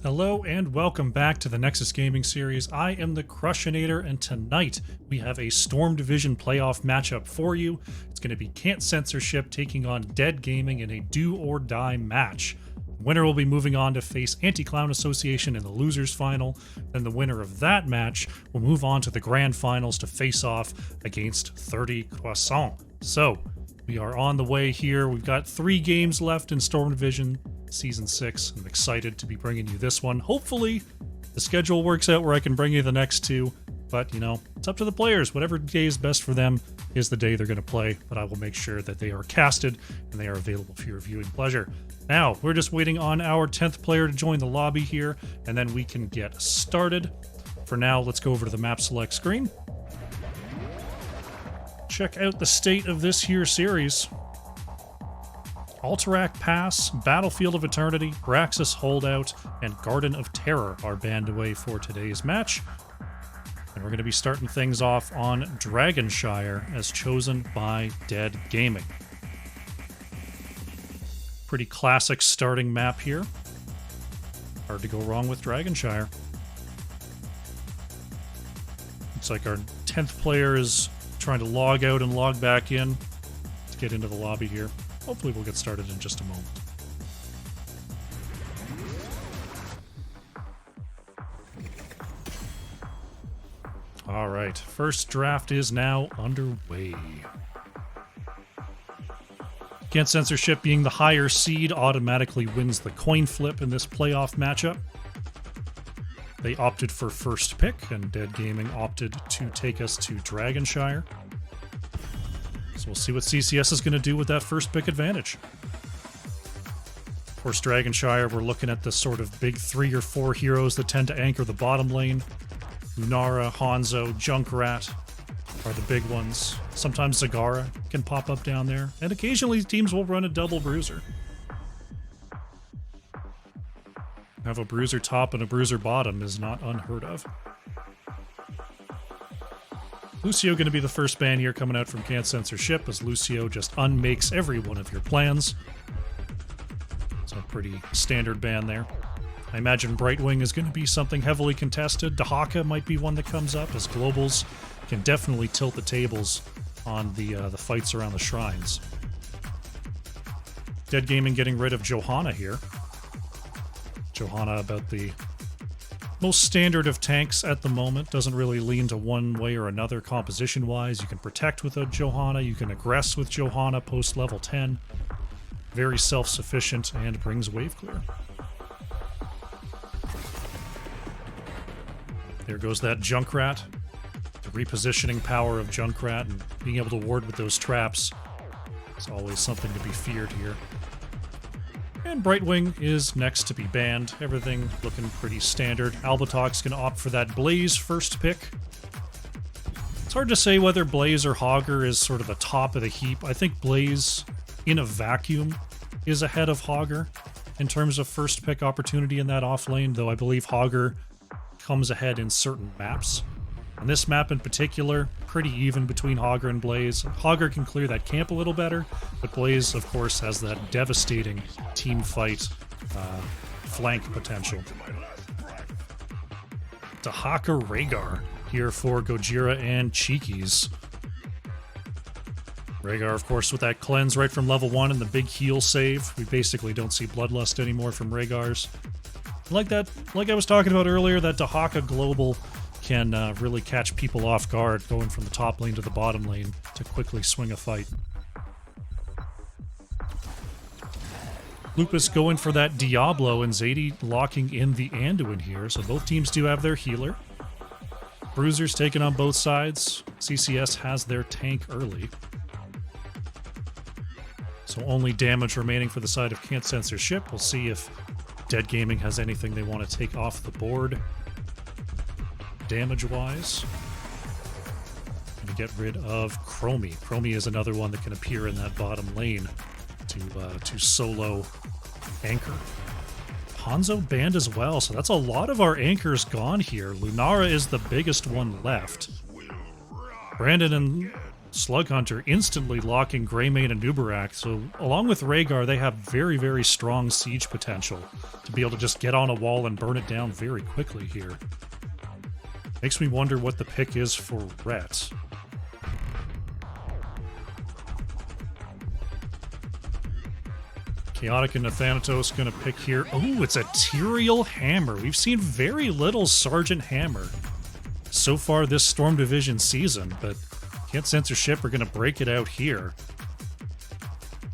Hello and welcome back to the Nexus Gaming Series. I am the Crushinator, and tonight we have a Storm Division playoff matchup for you. It's going to be Can't Censorship taking on Dead Gaming in a do-or-die match. The winner will be moving on to face Anti-Clown Association in the losers final. Then the winner of that match will move on to the grand finals to face off against 30 Croissant. So, we are on the way here. We've got 3 games left in Storm Division Season 6. I'm excited to be bringing you this one. Hopefully, the schedule works out where I can bring you the next 2. But, you know, it's up to the players. Whatever day is best for them is the day they're going to play. But I will make sure that they are casted and they are available for your viewing pleasure. Now, we're just waiting on our 10th player to join the lobby here, and then we can get started. For now, let's go over to the map select screen. Check out the state of this here series. Alterac Pass, Battlefield of Eternity, Braxis Holdout, and Garden of Terror are banned away for today's match. And we're going to be starting things off on Dragonshire, as chosen by Dead Gaming. Pretty classic starting map here. Hard to go wrong with Dragonshire. Looks like our 10th player is trying to log out and log back in to get into the lobby here. Hopefully we'll get started in just a moment. All right, first draft is now underway. Can't Censorship, being the higher seed, automatically wins the coin flip in this playoff matchup. They opted for first pick, and Dead Gaming opted to take us to Dragonshire. So we'll see what CCS is going to do with that first pick advantage. Of course, Dragonshire, we're looking at the sort of big 3 or 4 heroes that tend to anchor the bottom lane. Lunara, Hanzo, Junkrat are the big ones. Sometimes Zagara can pop up down there. And occasionally teams will run a double bruiser. Have a bruiser top and a bruiser bottom is not unheard of. Lucio going to be the first ban here coming out from Can't Censorship, as Lucio just unmakes every one of your plans. So a pretty standard ban there. I imagine Brightwing is going to be something heavily contested. Dahaka might be one that comes up, as Globals can definitely tilt the tables on the fights around the shrines. Dead Gaming getting rid of Johanna here. Johanna about the most standard of tanks at the moment. Doesn't really lean to one way or another composition-wise. You can protect with a Johanna, you can aggress with Johanna post level 10. Very self-sufficient and brings wave clear. There goes that Junkrat. The repositioning power of Junkrat and being able to ward with those traps is always something to be feared here. And Brightwing is next to be banned. Everything looking pretty standard. Albatox can opt for that Blaze first pick. It's hard to say whether Blaze or Hogger is sort of a top of the heap. I think Blaze, in a vacuum, is ahead of Hogger in terms of first pick opportunity in that off lane, though I believe Hogger comes ahead in certain maps. On this map in particular, pretty even between Hogger and Blaze. Hogger can clear that camp a little better, but Blaze, of course, has that devastating team fight flank potential. Dahaka Rhaegar here for Gojira and Cheekies. Rhaegar, of course, with that cleanse right from level 1 and the big heal save. We basically don't see Bloodlust anymore from Rhaegar's. Like I was talking about earlier, that Dahaka Global can really catch people off guard going from the top lane to the bottom lane to quickly swing a fight. Lupus going for that Diablo, and Zadie locking in the Anduin here, so both teams do have their healer. Bruisers taken on both sides. CCS has their tank early. So only damage remaining for the side of Can't Censorship. We'll see if Dead Gaming has anything they want to take off the board damage-wise. Going to get rid of Chromie. Chromie is another one that can appear in that bottom lane to solo anchor. Hanzo banned as well, so that's a lot of our anchors gone here. Lunara is the biggest one left. Brandon and Slug Hunter instantly locking Greymane and Nubarak, so along with Rhaegar, they have very, very strong siege potential to be able to just get on a wall and burn it down very quickly here. Makes me wonder what the pick is for Rhett. Chaotic and Nathanatos gonna pick here. Oh, it's a Tyrael Hammer. We've seen very little Sergeant Hammer so far this Storm Division season, but Can't Censorship are gonna break it out here.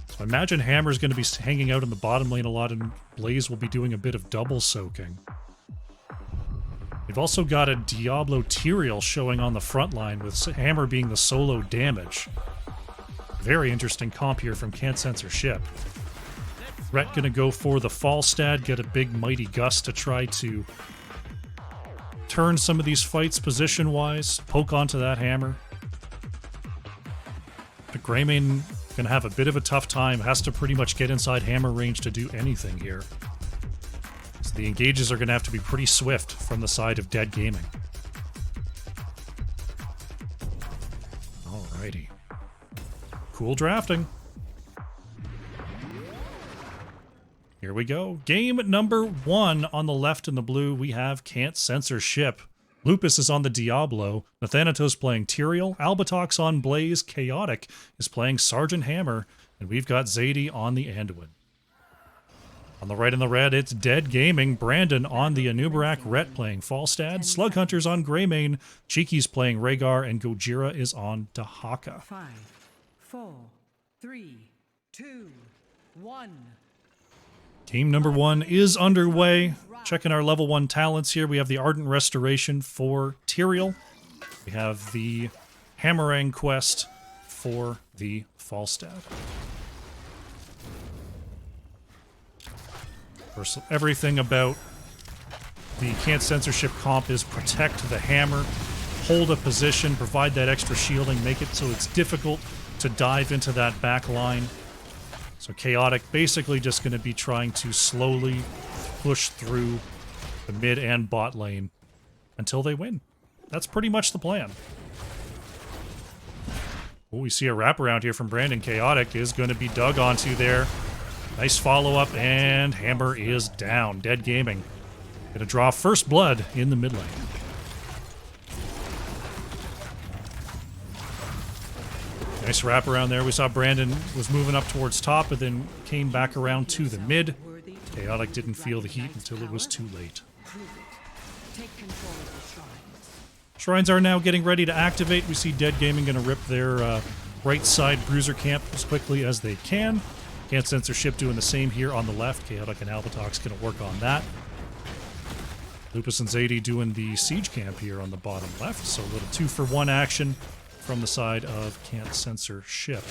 So I imagine Hammer's gonna be hanging out in the bottom lane a lot, and Blaze will be doing a bit of double soaking. We've also got a Diablo Tyrael showing on the front line, with Hammer being the solo damage. Very interesting comp here from Can't Censorship. Rhett gonna go for the Falstad, get a big Mighty Gust to try to turn some of these fights position-wise, poke onto that Hammer. But Greymane gonna have a bit of a tough time, has to pretty much get inside Hammer range to do anything here. So the engages are gonna have to be pretty swift from the side of Dead Gaming. Alrighty. Cool drafting. Here we go. Game number 1 on the left in the blue. We have Can't Censorship. Lupus is on the Diablo. Nathanatos playing Tyrael. Albatox on Blaze. Chaotic is playing Sergeant Hammer. And we've got Zadie on the Anduin. On the right in the red, it's Dead Gaming. Brandon on the Anubarak. Rhett playing Falstad. Slug Hunters on Greymane. Cheeky's playing Rhaegar. And Gojira is on Dahaka. 5, 4, 3, 2, 1. Game number 1 is underway. Checking our level 1 talents here. We have the Ardent Restoration for Tyrael. We have the Hammerang quest for the Falstad. First, everything about the Can't Censorship comp is protect the hammer, hold a position, provide that extra shielding, make it so it's difficult to dive into that back line. So Chaotic basically just going to be trying to slowly push through the mid and bot lane until they win. That's pretty much the plan. Oh, we see a wraparound here from Brandon. Chaotic is going to be dug onto there. Nice follow-up, and Hammer is down. Dead Gaming. Going to draw first blood in the mid lane. Nice wraparound there. We saw Brandon was moving up towards top, but then came back around to the mid. Chaotic didn't feel the heat until it was too late. Shrines are now getting ready to activate. We see Dead Gaming going to rip their right side bruiser camp as quickly as they can. Can't Censorship doing the same here on the left. Chaotic and Albatox going to work on that. Lupus and Zadie doing the siege camp here on the bottom left. So a little 2-for-1 action from the side of Can't Censorship.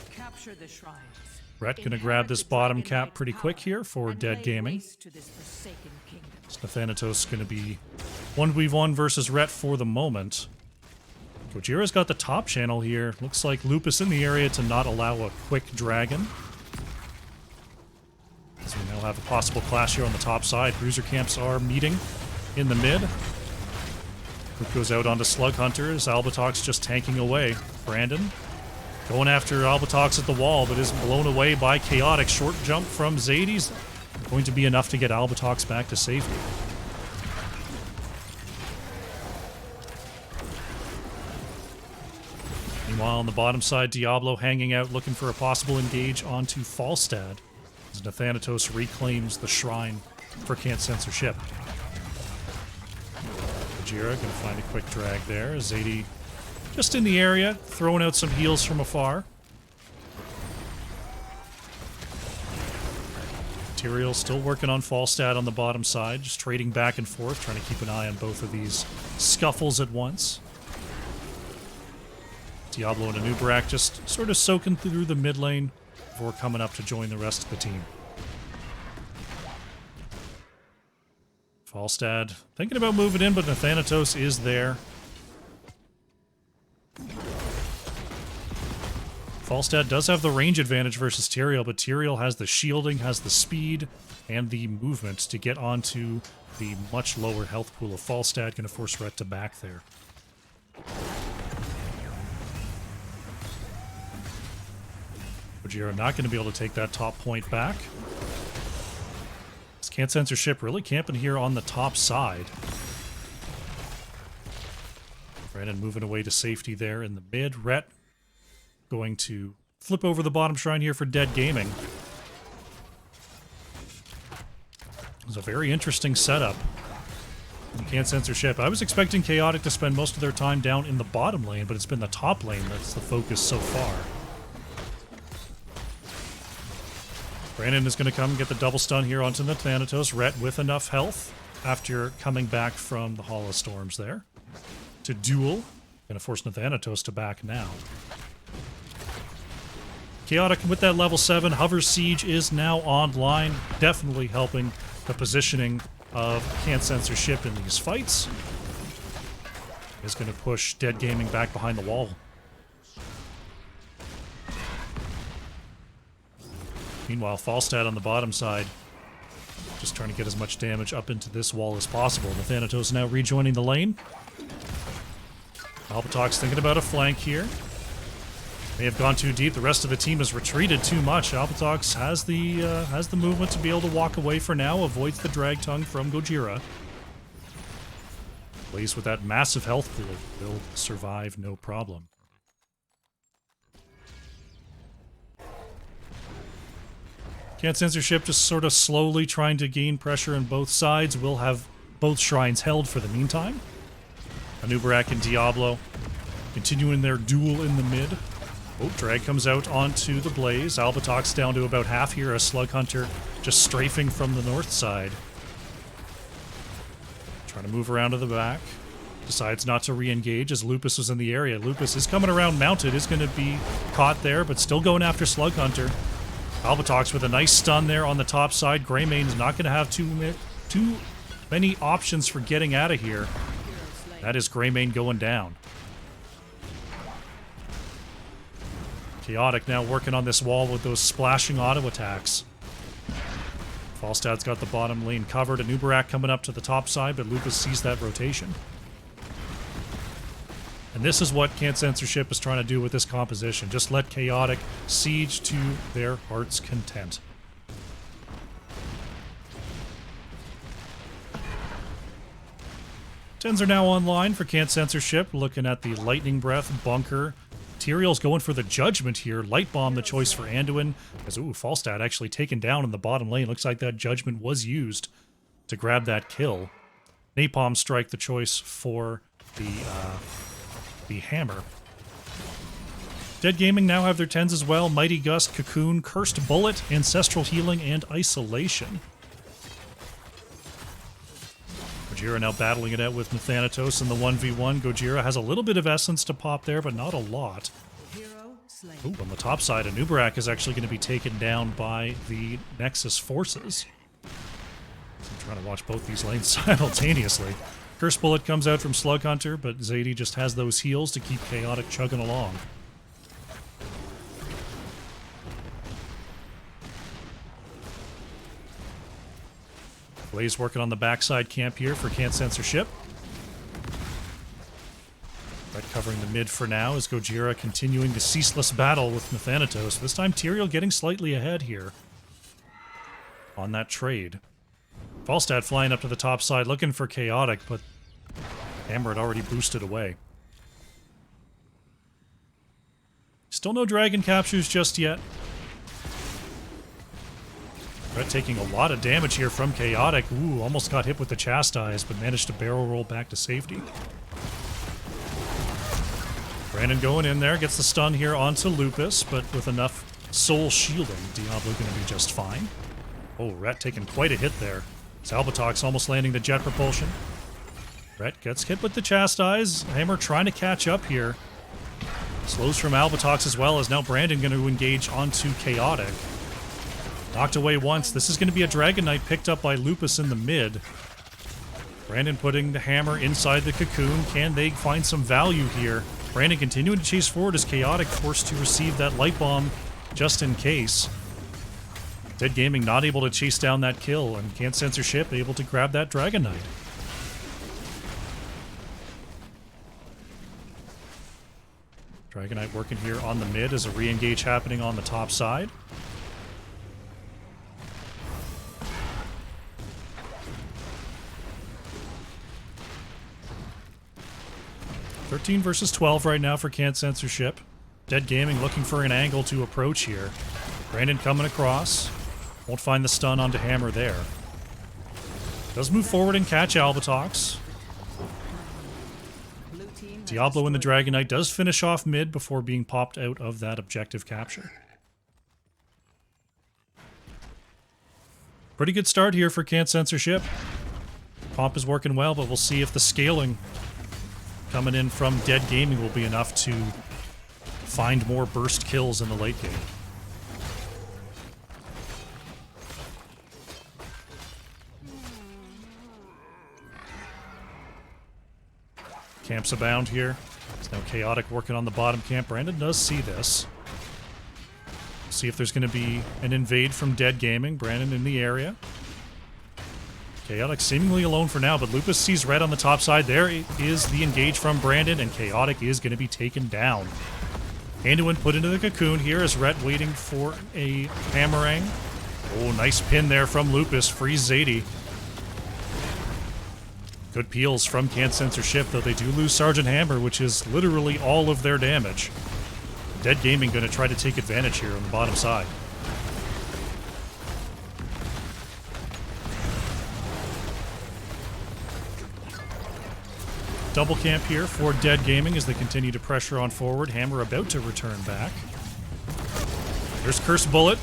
Capture the shrines. Rhett gonna grab this bottom cap pretty quick here for Dead Gaming. Nathanatos gonna be 1v1 versus Rhett for the moment. Gojira's got the top channel here. Looks like Lupus in the area to not allow a quick dragon. So we now have a possible clash here on the top side. Bruiser camps are meeting in the mid. Luke goes out onto Slug Hunters. Albatox just tanking away. Brandon going after Albatox at the wall, but is blown away by Chaotic. Short jump from Zadie's going to be enough to get Albatox back to safety. Meanwhile, on the bottom side, Diablo hanging out, looking for a possible engage onto Falstad, as Nathanatos reclaims the shrine for Can't Censorship. Gojira gonna find a quick drag there. Zadie just in the area, throwing out some heals from afar. Tyrael still working on Falstad on the bottom side, just trading back and forth, trying to keep an eye on both of these scuffles at once. Diablo and Anubarak just sort of soaking through the mid lane before coming up to join the rest of the team. Falstad thinking about moving in, but Nathanatos is there. Falstad does have the range advantage versus Tyrael, but Tyrael has the shielding, has the speed, and the movement to get onto the much lower health pool of Falstad. Going to force Rhett to back there. Gojira not going to be able to take that top point back. This Can't Censor ship really camping here on the top side. Brandon moving away to safety there in the mid. Rhett going to flip over the bottom shrine here for Dead Gaming. It was a very interesting setup. Can't Censor ship. I was expecting Chaotic to spend most of their time down in the bottom lane, but it's been the top lane that's the focus so far. Brandon is going to come and get the double stun here onto the Thanatos. Rhett with enough health after coming back from the Hall of Storms there. To duel. Going to force Thanatos to back now. Chaotic with that level 7. Hover Siege is now online. Definitely helping the positioning of Can't Censor ship in these fights. Is going to push Dead Gaming back behind the wall. Meanwhile, Falstad on the bottom side just trying to get as much damage up into this wall as possible. The Thanatos now rejoining the lane. Albatok's thinking about a flank here. May have gone too deep. The rest of the team has retreated too much. Albatok's has the movement to be able to walk away for now. Avoids the drag tongue from Gojira. Blaze with that massive health pool will survive no problem. Can't Censor ship just sort of slowly trying to gain pressure on both sides. We'll have both shrines held for the meantime. Anubarak and Diablo continuing their duel in the mid. Oh, drag comes out onto the Blaze. Albatok's down to about half here. A Slug Hunter just strafing from the north side. Trying to move around to the back. Decides not to re-engage as Lupus was in the area. Lupus is coming around mounted. Is going to be caught there, but still going after Slug Hunter. Albatok's with a nice stun there on the top side. Greymane's not going to have too many options for getting out of here. That is Greymane going down. Chaotic now working on this wall with those splashing auto attacks. Falstad's got the bottom lane covered. Anubarak coming up to the top side, but Lupus sees that rotation. And this is what Can't Censor ship is trying to do with this composition. Just let Chaotic siege to their heart's content. Tens are now online for Can't Censor ship. Looking at the Lightning Breath, Bunker. Tyrael's going for the Judgment here. Light Bomb the choice for Anduin. As, ooh, Falstad actually taken down in the bottom lane. Looks like that Judgment was used to grab that kill. Napalm Strike the choice for the Hammer. Dead Gaming now have their 10s as well. Mighty Gust, Cocoon, Cursed Bullet, Ancestral Healing, and Isolation. Gojira now battling it out with Thanatos in the 1v1. Gojira has a little bit of essence to pop there, but not a lot. Ooh, on the top side, Anubarak is actually going to be taken down by the Nexus forces. I'm trying to watch both these lanes simultaneously. Curse Bullet comes out from Slug Hunter, but Zadie just has those heals to keep Chaotic chugging along. Blaze working on the backside camp here for Can't Censor ship. Right covering the mid for now as Gojira continuing the ceaseless battle with Thanatos. This time Tyrael getting slightly ahead here on that trade. Falstad flying up to the top side looking for Chaotic, but Hammer had already boosted away. Still no dragon captures just yet. Brett taking a lot of damage here from Chaotic. Ooh, almost got hit with the Chastise, but managed to barrel roll back to safety. Brandon going in there, gets the stun here onto Lupus, but with enough soul shielding, Diablo going to be just fine. Oh, Rhett taking quite a hit there. Albatok's almost landing the jet propulsion. Rhett gets hit with the Chastise. Hammer trying to catch up here. Slows from Albatok's as well, as now Brandon going to engage onto Chaotic. Knocked away once. This is going to be a Dragon Knight picked up by Lupus in the mid. Brandon putting the hammer inside the cocoon. Can they find some value here? Brandon continuing to chase forward as Chaotic forced to receive that light bomb just in case. Dead Gaming not able to chase down that kill, and Can't Censor ship able to grab that Dragon Knight. Dragonite working here on the mid as a re-engage happening on the top side. $13 versus 12 right now for Can't Censorship. Dead Gaming looking for an angle to approach here. Brandon coming across. Won't find the stun onto Hammer there. Does move forward and catch Albatox. Diablo in the Dragonite does finish off mid before being popped out of that objective capture. Pretty good start here for Can't Censorship. Pomp is working well, but we'll see if the scaling coming in from Dead Gaming will be enough to find more burst kills in the late game. Camps abound here. There's now Chaotic working on the bottom camp. Brandon does see this. See if there's going to be an invade from Dead Gaming. Brandon in the area. Chaotic seemingly alone for now, but Lupus sees red on the top side. There is the engage from Brandon, and Chaotic is going to be taken down. Anduin put into the cocoon here as Ret waiting for a hammering. Oh, nice pin there from Lupus. Frees Zadie. Good peels from Can't Censorship, though they do lose Sergeant Hammer, which is literally all of their damage. Dead Gaming going to try to take advantage here on the bottom side. Double camp here for Dead Gaming as they continue to pressure on forward. Hammer about to return back. There's Curse Bullet.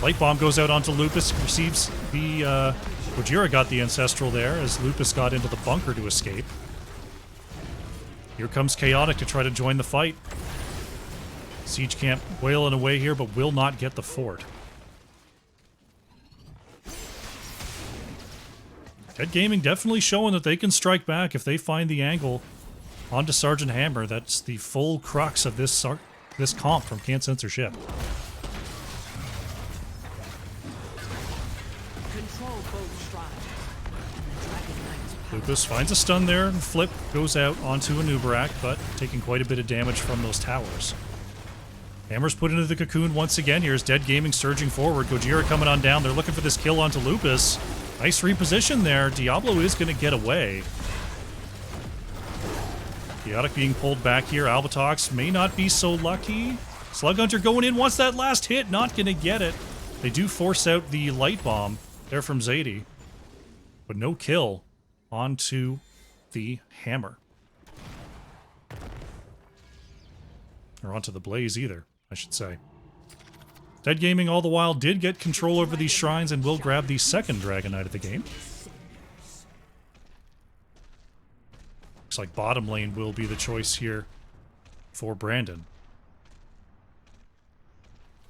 Light Bomb goes out onto Lupus, receives the... Gojira got the Ancestral there as Lupus got into the bunker to escape. Here comes Chaotic to try to join the fight. Siege Camp wailing away here, but will not get the fort. Dead Gaming definitely showing that they can strike back if they find the angle onto Sergeant Hammer. That's the full crux of this comp from Can't Censorship. Lupus finds a stun there, and Flip goes out onto a Nubrak, but taking quite a bit of damage from those towers. Hammer's put into the cocoon once again. Here's Dead Gaming surging forward. Gojira coming on down. They're looking for this kill onto Lupus. Nice reposition there. Diablo is going to get away. Chaotic being pulled back here. Albatox may not be so lucky. Slug Hunter going in, wants that last hit. Not going to get it. They do force out the Light Bomb there from Zadie, but no kill onto the Hammer. Or onto the Blaze either, I should say. Dead Gaming all the while did get control over these shrines and will grab the second Dragonite of the game. Looks like bottom lane will be the choice here for Brandon.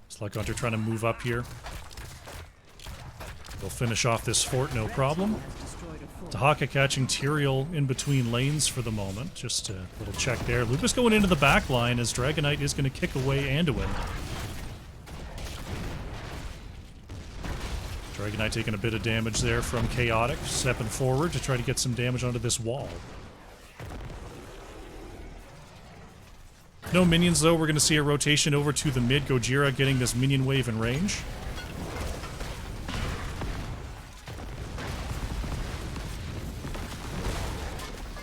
Slug Hunter trying to move up here. They'll finish off this fort, no problem. Tahaka catching Tyrael in between lanes for the moment. Just a little check there. Lupus going into the back line as Dragonite is going to kick away Anduin. Dragonite taking a bit of damage there from Chaotic, stepping forward to try to get some damage onto this wall. No minions though, we're going to see a rotation over to the mid. Gojira getting this minion wave in range.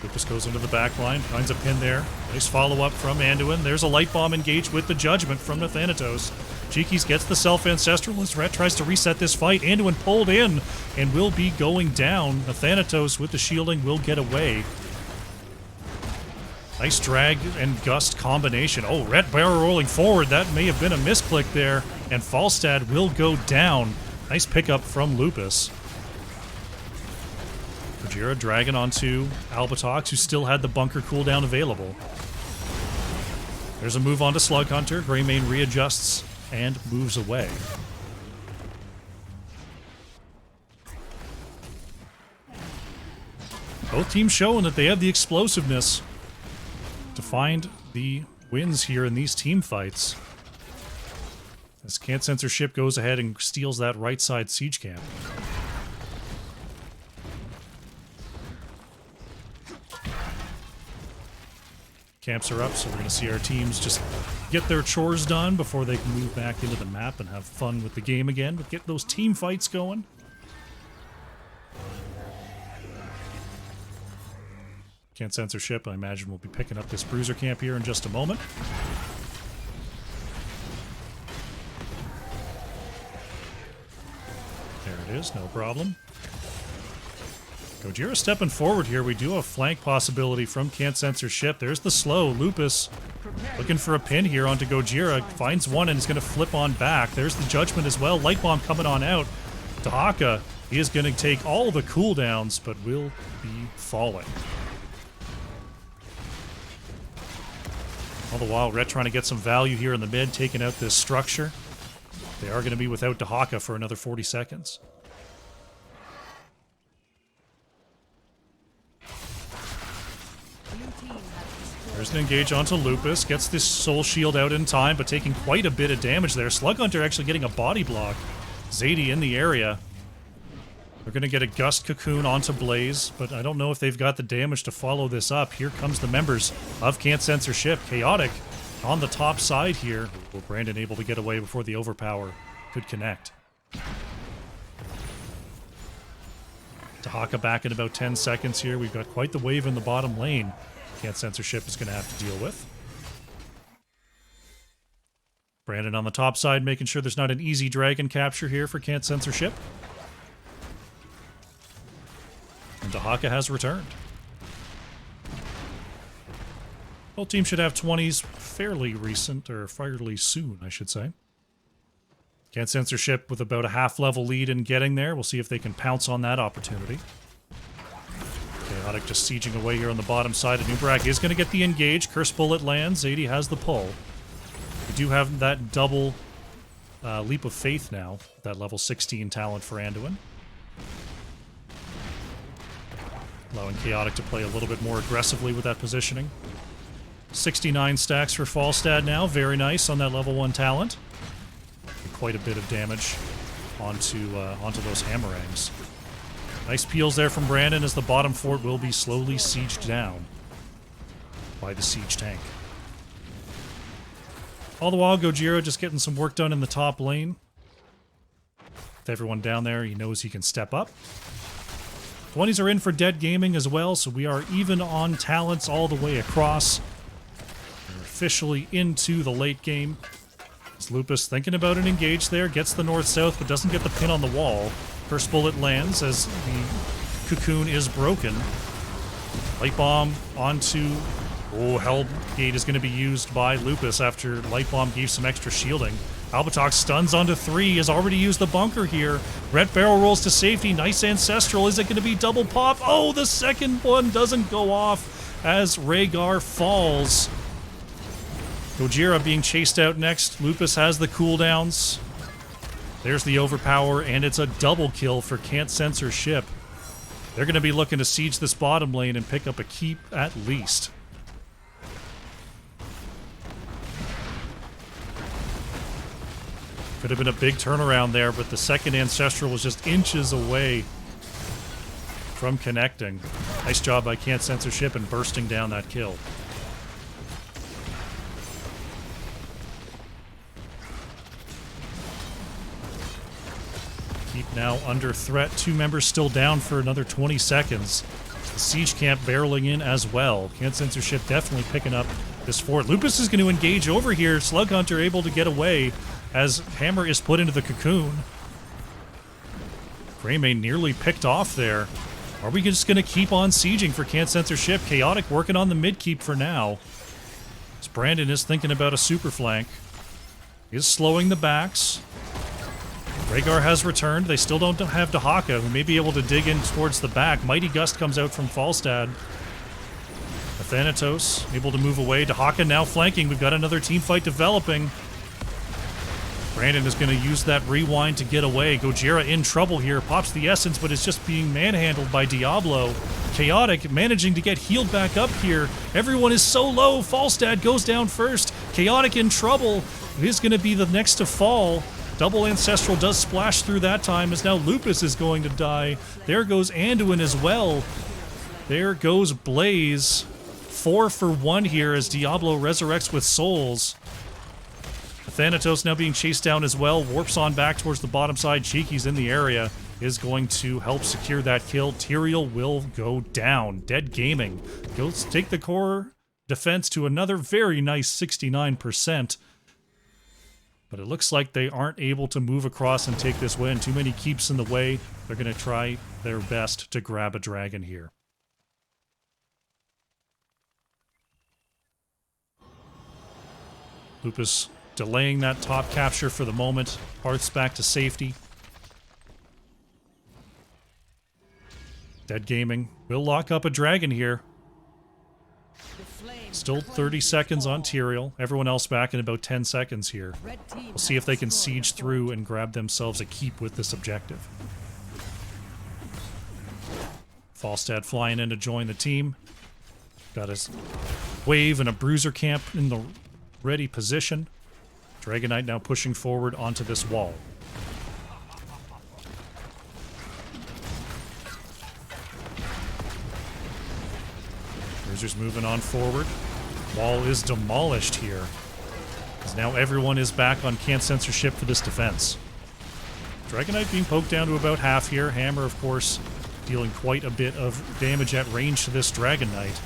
Lupus goes into the back line, finds a pin there. Nice follow-up from Anduin. There's a Light Bomb engaged with the Judgment from Nathanatos. Cheekies gets the Self-Ancestral as Ret tries to reset this fight. Anduin pulled in and will be going down. Nathanatos with the shielding will get away. Nice drag and gust combination. Oh, Ret barrel rolling forward. That may have been a misclick there. And Falstad will go down. Nice pickup from Lupus. Gojira dragging onto Albatox, who still had the bunker cooldown available. There's a move onto Slug Hunter. Greymane readjusts and moves away. Both teams showing that they have the explosiveness to find the wins here in these team fights. As Can't Censorship goes ahead and steals that right side siege camp. Camps are up, so we're going to see our teams just get their chores done before they can move back into the map and have fun with the game again, but get those team fights going. Can't censorship. I imagine we'll be picking up this bruiser camp here in just a moment. There it is, no problem. Gojira stepping forward here. We do have flank possibility from Can't Censorship. There's the slow. Lupus looking for a pin here onto Gojira. Finds one and is going to flip on back. There's the judgment as well. Light Bomb coming on out. Dahaka, he is going to take all the cooldowns, but will be falling. All the while, Ret trying to get some value here in the mid, taking out this structure. They are going to be without Dahaka for another 40 seconds. There's an engage onto Lupus. Gets this soul shield out in time, but taking quite a bit of damage there. Slug Hunter actually getting a body block. Zadie in the area. They're going to get a Gust Cocoon onto Blaze, but I don't know if they've got the damage to follow this up. Here comes the members of Can't Censorship. Chaotic on the top side here. Will Brandon able to get away before the overpower could connect? Dahaka back in about 10 seconds here. We've got quite the wave in the bottom lane. Can't Censorship is going to have to deal with. Brandon on the top side, making sure there's not an easy dragon capture here for Can't Censorship. And Dahaka has returned. Both teams should have 20s fairly recent, or fairly soon, I should say. Can't Censorship with about a half-level lead in getting there. We'll see if they can pounce on that opportunity. Chaotic just sieging away here on the bottom side. Nubrak is going to get the engage. Curse Bullet lands. Zadie has the pull. We do have that double Leap of Faith now. That level 16 talent for Anduin. Allowing Chaotic to play a little bit more aggressively with that positioning. 69 stacks for Falstad now. Very nice on that level 1 talent. Quite a bit of damage onto those Hammerangs. Nice peels there from Brandon as the bottom fort will be slowly sieged down by the siege tank. All the while, Gojira just getting some work done in the top lane. With everyone down there, he knows he can step up. 20s are in for Dead Gaming as well, so we are even on talents all the way across. We're officially into the late game. As Lupus thinking about an engage there, gets the north-south, but doesn't get the pin on the wall. First bullet lands as the cocoon is broken. Light Bomb onto... Oh, Hellgate is going to be used by Lupus after Light Bomb gave some extra shielding. Albatox stuns onto 3, has already used the bunker here. Ret barrel rolls to safety, nice Ancestral. Is it going to be double pop? Oh, the second one doesn't go off as Rhaegar falls. Gojira being chased out next. Lupus has the cooldowns. There's the overpower, and it's a double kill for Can't Censorship. They're going to be looking to siege this bottom lane and pick up a keep at least. Could have been a big turnaround there, but the second Ancestral was just inches away from connecting. Nice job by Can't Censorship and bursting down that kill. Keep now under threat. 2 members still down for another 20 seconds. The siege camp barreling in as well. Can't Censorship definitely picking up this fort. Lupus is going to engage over here. Slug Hunter able to get away as Hammer is put into the cocoon. Greymane nearly picked off there. Are we just going to keep on sieging for Can't Censorship? Chaotic working on the mid keep for now. As Brandon is thinking about a super flank. He is slowing the backs. Rhaegar has returned. They still don't have Dahaka, who may be able to dig in towards the back. Mighty Gust comes out from Falstad. Thanatos able to move away. Dahaka now flanking. We've got another team fight developing. Brandon is going to use that rewind to get away. Gojira in trouble here. Pops the essence, but is just being manhandled by Diablo. Chaotic managing to get healed back up here. Everyone is so low. Falstad goes down first. Chaotic in trouble. Is going to be the next to fall. Double Ancestral does splash through that time as now Lupus is going to die. There goes Anduin as well. There goes Blaze. 4 for 1 here as Diablo resurrects with souls. Thanatos now being chased down as well. Warps on back towards the bottom side. Cheeky's in the area. Is going to help secure that kill. Tyrael will go down. Dead Gaming goes take the core defense to another very nice 69%. But it looks like they aren't able to move across and take this win. Too many keeps in the way. They're going to try their best to grab a dragon here. Lupus delaying that top capture for the moment. Hearth's back to safety. Dead Gaming will lock up a dragon here. Still 30 seconds on Tyrael. Everyone else back in about 10 seconds here. We'll see if they can siege through and grab themselves a keep with this objective. Falstad flying in to join the team. Got his wave and a bruiser camp in the ready position. Dragon Knight now pushing forward onto this wall. Bruiser's moving on forward. Wall is demolished here. As now everyone is back on Can't Censorship for this defense. Dragon Knight being poked down to about half here. Hammer, of course, dealing quite a bit of damage at range to this Dragon Knight.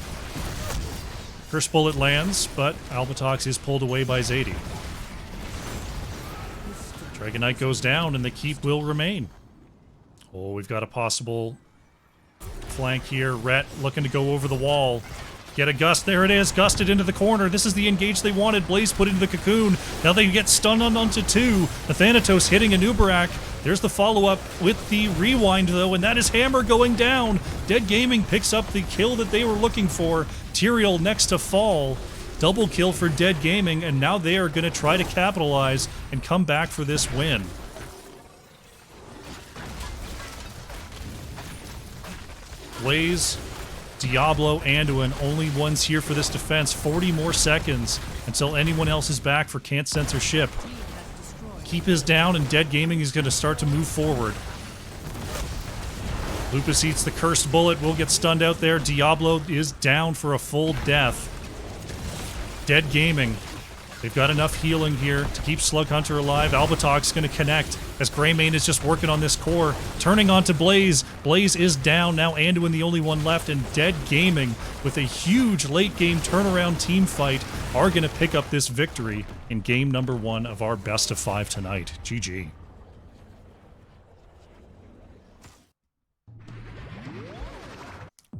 Curse Bullet lands, but Albatox is pulled away by Zadie. Dragon Knight goes down, and the keep will remain. Oh, we've got a possible flank here. Rhett looking to go over the wall. Get a gust. There it is. Gusted into the corner. This is the engage they wanted. Blaze put into the cocoon. Now they get stunned onto 2. The Thanatos hitting a Nubarak. There's the follow-up with the rewind, though, and that is Hammer going down. Dead Gaming picks up the kill that they were looking for. Tyrael next to fall. Double kill for Dead Gaming, and now they are going to try to capitalize and come back for this win. Blaze, Diablo, Anduin, only ones here for this defense. 40 more seconds until anyone else is back for Can't Censorship. Keep is down, and Dead Gaming is going to start to move forward. Lupus eats the cursed bullet, will get stunned out there. Diablo is down for a full death. Dead Gaming, they've got enough healing here to keep Slug Hunter alive. Albatox going to connect as Greymane is just working on this core. Turning onto Blaze. Blaze is down. Now Anduin the only one left, and Dead Gaming with a huge late game turnaround team fight are going to pick up this victory in game number 1 of our best of 5 tonight. GG.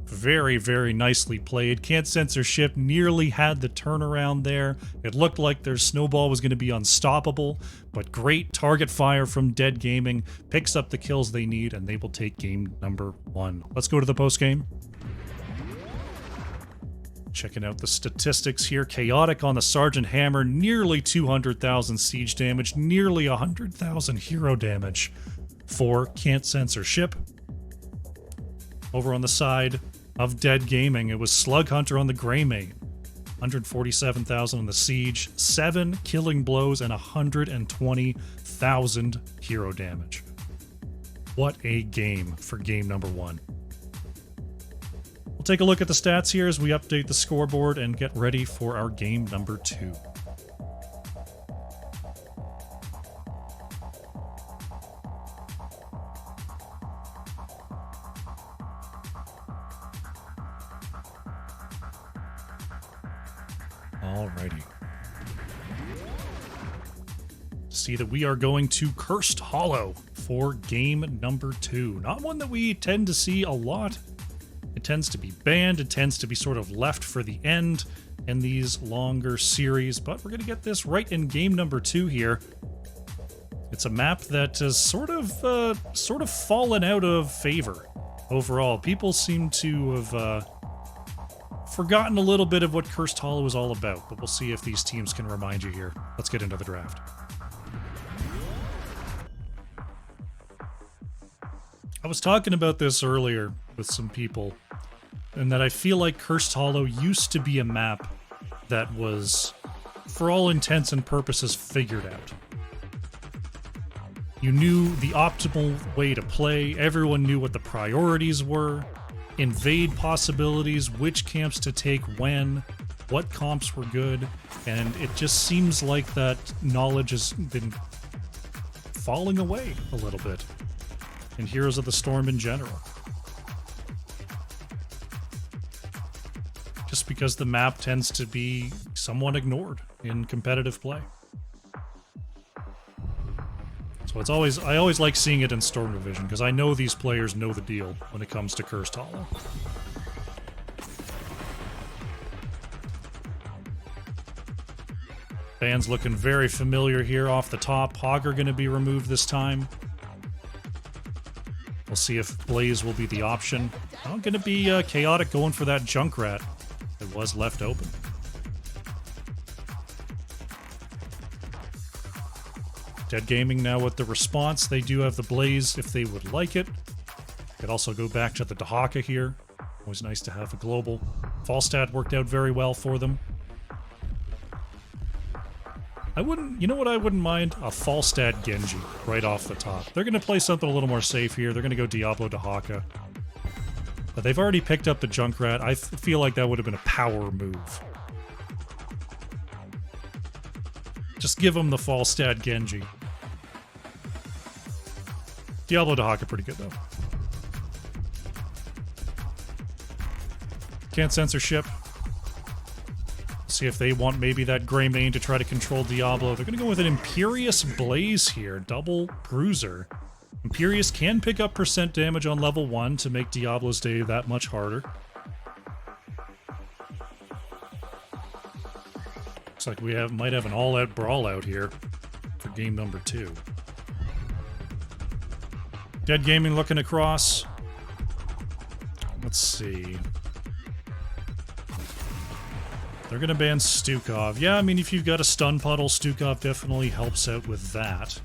Very, very nicely played. Can't Censorship nearly had the turnaround there. It looked like their snowball was going to be unstoppable, but great target fire from Dead Gaming picks up the kills they need, and they will take game number 1. Let's go to the postgame. Checking out the statistics here. Chaotic on the Sergeant Hammer, nearly 200,000 siege damage, nearly 100,000 hero damage for Can't Censorship. Over on the side of Dead Gaming, it was Slug Hunter on the Greymane. 147,000 on the Siege, 7 killing blows, and 120,000 hero damage. What a game for game number 1. We'll take a look at the stats here as we update the scoreboard and get ready for our game number 2. Alrighty. See that we are going to Cursed Hollow for game number 2. Not one that we tend to see a lot. It tends to be banned. It tends to be sort of left for the end in these longer series, but we're going to get this right in game number 2 here. It's a map that has sort of fallen out of favor overall. People seem to have forgotten a little bit of what Cursed Hollow is all about, but we'll see if these teams can remind you here. Let's get into the draft. I was talking about this earlier with some people, and that I feel like Cursed Hollow used to be a map that was, for all intents and purposes, figured out. You knew the optimal way to play, everyone knew what the priorities were, invade possibilities, which camps to take when, what comps were good, and it just seems like that knowledge has been falling away a little bit in Heroes of the Storm in general. Just because the map tends to be somewhat ignored in competitive play. So it's always, I always like seeing it in Storm Division, because I know these players know the deal when it comes to Cursed Hollow. Band's looking very familiar here off the top. Hogger going to be removed this time. We'll see if Blaze will be the option. Oh, going to be Chaotic going for that Junkrat. It was left open. Dead Gaming now with the response. They do have the Blaze if they would like it. Could also go back to the Dahaka here. Always nice to have a global. Falstad worked out very well for them. I wouldn't, you know what I wouldn't mind? A Falstad Genji right off the top. They're going to play something a little more safe here. They're going to go Diablo Dahaka. But they've already picked up the Junkrat. I feel like that would have been a power move. Just give them the Falstad Genji. Diablo Dahaka pretty good, though. Can't censorship. See if they want maybe that Grey Mane to try to control Diablo. They're going to go with an Imperious Blaze here. Double Bruiser. Imperious can pick up percent damage on level 1 to make Diablo's day that much harder. Looks like we might have an all-out brawl out here for game number 2. Dead Gaming looking across. Let's see. They're going to ban Stukov. Yeah, I mean, if you've got a stun puddle, Stukov definitely helps out with that.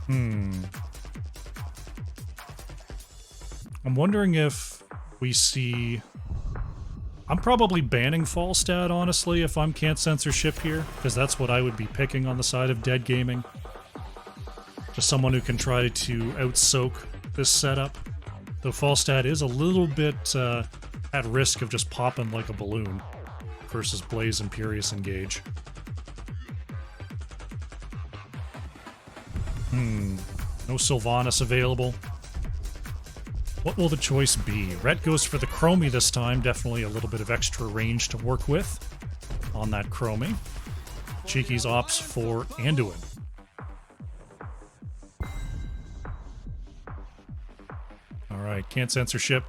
I'm wondering if we see... I'm probably banning Falstad, honestly, if I'm Can't Censorship here, because that's what I would be picking on the side of Dead Gaming. Just someone who can try to out-soak this setup. Though Falstad is a little bit at risk of just popping like a balloon versus Blaze Imperious Engage. No Sylvanas available. What will the choice be? Rhett goes for the Chromie this time. Definitely a little bit of extra range to work with on that Chromie. Cheeky's opts for Anduin. Alright, Can't Censorship.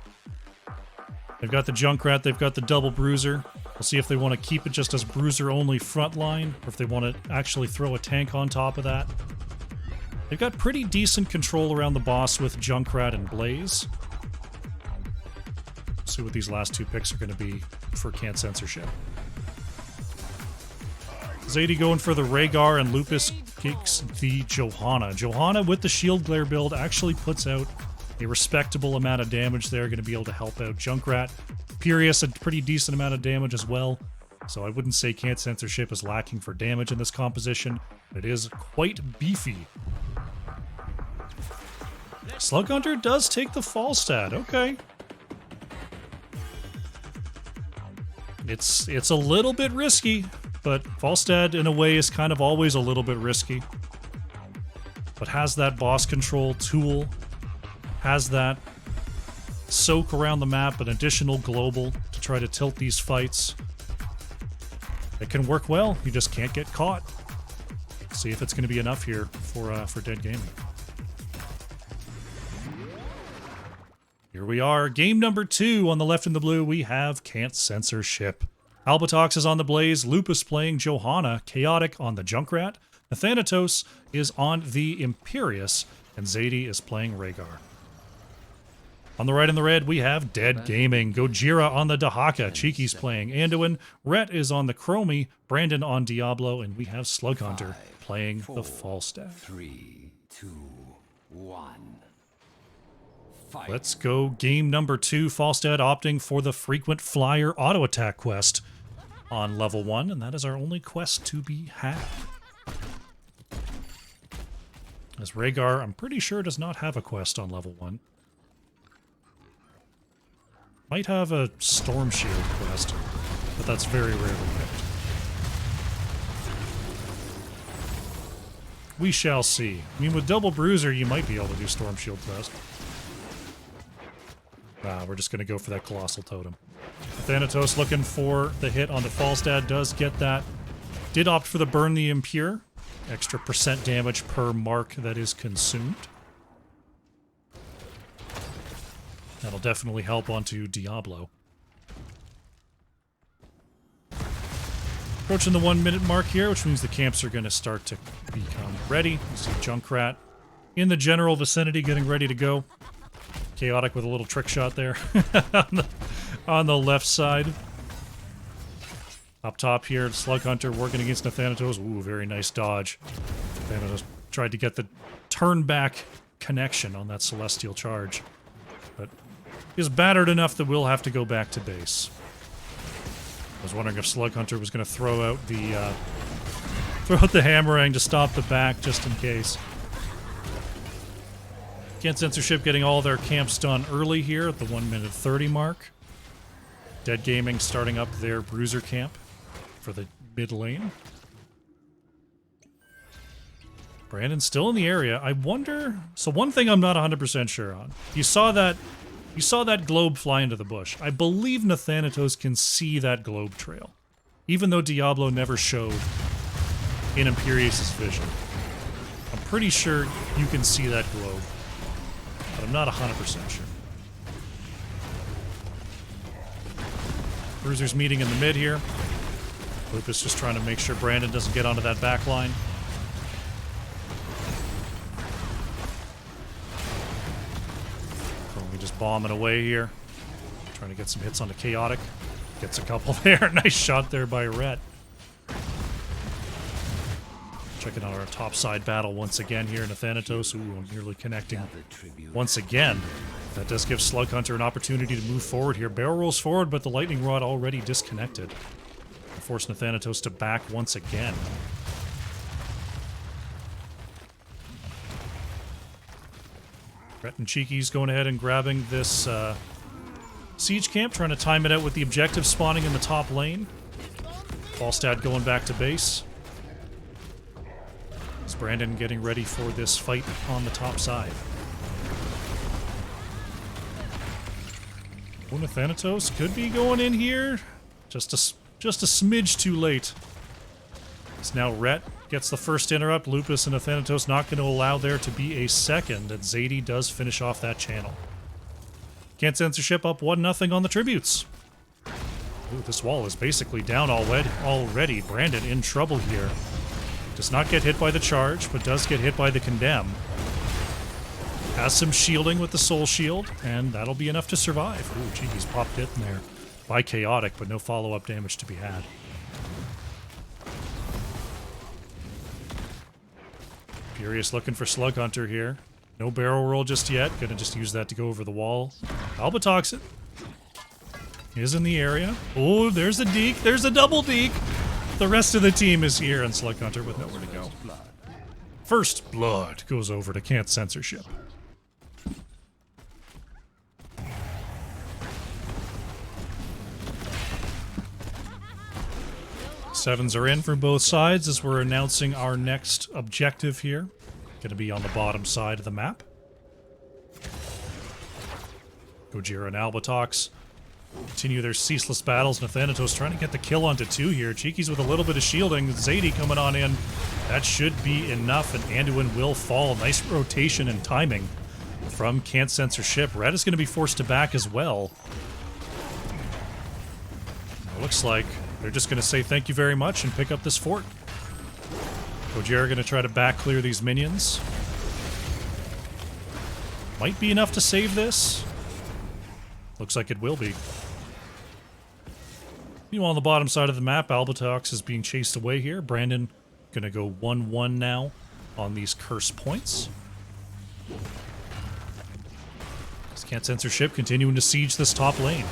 They've got the Junkrat, they've got the Double Bruiser. We'll see if they want to keep it just as Bruiser-only frontline, or if they want to actually throw a tank on top of that. They've got pretty decent control around the boss with Junkrat and Blaze. See what these last two picks are going to be for Can't Censorship. Zadie going for the Rhaegar, and Lupus kicks the Johanna. Johanna with the Shield Glare build actually puts out a respectable amount of damage there, going to be able to help out Junkrat. Imperious, a pretty decent amount of damage as well. So I wouldn't say Can't Censorship is lacking for damage in this composition. It is quite beefy. Slug Hunter does take the Falstad. Okay. It's a little bit risky, but Falstad in a way is kind of always a little bit risky. But has that boss control tool, has that soak around the map, an additional global to try to tilt these fights. It can work well, you just can't get caught. See if it's going to be enough here for Dead Gaming. Here we are, game number 2. On the left in the blue, we have Can't Censorship. Albatox is on the Blaze, Lupus playing Johanna, Chaotic on the Junkrat, Nathanatos is on the Imperious, and Zadie is playing Rhaegar. On the right in the red, we have Dead Gaming, Gojira on the Dahaka, Cheeky's playing Anduin, Rhett is on the Chromie, Brandon on Diablo, and we have Slug Hunter playing the Falstad. 3, 2, 1. Let's go game number 2. Falstad opting for the Frequent Flyer Auto Attack quest on level 1, and that is our only quest to be had. As Rhaegar, I'm pretty sure, does not have a quest on level 1. Might have a Storm Shield quest, but that's very rarely picked. We shall see. I mean, with Double Bruiser, you might be able to do Storm Shield quest. Nah, we're just going to go for that Colossal Totem. Thanatos looking for the hit on the Falstad, does get that. Did opt for the Burn the Impure. Extra % damage per mark that is consumed. That'll definitely help onto Diablo. Approaching the 1 minute mark here, which means the camps are going to start to become ready. You see Junkrat in the general vicinity getting ready to go. Chaotic with a little trick shot there on the left side. Up top here, Slug Hunter working against Nathanatos. Ooh, very nice dodge. Nathanatos tried to get the turn back connection on that Celestial Charge. But is battered enough that we'll have to go back to base. I was wondering if Slug Hunter was going to throw out the Hammerang to stop the back, just in case. Can't Censorship getting all their camps done early here at the 1 minute 30 mark. Dead Gaming starting up their Bruiser camp for the mid lane. Brandon's still in the area. I wonder... So one thing I'm not 100% sure on. You saw that globe fly into the bush. I believe Nathanatos can see that globe trail, even though Diablo never showed in Imperius' vision. I'm pretty sure you can see that globe, but I'm not 100% sure. Bruiser's meeting in the mid here. Lupus just trying to make sure Brandon doesn't get onto that back line. Probably just bombing away here. Trying to get some hits onto Chaotic. Gets a couple there. Nice shot there by Rhett. Checking out our topside battle once again here. Nathanatos, ooh, nearly connecting once again. That does give Slug Hunter an opportunity to move forward here. Barrel rolls forward, but the Lightning Rod already disconnected. Force Nathanatos to back once again. Rhett and Cheeky's going ahead and grabbing this siege camp, trying to time it out with the objective spawning in the top lane. Falstad going back to base. Is Brandon getting ready for this fight on the top side? Oh, Nathanatos could be going in here. Just a smidge too late. It's now Rhett gets the first interrupt. Lupus and Nathanatos not going to allow there to be a second, and Zadie does finish off that channel. Can't Censorship up 1-0 on the tributes. Ooh, this wall is basically down already. Brandon in trouble here. Does not get hit by the charge, but does get hit by the condemn. Has some shielding with the soul shield, and that'll be enough to survive. Ooh, gee, he's popped it in there by Chaotic, but no follow-up damage to be had. Furious looking for Slug Hunter here. No barrel roll just yet. Gonna just use that to go over the wall. Albatoxin is in the area. Oh, there's a deke. There's a double deke. The rest of the team is here, and Slug Hunter with nowhere to go. First Blood goes over to Can't Censorship. Sevens are in from both sides as we're announcing our next objective here. Going to be on the bottom side of the map. Gojira and Albatox continue their ceaseless battles. Nathanatos trying to get the kill onto 2 here. Cheeky's with a little bit of shielding. Zadie coming on in. That should be enough, and Anduin will fall. Nice rotation and timing from Can't Censorship. Red is going to be forced to back as well. It looks like they're just going to say thank you very much and pick up this fort. Gojira going to try to back clear these minions. Might be enough to save this. Looks like it will be. Meanwhile, on the bottom side of the map, Albatox is being chased away here. Brandon going to go 1-1 now on these curse points. Can't Censorship continuing to siege this top lane.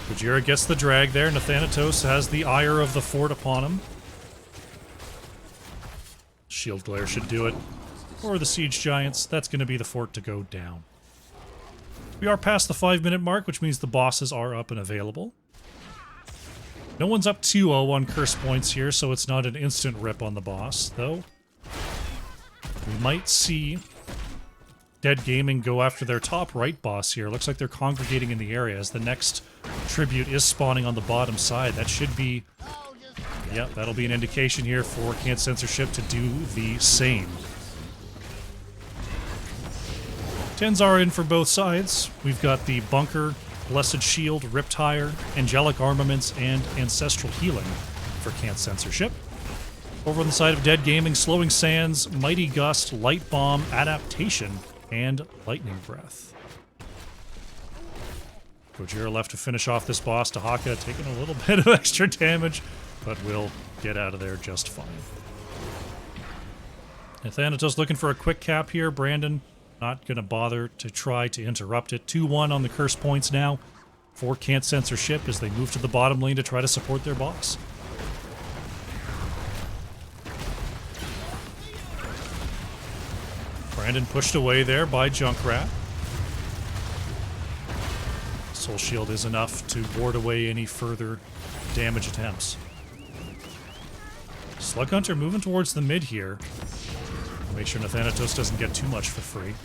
Gojira gets the drag there. Nathanatos has the ire of the fort upon him. Shield Glare should do it. Or the Siege Giants. That's going to be the fort to go down. We are past the 5-minute mark, which means the bosses are up and available. No one's up 2-0 on curse points here, so it's not an instant rip on the boss, though. We might see Dead Gaming go after their top right boss here. Looks like they're congregating in the area as the next tribute is spawning on the bottom side. That should be... Yep, that'll be an indication here for Can't Censorship to do the same. 10s are in for both sides. We've got the Bunker, Blessed Shield, Riptire, Angelic Armaments, and Ancestral Healing for Can't Censorship. Over on the side of Dead Gaming, Slowing Sands, Mighty Gust, Light Bomb, Adaptation, and Lightning Breath. Gojira left to finish off this boss. Dahaka taking a little bit of extra damage, but will get out of there just fine. Thanatos looking for a quick cap here. Brandon not going to bother to try to interrupt it. 2-1 on the curse points now for Can't Censorship as they move to the bottom lane to try to support their boss. Brandon pushed away there by Junkrat. Soul Shield is enough to ward away any further damage attempts. Slug Hunter moving towards the mid here. Make sure Thanatos doesn't get too much for free.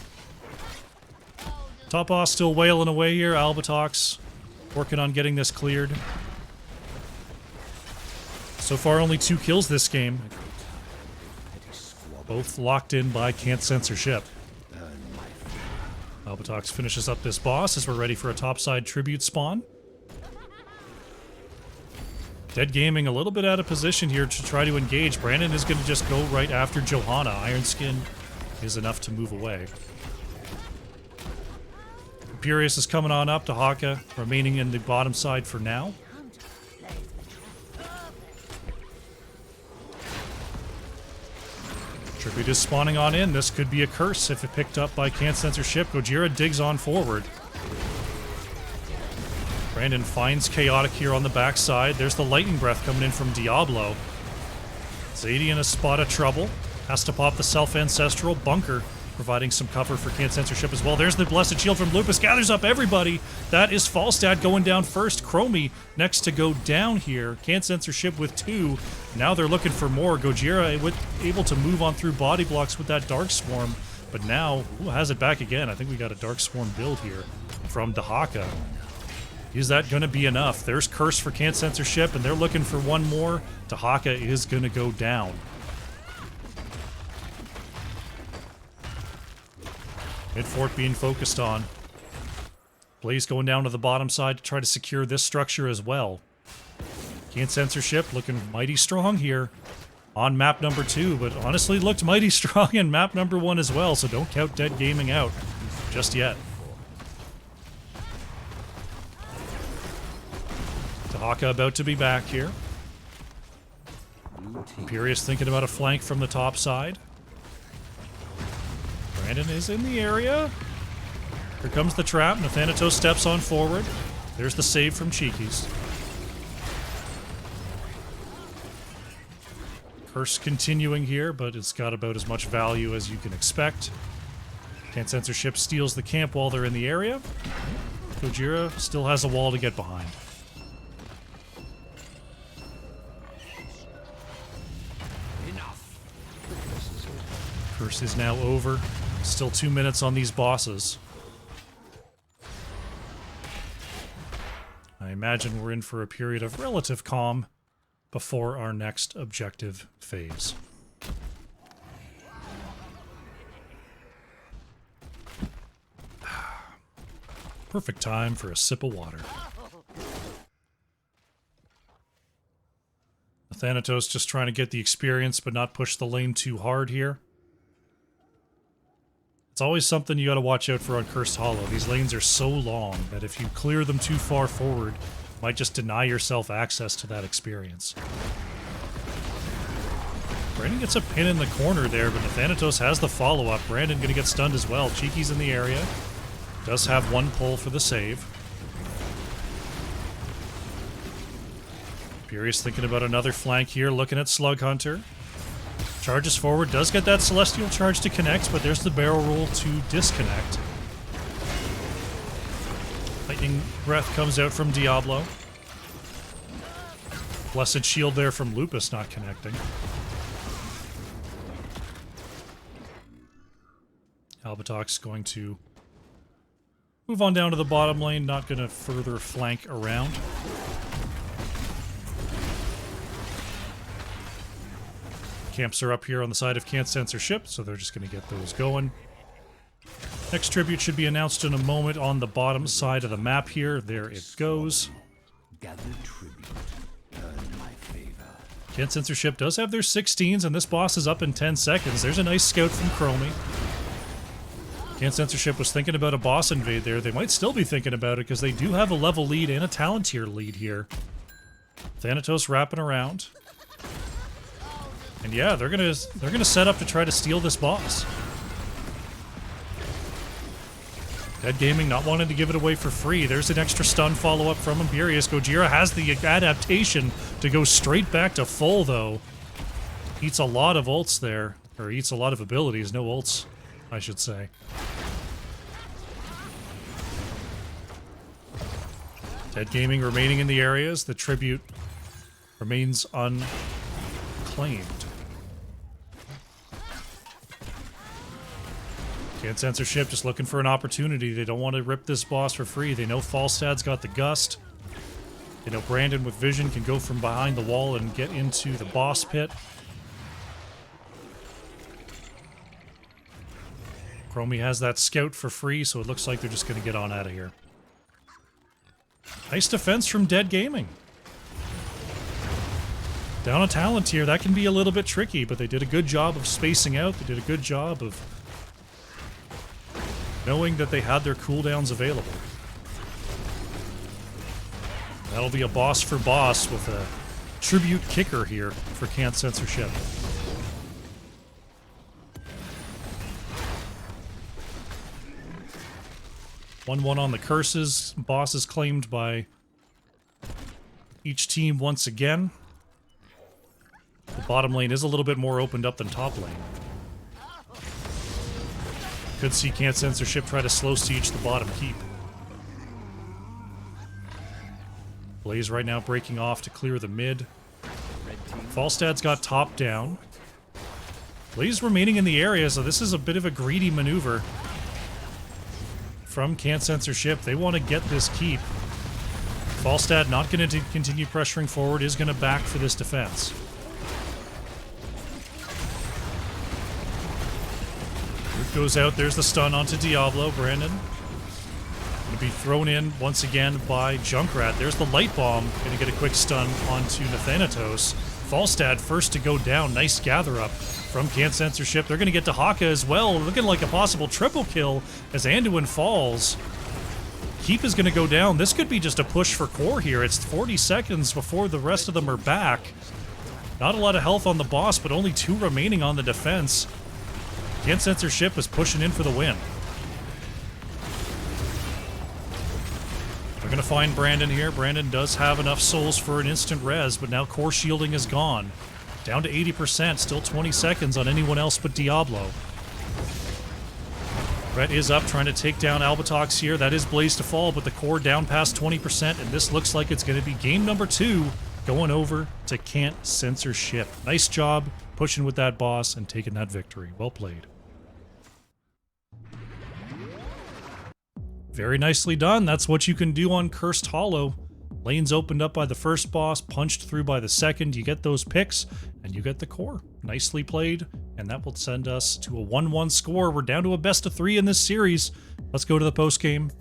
Top boss still wailing away here. Albatox working on getting this cleared. So far only 2 kills this game. Both locked in by Can't Censorship. Albatox finishes up this boss as we're ready for a topside tribute spawn. Dead Gaming a little bit out of position here to try to engage. Brandon is going to just go right after Johanna. Iron Skin is enough to move away. Imperius is coming on up to Haka, remaining in the bottom side for now. Tribute is spawning on in. This could be a curse if it picked up by Can't Censorship. Gojira digs on forward. Brandon finds Chaotic here on the backside. There's the Lightning Breath coming in from Diablo. Zadie in a spot of trouble. Has to pop the Self-Ancestral. Bunker providing some cover for Can't Censorship as well. There's the Blessed Shield from Lupus. Gathers up everybody. That is Falstad going down first. Chromie next to go down here. Can't Censorship with 2. Now they're looking for more. Gojira able to move on through body blocks with that Dark Swarm. But now, has it back again. I think we got a Dark Swarm build here from Dahaka. Is that going to be enough? There's Curse for Can't Censorship, and they're looking for one more. Dahaka is going to go down. Mid-fort being focused on. Blaze going down to the bottom side to try to secure this structure as well. Can't Censorship looking mighty strong here on map number 2, but honestly looked mighty strong in map number 1 as well, so don't count Dead Gaming out just yet. Dahaka about to be back here. Imperius thinking about a flank from the top side. Brandon is in the area. Here comes the trap. Thanatos steps on forward. There's the save from Cheekies. Curse continuing here, but it's got about as much value as you can expect. Can't Censorship steals the camp while they're in the area. Gojira still has a wall to get behind. Curse is now over. Still 2 minutes on these bosses. I imagine we're in for a period of relative calm before our next objective phase. Perfect time for a sip of water. Thanatos just trying to get the experience but not push the lane too hard here. It's always something you gotta watch out for on Cursed Hollow. These lanes are so long that if you clear them too far forward, you might just deny yourself access to that experience. Brandon gets a pin in the corner there, but Thanatos has the follow-up. Brandon gonna get stunned as well. Cheeky's in the area. Does have one pull for the save. Furious thinking about another flank here, looking at Slug Hunter. Charges forward, does get that Celestial Charge to connect, but there's the barrel roll to disconnect. Lightning Breath comes out from Diablo. Blessed Shield there from Lupus not connecting. Albatrox going to move on down to the bottom lane, not going to further flank around. Camps are up here on the side of Can't Censor Ship, so they're just going to get those going. Next tribute should be announced in a moment on the bottom side of the map here. There it goes. Gather tribute. Earn my favor. Can't Censor Ship does have their 16s, and this boss is up in 10 seconds. There's a nice scout from Chromie. Can't Censor Ship was thinking about a boss invade there. They might still be thinking about it because they do have a level lead and a talent tier lead here. Thanatos wrapping around. And yeah, they're gonna set up to try to steal this boss. Dead Gaming not wanting to give it away for free. There's an extra stun follow-up from Imperius. Gojira has the adaptation to go straight back to full, though. Eats a lot of ults there. Or eats a lot of abilities. No ults, I should say. Dead Gaming remaining in the areas. The tribute remains unclaimed. Can't Censor Ship just looking for an opportunity. They don't want to rip this boss for free. They know Falstad's got the gust. They know Brandon with vision can go from behind the wall and get into the boss pit. Chromie has that scout for free, so it looks like they're just going to get on out of here. Nice defense from Dead Gaming. Down a talent tier, that can be a little bit tricky, but they did a good job of spacing out. They did a good job of knowing that they had their cooldowns available. That'll be a boss for boss with a tribute kicker here for Can't Censor Ship. One on the curses. Boss is claimed by each team once again. The bottom lane is a little bit more opened up than top lane. Could see Can't Censor Ship try to slow siege the bottom keep. Blaze right now breaking off to clear the mid. Falstad's got top down. Blaze remaining in the area, so this is a bit of a greedy maneuver from Can't Censor Ship. They want to get this keep. Falstad not going to continue pressuring forward, is going to back for this defense. Root goes out, there's the stun onto Diablo. Brandon going to be thrown in once again by Junkrat. There's the light bomb, going to get a quick stun onto Nathanatos. Falstad first to go down, nice gather up from Can't Censor Ship. They're going to get to Haka as well, looking like a possible triple kill as Anduin falls. Keep is going to go down. This could be just a push for core here. It's 40 seconds before the rest of them are back. Not a lot of health on the boss, but only 2 remaining on the defense. Can't Censor Ship is pushing in for the win. They're going to find Brandon here. Brandon does have enough souls for an instant res, but now core shielding is gone. Down to 80%, still 20 seconds on anyone else but Diablo. Brett is up, trying to take down Albatrox here. That is Blaze to fall, but the core down past 20%, and this looks like it's going to be game number 2 going over to Can't Censor Ship. Nice job pushing with that boss and taking that victory. Well played. Very nicely done. That's what you can do on Cursed Hollow. Lanes opened up by the first boss, punched through by the second. You get those picks, and you get the core. Nicely played, and that will send us to a 1-1 score. We're down to a best of 3 in this series. Let's go to the postgame.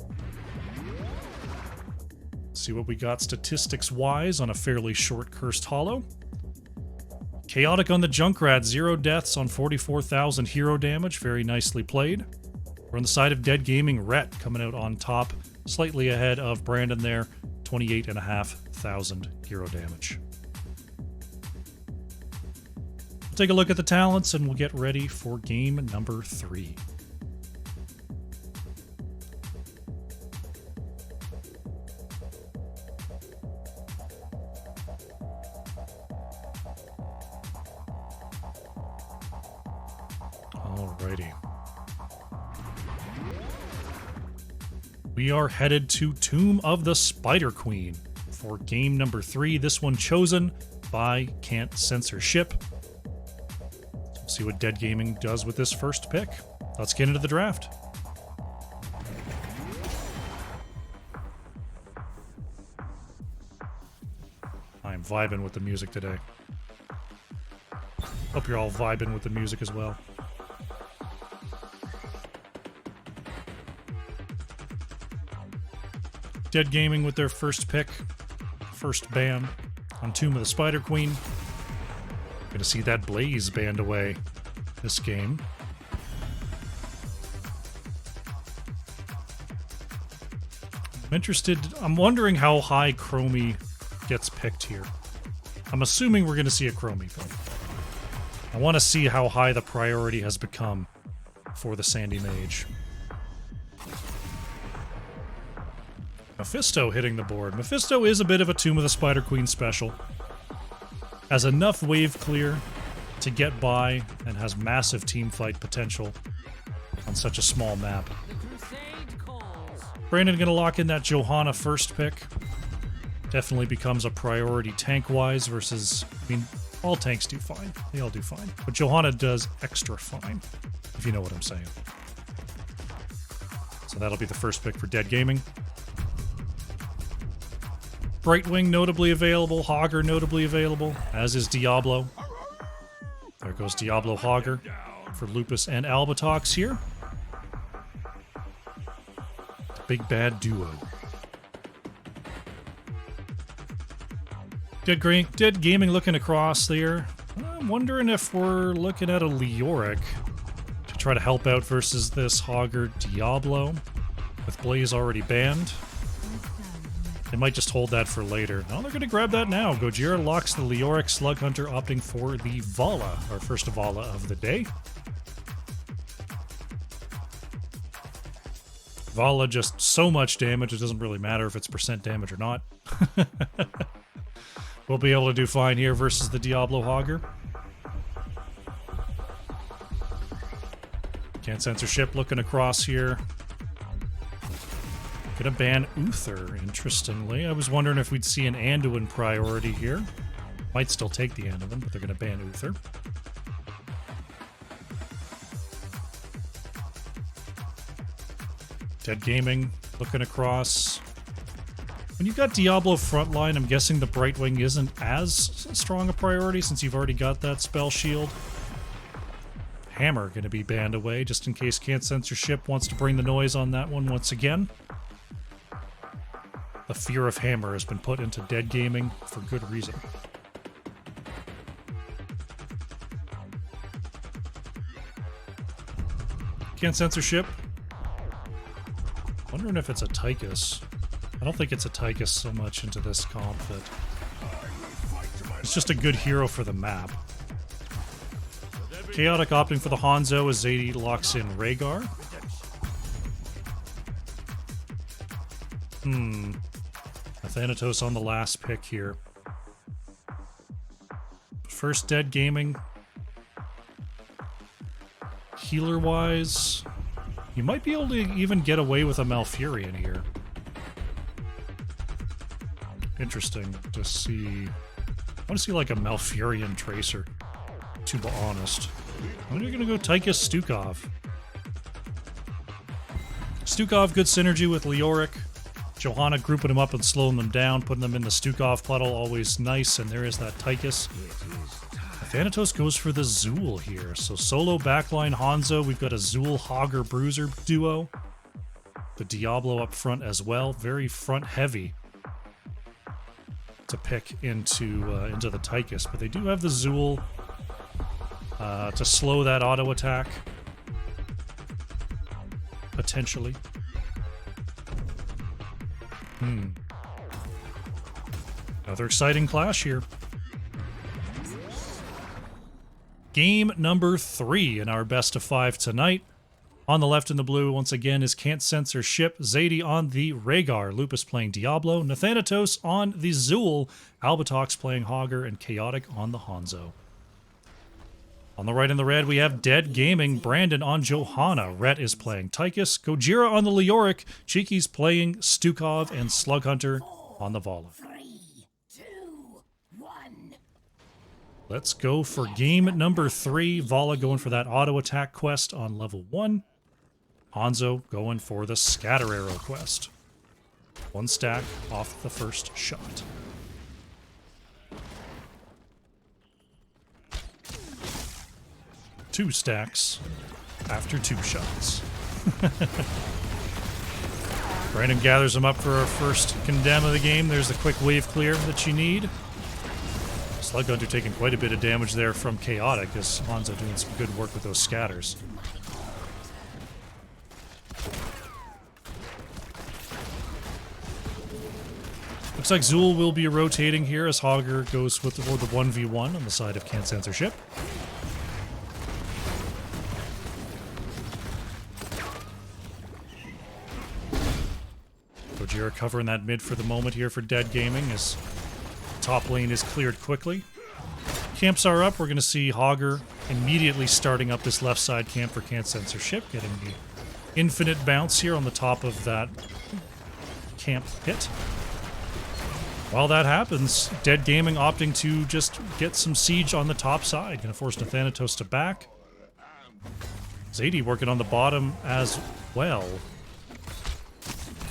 See what we got statistics-wise on a fairly short Cursed Hollow. Chaotic on the Junkrat, 0 deaths on 44,000 hero damage. Very nicely played. We're on the side of Dead Gaming. Rhett coming out on top, slightly ahead of Brandon there, 28,500 hero damage. We'll take a look at the talents and we'll get ready for game number 3. Alrighty. We are headed to Tomb of the Spider Queen for game number 3. This one chosen by Can't Censorship. We'll see what Dead Gaming does with this first pick. Let's get into the draft. I'm vibing with the music today. Hope you're all vibing with the music as well. Dead Gaming with their first pick, first ban on Tomb of the Spider Queen. Gonna see that Blaze banned away this game. I'm interested, I'm wondering how high Chromie gets picked here. I'm assuming we're gonna see a Chromie pick. I want to see how high the priority has become for the Sandy Mage. Mephisto hitting the board. Mephisto is a bit of a Tomb of the Spider Queen special. Has enough wave clear to get by and has massive teamfight potential on such a small map. Brandon gonna lock in that Johanna first pick. Definitely becomes a priority tank-wise versus, I mean, all tanks do fine. They all do fine. But Johanna does extra fine, if you know what I'm saying. So that'll be the first pick for Dead Gaming. Brightwing notably available, Hogger notably available, as is Diablo. There goes Diablo Hogger for Lupus and Albatox here. The big bad duo. Dead Gaming looking across there. I'm wondering if we're looking at a Leoric to try to help out versus this Hogger Diablo with Blaze already banned. They might just hold that for later. No, they're going to grab that now. Gojira locks the Leoric Slug Hunter, opting for the Vala, our first Vala of the day. Vala just so much damage, it doesn't really matter if it's percent damage or not. We'll be able to do fine here versus the Diablo Hogger. Can't Censorship looking across here. Gonna ban Uther, interestingly. I was wondering if we'd see an Anduin priority here. Might still take the Anduin, but they're gonna ban Uther. Dead Gaming looking across. When you've got Diablo frontline, I'm guessing the Brightwing isn't as strong a priority since you've already got that spell shield. Hammer going to be banned away just in case Can't Censorship wants to bring the noise on that one once again. The fear of Hammer has been put into Dead Gaming for good reason. Can't Censorship. Wondering if it's a Tychus. I don't think it's a Tychus so much into this comp that it's just a good hero for the map. Chaotic opting for the Hanzo as Zadie locks in Rhaegar. Thanatos on the last pick here. First Dead Gaming. Healer-wise, you might be able to even get away with a Malfurion here. Interesting to see. I want to see like a Malfurion Tracer, to be honest. I'm going to go Tychus Stukov. Stukov, good synergy with Leoric. Johanna grouping them up and slowing them down, putting them in the Stukov puddle, always nice, and there is that Tychus. Thanatos goes for the Zool here. So solo backline Hanzo, we've got a Zool Hogger Bruiser duo. The Diablo up front as well, very front heavy to pick into the Tychus, but they do have the Zool to slow that auto attack potentially. Another exciting clash here. Game number 3 in our best of 5 tonight. On the left in the blue, once again, is Can't Censorship. Zadie on the Rhaegar. Lupus playing Diablo. Nathanatos on the Zool. Albatox playing Hogger. And Chaotic on the Hanzo. On the right in the red, we have Dead Gaming, Brandon on Johanna. Rhett is playing Tychus, Gojira on the Leoric, Cheeky's playing Stukov, and Slug Hunter on the Vala. 3, 2, 1. Let's go for game number 3. Vala going for that auto attack quest on level 1. Hanzo going for the Scatter Arrow quest. 1 stack off the first shot. Two stacks after 2 shots. Brandon gathers them up for our first condemn of the game. There's the quick wave clear that you need. Slug Hunter taking quite a bit of damage there from Chaotic, as Hanzo doing some good work with those scatters. Looks like Zool will be rotating here as Hogger goes with the 1v1 on the side of Can't Censorship. Gojira covering that mid for the moment here for Dead Gaming as top lane is cleared quickly. Camps are up. We're going to see Hogger immediately starting up this left side camp for Can't Censorship, getting the infinite bounce here on the top of that camp pit. While that happens, Dead Gaming opting to just get some siege on the top side. Going to force Nathanatos to back. Zadie working on the bottom as well.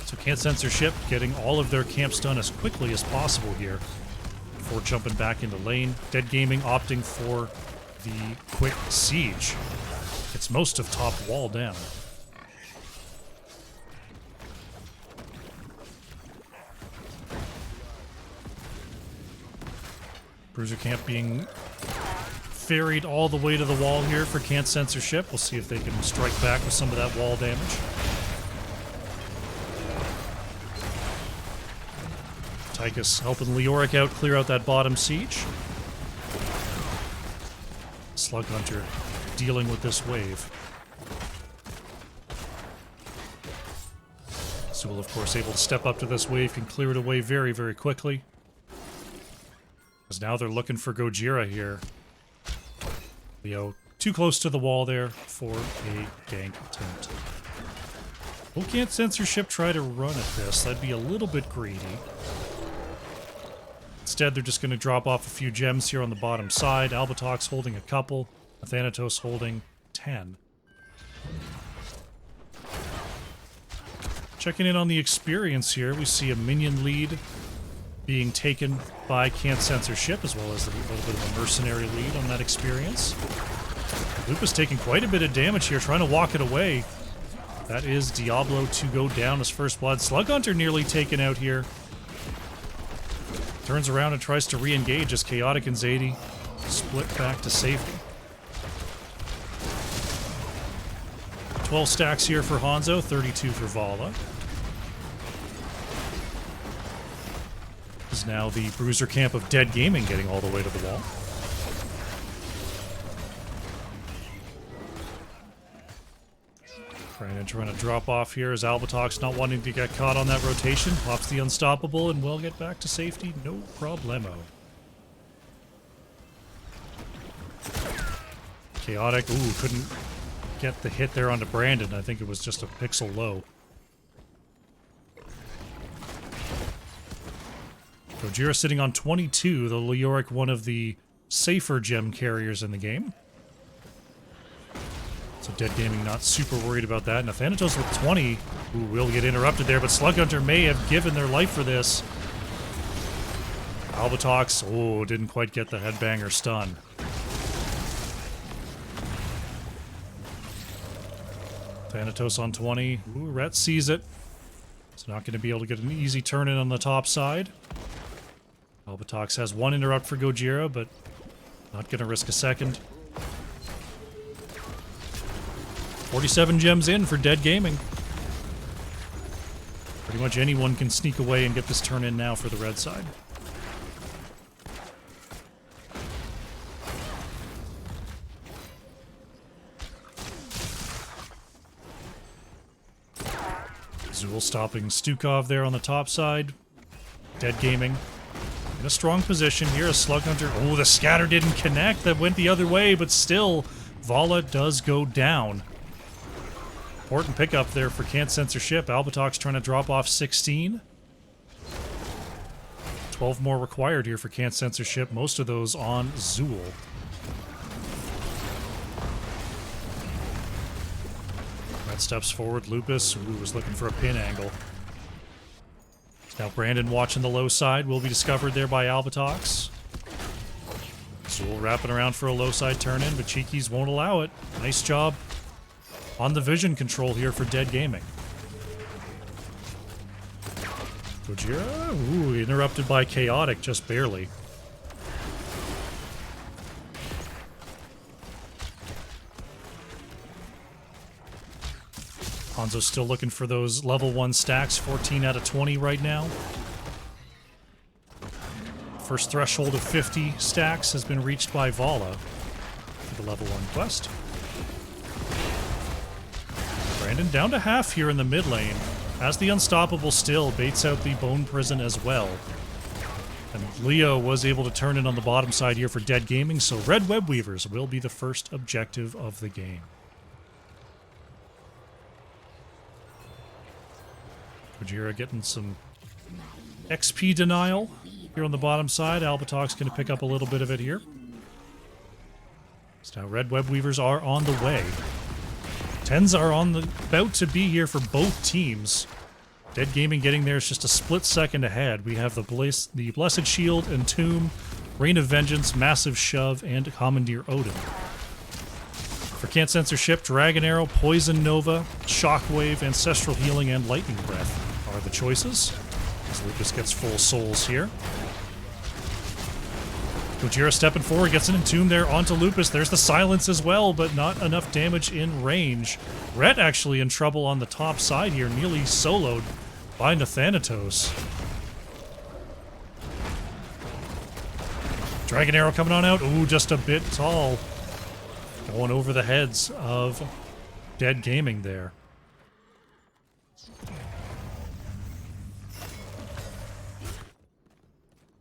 So Can't Censorship getting all of their camps done as quickly as possible here before jumping back into lane. Dead Gaming opting for the quick siege. It's most of top wall down. Bruiser camp being ferried all the way to the wall here for Can't Censorship. We'll see if they can strike back with some of that wall damage. Tychus helping Leoric out, clear out that bottom siege. Slug Hunter dealing with this wave. Zool, of course, able to step up to this wave, can clear it away very, very quickly. Because now they're looking for Gojira here. Leo too close to the wall there for a gank attempt. Well, Can't Censorship try to run at this? That'd be a little bit greedy. Instead, they're just going to drop off a few gems here on the bottom side. Albatox holding a couple. Athanatos holding 10. Checking in on the experience here, we see a minion lead being taken by Can't Censorship, as well as a little bit of a mercenary lead on that experience. Lupa's taking quite a bit of damage here, trying to walk it away. That is Diablo to go down as first blood. Slug Hunter nearly taken out here. Turns around and tries to re-engage as Chaotic and Zadie split back to safety. 12 stacks here for Hanzo, 32 for Vala. Is now the Bruiser camp of Dead Gaming getting all the way to the wall. Brandon trying to drop off here as Albatox not wanting to get caught on that rotation. Pops the Unstoppable and will get back to safety. No problemo. Chaotic, ooh, couldn't get the hit there onto Brandon. I think it was just a pixel low. Gojira sitting on 22, the Leoric one of the safer gem carriers in the game. So Dead Gaming not super worried about that. Nathanatos with 20, who will get interrupted there, but Slug Hunter may have given their life for this. Albatox, oh, didn't quite get the headbanger stun. Thanatos on 20. Ooh, Rhett sees it. It's not going to be able to get an easy turn in on the top side. Albatox has one interrupt for Gojira, but not going to risk a second. 47 gems in for Dead Gaming. Pretty much anyone can sneak away and get this turn in now for the red side. Zool stopping Stukov there on the top side. Dead Gaming In a strong position here, a Slug Hunter. Oh, the scatter didn't connect. That went the other way, but still, Vala does go down. Important pickup there for Can't Censor Ship. Albatox trying to drop off 16. 12 more required here for Can't Censor Ship. Most of those on Zool. Red steps forward. Lupus, ooh, was looking for a pin angle. Now Brandon watching the low side will be discovered there by Albatox. Zool wrapping around for a low side turn in, but Cheekies won't allow it. Nice job on the vision control here for Dead Gaming. Gojira, ooh, interrupted by Chaotic just barely. Hanzo's still looking for those level 1 stacks, 14 out of 20 right now. First threshold of 50 stacks has been reached by Vala for the level 1 quest. Brandon down to half here in the mid lane, as the Unstoppable still baits out the Bone Prison as well. And Leo was able to turn in on the bottom side here for Dead Gaming, so Red Web Weavers will be the first objective of the game. Gojira getting some XP denial here on the bottom side. Albatox going to pick up a little bit of it here. So now Red Web Weavers are on the way. 10s are about to be here for both teams. Dead Gaming getting there is just a split second ahead. We have the Blessed Shield, Entomb, Reign of Vengeance, Massive Shove, and Commandeer Odin. For Can't Censor Ship, Dragon Arrow, Poison Nova, Shockwave, Ancestral Healing, and Lightning Breath are the choices. As Lucas gets full souls here. Gojira stepping forward, gets an Entomb there onto Lupus. There's the silence as well, but not enough damage in range. Rhett actually in trouble on the top side here, nearly soloed by Nathanatos. Dragon Arrow coming on out. Ooh, just a bit tall. Going over the heads of Dead Gaming there.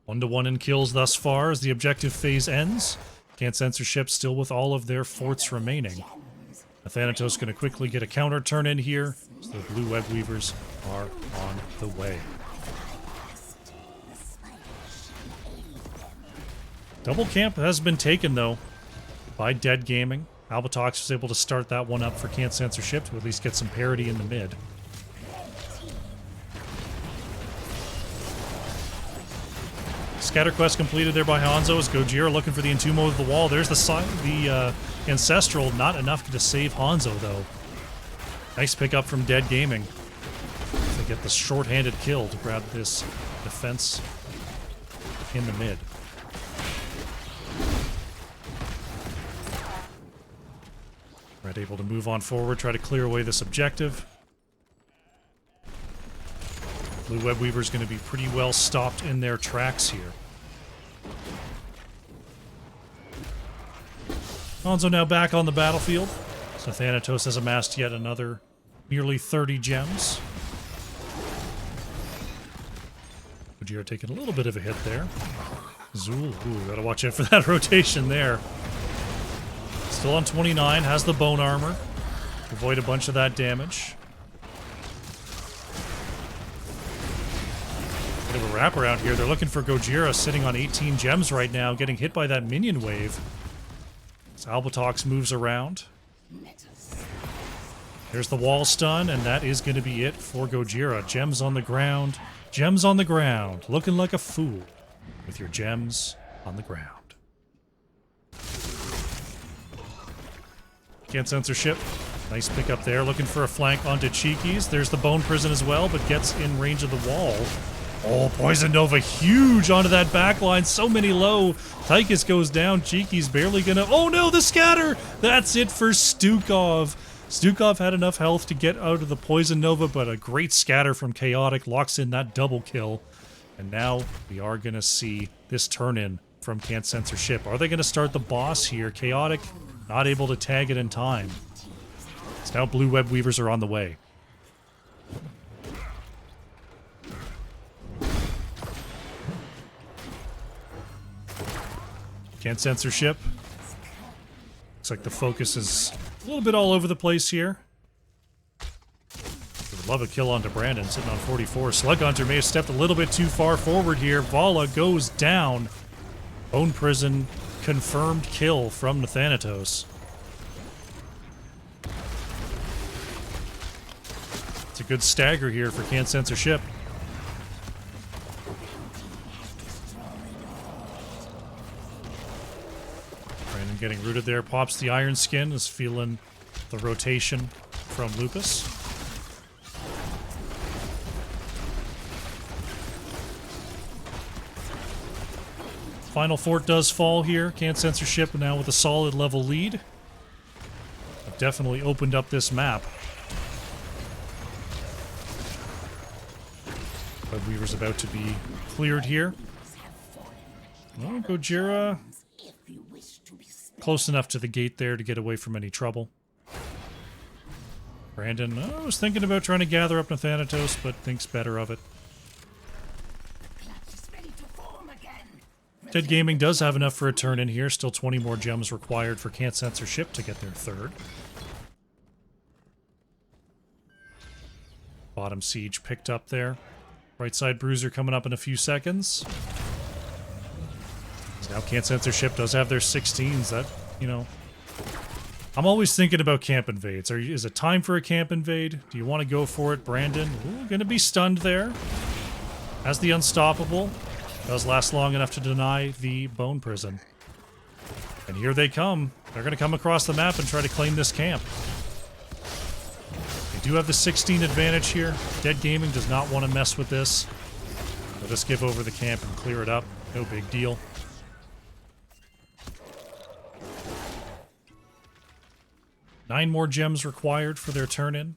One-to-one in kills thus far as the objective phase ends. Can't Censor Ship still with all of their forts remaining. Nathanatos going to quickly get a counter turn in here, so the Blue Web Weavers are on the way. Double camp has been taken, though, by Dead Gaming. Albatox was able to start that one up for Can't Censor Ship to at least get some parity in the mid. Scatter quest completed there by Hanzo as Gojira looking for the Entomb over the wall. There's the Ancestral, not enough to save Hanzo, though. Nice pickup from Dead Gaming. They get the short-handed kill to grab this defense in the mid. Red able to move on forward, try to clear away this objective. Blue Web Weaver's going to be pretty well stopped in their tracks here. Hanzo now back on the battlefield. So Thanatos has amassed yet another nearly 30 gems. Gojira taking a little bit of a hit there. Zool, ooh, gotta watch out for that rotation there. Still on 29, has the bone armor. Avoid a bunch of that damage. Bit of a wraparound here. They're looking for Gojira sitting on 18 gems right now, getting hit by that minion wave. As Albatox moves around. There's the wall stun, and that is going to be it for Gojira. Gems on the ground. Gems on the ground. Looking like a fool with your gems on the ground. Can't Censor Ship. Nice pickup there. Looking for a flank onto Cheekies. There's the Bone Prison as well, but gets in range of the wall. Oh, Poison Nova huge onto that backline. So many low. Tychus goes down. Cheeky's barely gonna... Oh no, the scatter! That's it for Stukov. Stukov had enough health to get out of the Poison Nova, but a great scatter from Chaotic locks in that double kill. And now we are gonna see this turn-in from Can't Censor Ship. Are they gonna start the boss here? Chaotic not able to tag it in time. So now Blue Web Weavers are on the way. Can't censorship. Looks like the focus is a little bit all over the place here. Would love a kill onto Brandon, sitting on 44. Slug Hunter may have stepped a little bit too far forward here. Vala goes down. Bone Prison, confirmed kill from Nathanatos. It's a good stagger here for Can't Censorship. Brandon getting rooted there, pops the Iron Skin, is feeling the rotation from Lupus. Final fort does fall here. Can't Censorship now with a solid level lead. I've definitely opened up this map. Weaver's about to be cleared here. Oh, Gojira. Close enough to the gate there to get away from any trouble. Brandon, I was thinking about trying to gather up Nathanatos, but thinks better of it. Dead Gaming does have enough for a turn in here. Still 20 more gems required for Can't Censorship to get their third. Bottom siege picked up there. Right side bruiser coming up in a few seconds. So now Can't Censorship does have their 16s. That, you know, I'm always thinking about camp invades. Is it time for a camp invade? Do you want to go for it, Brandon? Ooh, gonna be stunned there. Has the unstoppable. Does last long enough to deny the Bone Prison. And here they come. They're going to come across the map and try to claim this camp. They do have the 16 advantage here. Dead Gaming does not want to mess with this. They'll just give over the camp and clear it up. No big deal. Nine more gems required for their turn-in.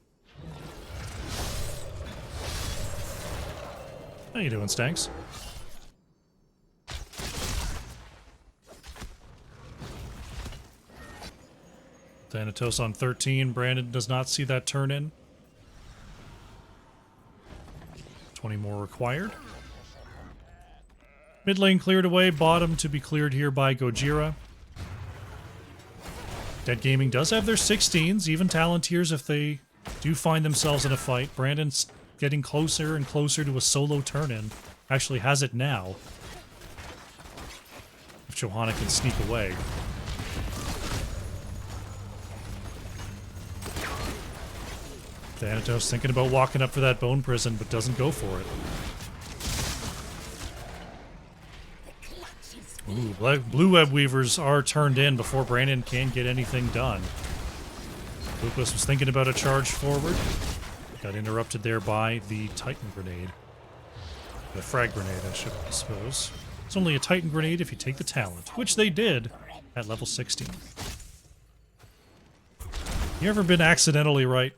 How you doing, Stanks? Thanatos on 13. Brandon does not see that turn in. 20 more required. Mid lane cleared away. Bottom to be cleared here by Gojira. Dead Gaming does have their 16s. Even Talontiers if they do find themselves in a fight. Brandon's getting closer and closer to a solo turn-in. Actually has it now. If Johanna can sneak away. Thanatos thinking about walking up for that Bone Prison, but doesn't go for it. Ooh, Blue Web Weavers are turned in before Brandon can get anything done. Lupus was thinking about a charge forward. Got interrupted there by the Titan Grenade. The Frag Grenade, I suppose. It's only a Titan Grenade if you take the talent, which they did at level 16. You ever been accidentally right?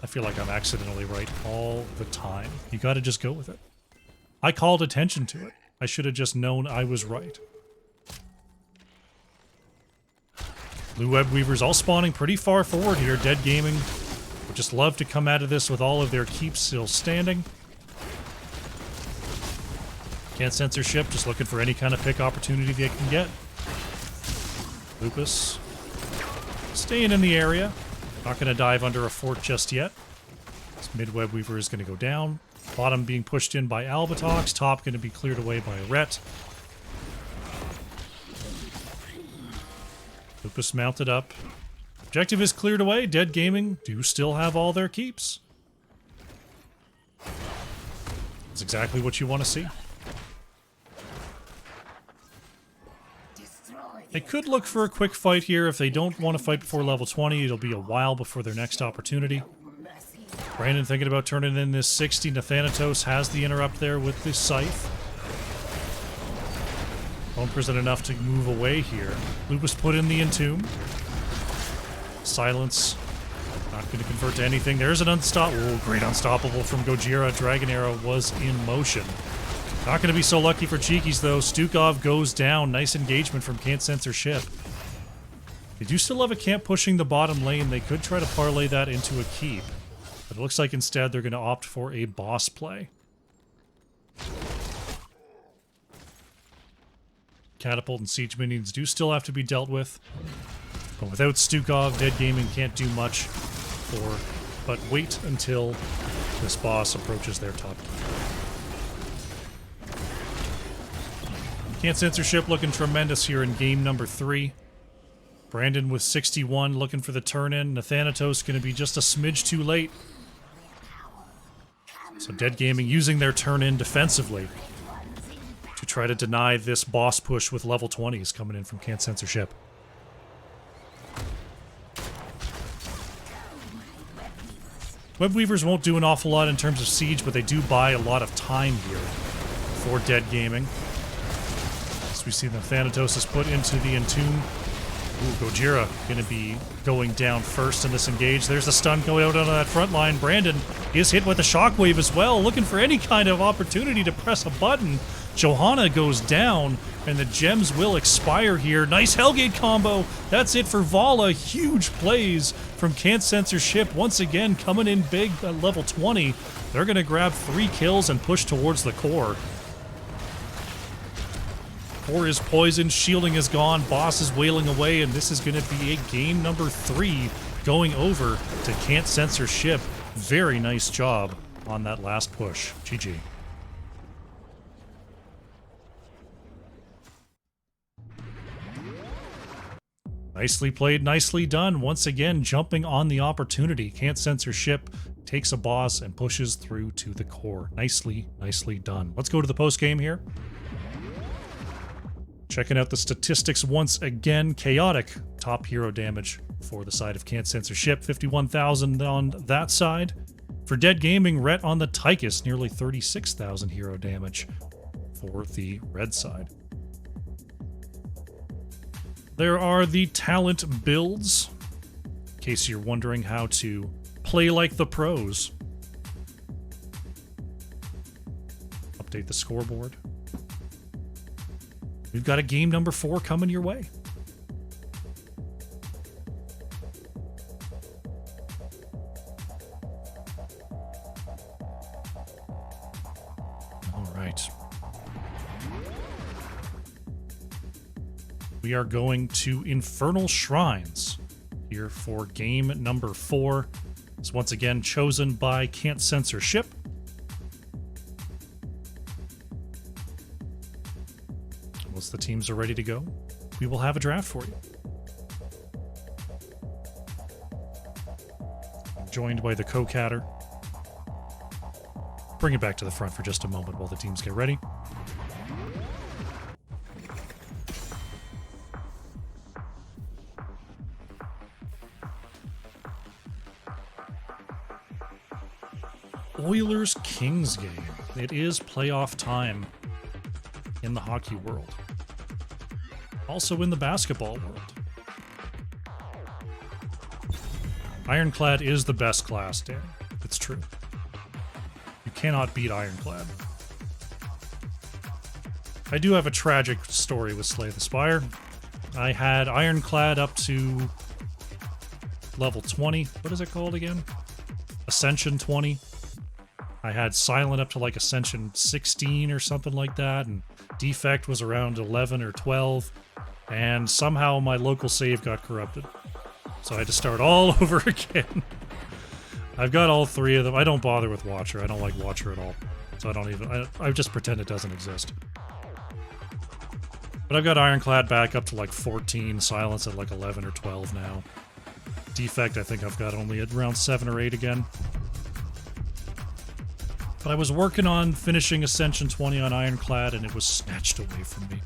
I feel like I'm accidentally right all the time. You gotta just go with it. I called attention to it. I should have just known I was right. Blue Web Weavers all spawning pretty far forward here. Dead Gaming would just love to come out of this with all of their keeps still standing. Can't Censorship, just looking for any kind of pick opportunity they can get. Lupus staying in the area. Not going to dive under a fort just yet. This mid-web weaver is going to go down. Bottom being pushed in by Albatox. Top going to be cleared away by Ret. Lupus mounted up. Objective is cleared away. Dead Gaming do still have all their keeps. That's exactly what you want to see. They could look for a quick fight here. If they don't want to fight before level 20, it'll be a while before their next opportunity. Brandon thinking about turning in this 60. Nathanatos has the interrupt there with the Scythe. Bone Prison enough to move away here. Lupus put in the Entomb. Silence. Not going to convert to anything. There's an unstoppable. Oh, great unstoppable from Gojira. Dragon Arrow was in motion. Not going to be so lucky for Cheekies, though. Stukov goes down. Nice engagement from Can't Censorship. They do still have a camp pushing the bottom lane. They could try to parlay that into a keep. But it looks like instead they're going to opt for a boss play. Catapult and Siege minions do still have to be dealt with. But without Stukov, Dead Gaming can't do much but wait until this boss approaches their top key. Can't Censorship looking tremendous here in game number 3. Brandon with 61 looking for the turn-in. Nathanatos going to be just a smidge too late. So Dead Gaming using their turn-in defensively to try to deny this boss push with level 20s coming in from Can't Censorship. Webweavers won't do an awful lot in terms of siege, but they do buy a lot of time here for Dead Gaming. As we see the Thanatos is put into the Entomb. Ooh, Gojira going to be going down first in this engage. There's a stun going out on that front line. Brandon is hit with a shockwave as well, looking for any kind of opportunity to press a button. Johanna goes down, and the gems will expire here. Nice Hellgate combo. That's it for Vala. Huge plays from Can't Censorship. Once again, coming in big at level 20. They're going to grab 3 kills and push towards the core. Core is poisoned, shielding is gone, boss is wailing away, and this is going to be a game number 3 going over to Can't Censorship. Very nice job on that last push. GG. Nicely played, nicely done. Once again, jumping on the opportunity. Can't Censorship takes a boss and pushes through to the core. Nicely, nicely done. Let's go to the post game here. Checking out the statistics once again. Chaotic top hero damage for the side of Can't Censorship. 51,000 on that side. For Dead Gaming, Rhett on the Tychus, nearly 36,000 hero damage for the red side. There are the talent builds, in case you're wondering how to play like the pros. Update the scoreboard. We've got a game number 4 coming your way. All right. We are going to Infernal Shrines here for game number 4. It's once again chosen by Can't Censorship. Once the teams are ready to go, we will have a draft for you. I'm joined by the co-catter. Bring it back to the front for just a moment while the teams get ready. Oilers Kings game. It is playoff time in the hockey world. Also in the basketball world. Ironclad is the best class, Dan. It's true. You cannot beat Ironclad. I do have a tragic story with Slay the Spire. I had Ironclad up to level 20. What is it called again? Ascension 20. I had Silent up to like Ascension 16 or something like that, and Defect was around 11 or 12, and somehow my local save got corrupted. So I had to start all over again. I've got all 3 of them. I don't bother with Watcher. I don't like Watcher at all. So I don't even... I just pretend it doesn't exist. But I've got Ironclad back up to like 14, Silence at like 11 or 12 now. Defect I think I've got only at around 7 or 8 again. But I was working on finishing Ascension 20 on Ironclad, and it was snatched away from me.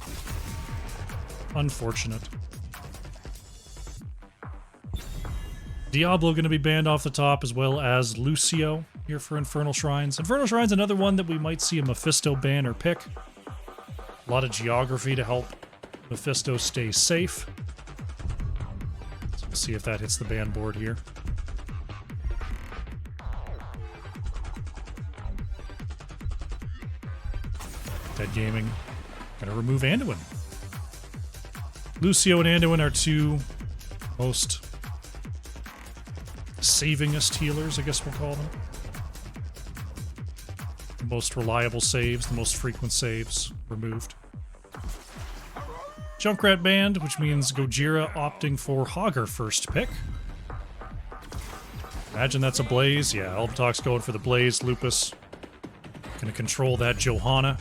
Unfortunate. Diablo going to be banned off the top, as well as Lucio here for Infernal Shrines. Infernal Shrines, another one that we might see a Mephisto ban or pick. A lot of geography to help Mephisto stay safe. So we'll see if that hits the ban board here. Dead Gaming gonna remove Anduin. Lucio and Anduin are 2 most savingest healers, I guess we'll call them. The most reliable saves, the most frequent saves removed. Junkrat banned, which means Gojira opting for Hogger first pick. Imagine that's a Blaze. Yeah, Albatalk's going for the Blaze. Lupus gonna control that Johanna.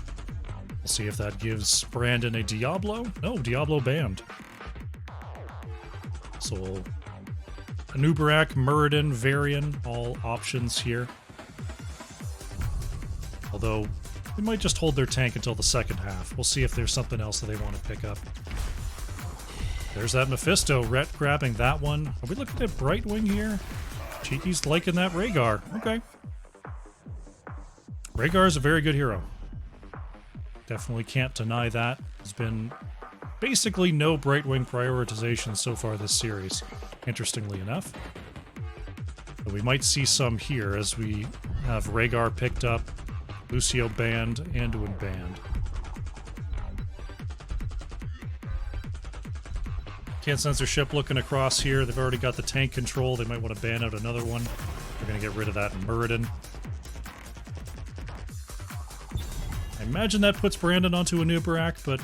We'll see if that gives Brandon a Diablo. No, Diablo banned. So, Anubarak, Muradin, Varian, all options here. Although, they might just hold their tank until the second half. We'll see if there's something else that they want to pick up. There's that Mephisto. Rhett grabbing that one. Are we looking at Brightwing here? Cheeky's liking that Rhaegar. Okay. Rhaegar is a very good hero. Definitely can't deny that. There's been basically no Brightwing prioritization so far this series, interestingly enough. But we might see some here as we have Rhaegar picked up, Lucio banned, Anduin banned. Can't censorship looking across here. They've already got the tank control. They might want to ban out another one. They're going to get rid of that Muradin. I imagine that puts Brandon onto a Nubarak, but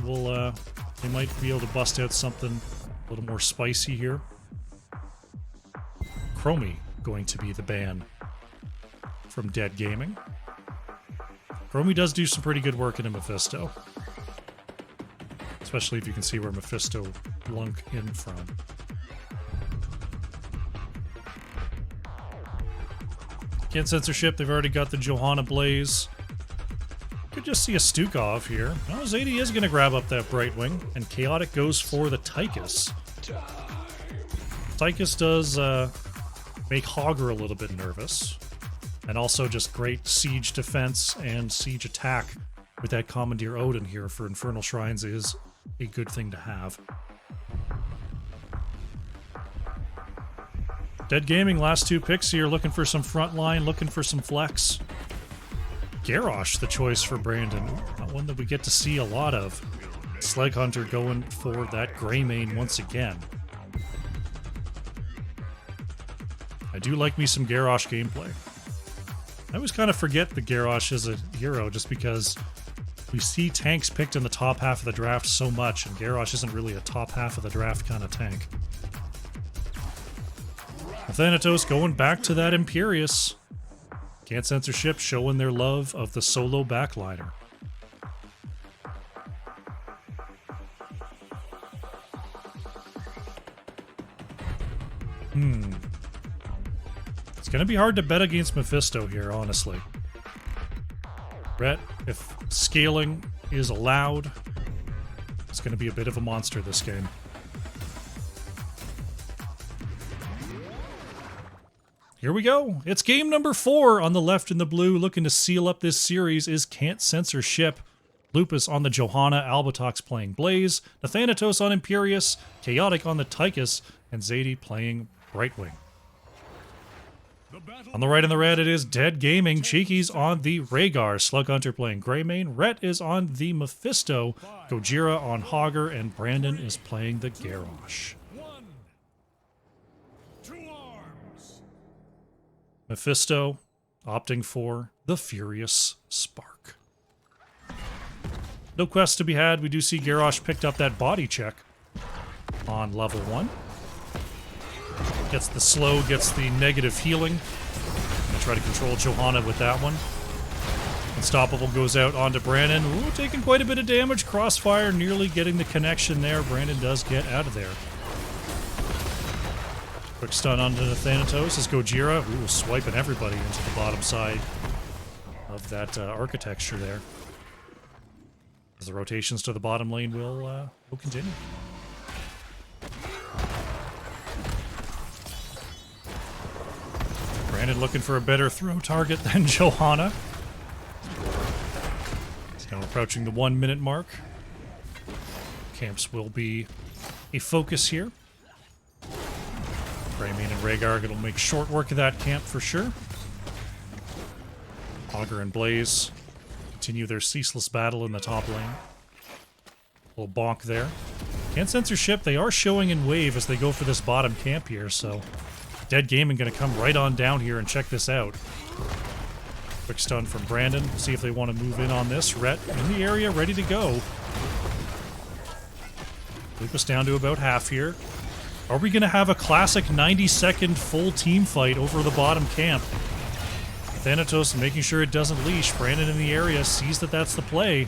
they might be able to bust out something a little more spicy here. Chromie going to be the ban from Dead Gaming. Chromie does do some pretty good work in a Mephisto. Especially if you can see where Mephisto lunk in from. Can't censorship, they've already got the Johanna Blaze. Could just see a Stukov here. No, Zadie is going to grab up that Brightwing, and Chaotic goes for the Tychus. Tychus does make Hogger a little bit nervous, and also just great siege defense and siege attack with that Commandeer Odin here for Infernal Shrines is a good thing to have. Dead Gaming, last two picks here, looking for some frontline, looking for some flex. Garrosh, the choice for Brandon. Not one that we get to see a lot of. Slag Hunter going for that Greymane once again. I do like me some Garrosh gameplay. I always kind of forget that Garrosh is a hero just because we see tanks picked in the top half of the draft so much, and Garrosh isn't really a top half of the draft kind of tank. Thanatos going back to that Imperius. Can't censorship showing their love of the solo backliner. It's going to be hard to bet against Mephisto here, honestly. Rhett, if scaling is allowed, it's going to be a bit of a monster this game. Here we go. It's game number 4 on the left in the blue. Looking to seal up this series is Can't Censorship. Lupus on the Johanna, Albatalk's playing Blaze, Nathanatos on Imperius, Chaotic on the Tychus, and Zadie playing Brightwing. On the right in the red, it is Dead Gaming. Cheeky's on the Rhaegar, Slug Hunter playing Greymane, Rhett is on the Mephisto, Gojira on Hogger, and Brandon is playing the Garrosh. Mephisto opting for the Furious Spark. No quest to be had. We do see Garrosh picked up that body check on level 1. Gets the slow, gets the negative healing. Gonna try to control Johanna with that one. Unstoppable goes out onto Brandon. Ooh, taking quite a bit of damage. Crossfire nearly getting the connection there. Brandon does get out of there. Quick stun onto Thanatos as Gojira, swiping everybody into the bottom side of that architecture there. As the rotations to the bottom lane will continue. Brandon looking for a better throw target than Johanna. He's now approaching the 1 minute mark. Camps will be a focus here. Greymane and Rhaegar will make short work of that camp for sure. Hogger and Blaze continue their ceaseless battle in the top lane. A little bonk there. Can't censorship. They are showing in wave as they go for this bottom camp here, so Dead Gaming going to come right on down here and check this out. Quick stun from Brandon. See if they want to move in on this. Rhett in the area, ready to go. Lupus down to about half here. Are we going to have a classic 90-second full team fight over the bottom camp? Thanatos making sure it doesn't leash. Brandon in the area sees that that's the play.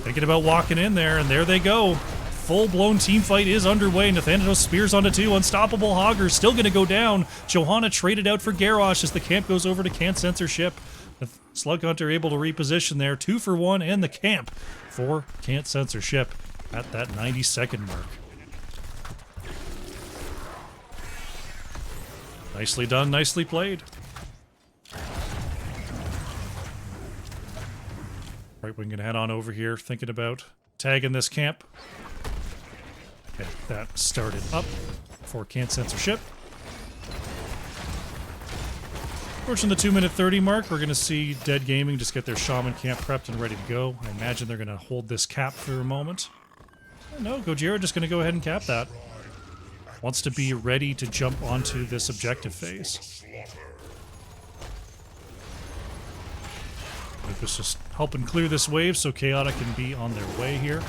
Thinking about walking in there, and there they go. Full-blown team fight is underway. Nathanatos spears onto 2. Unstoppable Hogger still going to go down. Johanna traded out for Garrosh as the camp goes over to Can't Censorship. The Slug Hunter able to reposition there. 2 for 1 and the camp for Can't Censorship at that 90-second mark. Nicely done, nicely played. Right, we're going to head on over here, thinking about tagging this camp. Get that started up for Can't Censorship. Approaching the 2-minute 30 mark, we're going to see Dead Gaming just get their Shaman camp prepped and ready to go. I imagine they're going to hold this cap for a moment. No, Gojira just going to go ahead and cap that. Wants to be ready to jump onto this objective phase. Lucas just helping clear this wave so Chaotic can be on their way here.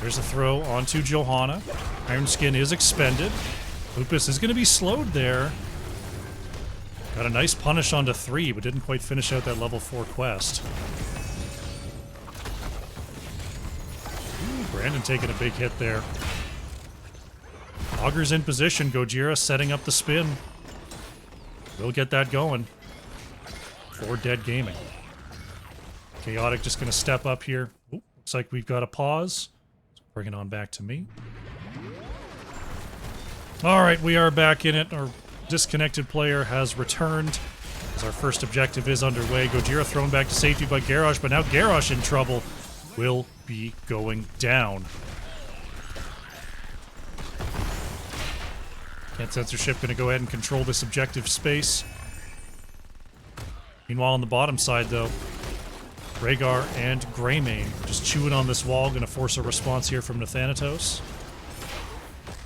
There's a throw onto Johanna. Iron Skin is expended. Lupus is going to be slowed there. Got a nice punish onto 3, but didn't quite finish out that level 4 quest. Ooh, Brandon taking a big hit there. Augur's in position. Gojira setting up the spin. We'll get that going for Dead Gaming. Chaotic just going to step up here. Ooh, looks like we've got a pause. Bring it on back to me. All right, we are back in it. Our disconnected player has returned as our first objective is underway. Gojira thrown back to safety by Garrosh, but now Garrosh in trouble. Will be going down. Can't Censorship going to go ahead and control this objective space. Meanwhile, on the bottom side, though, Rhaegar and Greymane just chewing on this wall, going to force a response here from Nathanatos.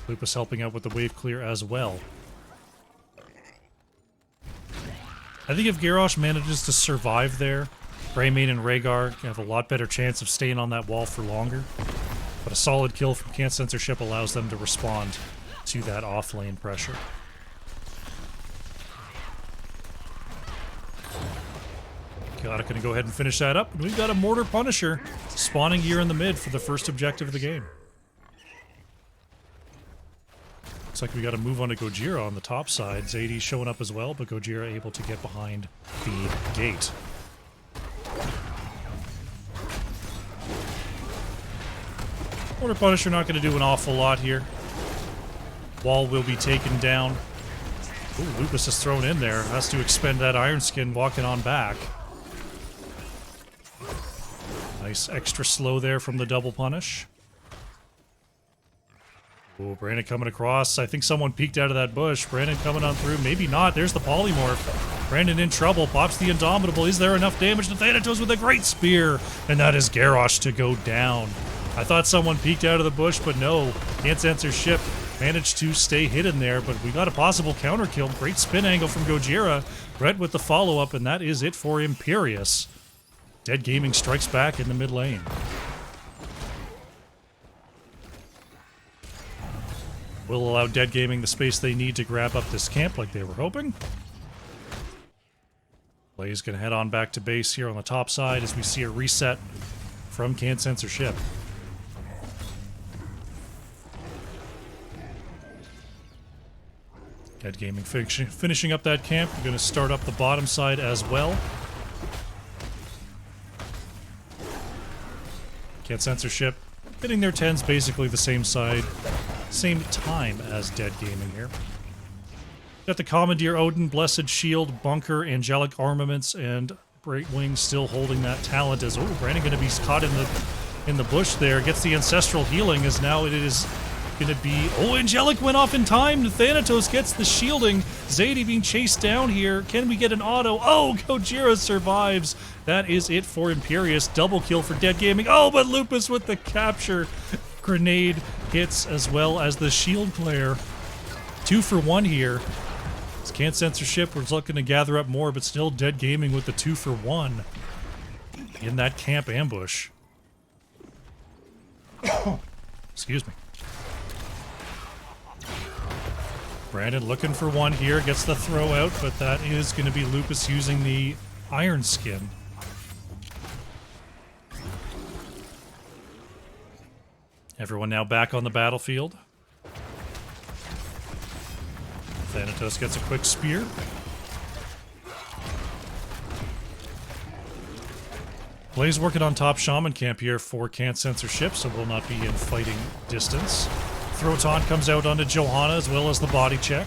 Lupus helping out with the wave clear as well. I think if Garrosh manages to survive there, Greymane and Rhaegar have a lot better chance of staying on that wall for longer. But a solid kill from Can't Censorship allows them to respond to that off-lane pressure. Chaotic going to go ahead and finish that up. And we've got a Mortar Punisher spawning here in the mid for the first objective of the game. Looks like we got to move on to Gojira on the top side. Zadie showing up as well, but Gojira able to get behind the gate. Mortar Punisher not going to do an awful lot here. Wall will be taken down. Ooh, Lupus is thrown in there. Has to expend that Iron Skin walking on back. Nice extra slow there from the double punish. Oh, Brandon coming across. I think someone peeked out of that bush. Brandon coming on through. Maybe not. There's the polymorph. Brandon in trouble. Pops the Indomitable. Is there enough damage? Nathanatos with a great spear. And that is Garrosh to go down. I thought someone peeked out of the bush, but no. Can't Censorship managed to stay hidden there, but we got a possible counter kill. Great spin angle from Gojira. Brett with the follow-up, and that is it for Imperius. Dead Gaming strikes back in the mid lane. Will allow Dead Gaming the space they need to grab up this camp like they were hoping. Play's going to head on back to base here on the top side as we see a reset from Can't Censorship. Dead Gaming finishing up that camp. We're going to start up the bottom side as well. Can't Censorship hitting their 10s basically the same side, same time as Dead Gaming here. Got the Commandeer Odin, Blessed Shield, Bunker, Angelic Armaments, and Great Wing still holding that talent as, oh, Brandon going to be caught in the bush there. Gets the Ancestral Healing as now it is going to be, oh, Angelic went off in time. Thanatos gets the shielding. Zadie being chased down here. Can we get an auto? Oh, Gojira survives. That is it for Imperius. Double kill for Dead Gaming. Oh, but Lupus with the capture. Grenade hits as well as the shield player. 2 for 1 here. Can't Censorship, we're looking to gather up more, but still Dead Gaming with the 2 for 1 in that camp ambush. Excuse me. Brandon looking for one here, gets the throw out, but that is going to be Lupus using the Iron Skin. Everyone now back on the battlefield. Thanatos gets a quick spear. Blaze working on top Shaman camp here for Can't Censor ship, so will not be in fighting distance. Throw taunt comes out onto Johanna as well as the body check.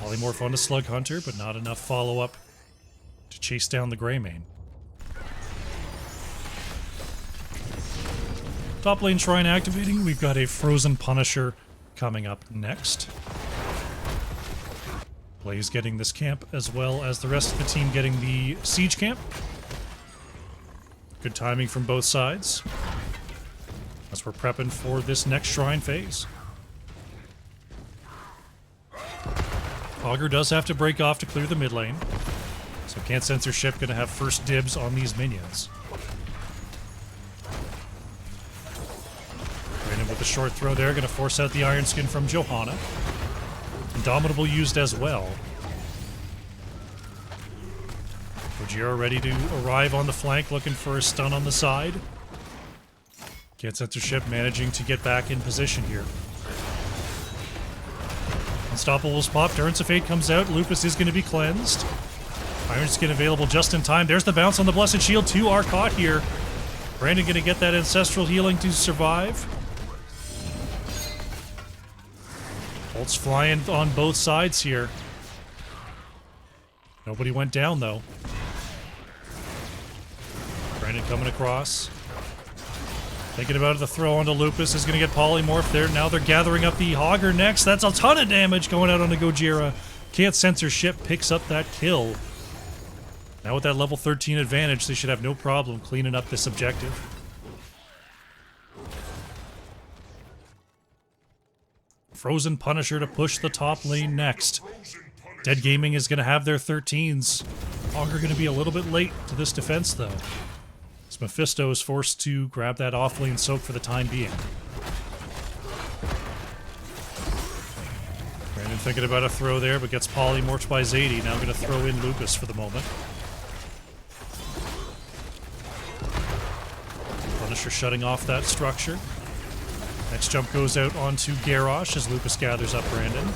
Polymorph onto Slug Hunter, but not enough follow-up to chase down the Greymane. Top lane Shrine activating. We've got a Frozen Punisher coming up next. Blaze getting this camp as well as the rest of the team getting the Siege camp. Good timing from both sides as we're prepping for this next Shrine phase. Augur does have to break off to clear the mid lane, so Can't Censor ship gonna have first dibs on these minions. Brandon with the short throw there, gonna force out the Iron Skin from Johanna. Indomitable used as well. Gojira ready to arrive on the flank, looking for a stun on the side. Can't Censor ship managing to get back in position here. Unstoppable's popped. Durance of Fate comes out. Lupus is going to be cleansed. Iron Skin available just in time. There's the bounce on the Blessed Shield. Two are caught here. Brandon going to get that Ancestral Healing to survive. Bolts flying on both sides here. Nobody went down, though. Brandon coming across. Thinking about it, the throw onto Lupus is going to get polymorphed there. Now they're gathering up the Augur next. That's a ton of damage going out onto Gojira. Can't Censor ship picks up that kill. Now with that level 13 advantage, they should have no problem cleaning up this objective. Frozen Punisher to push the top lane next. Dead Gaming is going to have their 13s. Augur going to be a little bit late to this defense, though. Mephisto is forced to grab that off-lane soak for the time being. Brandon thinking about a throw there, but gets polymorphed by Zadie. Now going to throw in Lupus for the moment. Punisher shutting off that structure. Next jump goes out onto Garrosh as Lupus gathers up Brandon.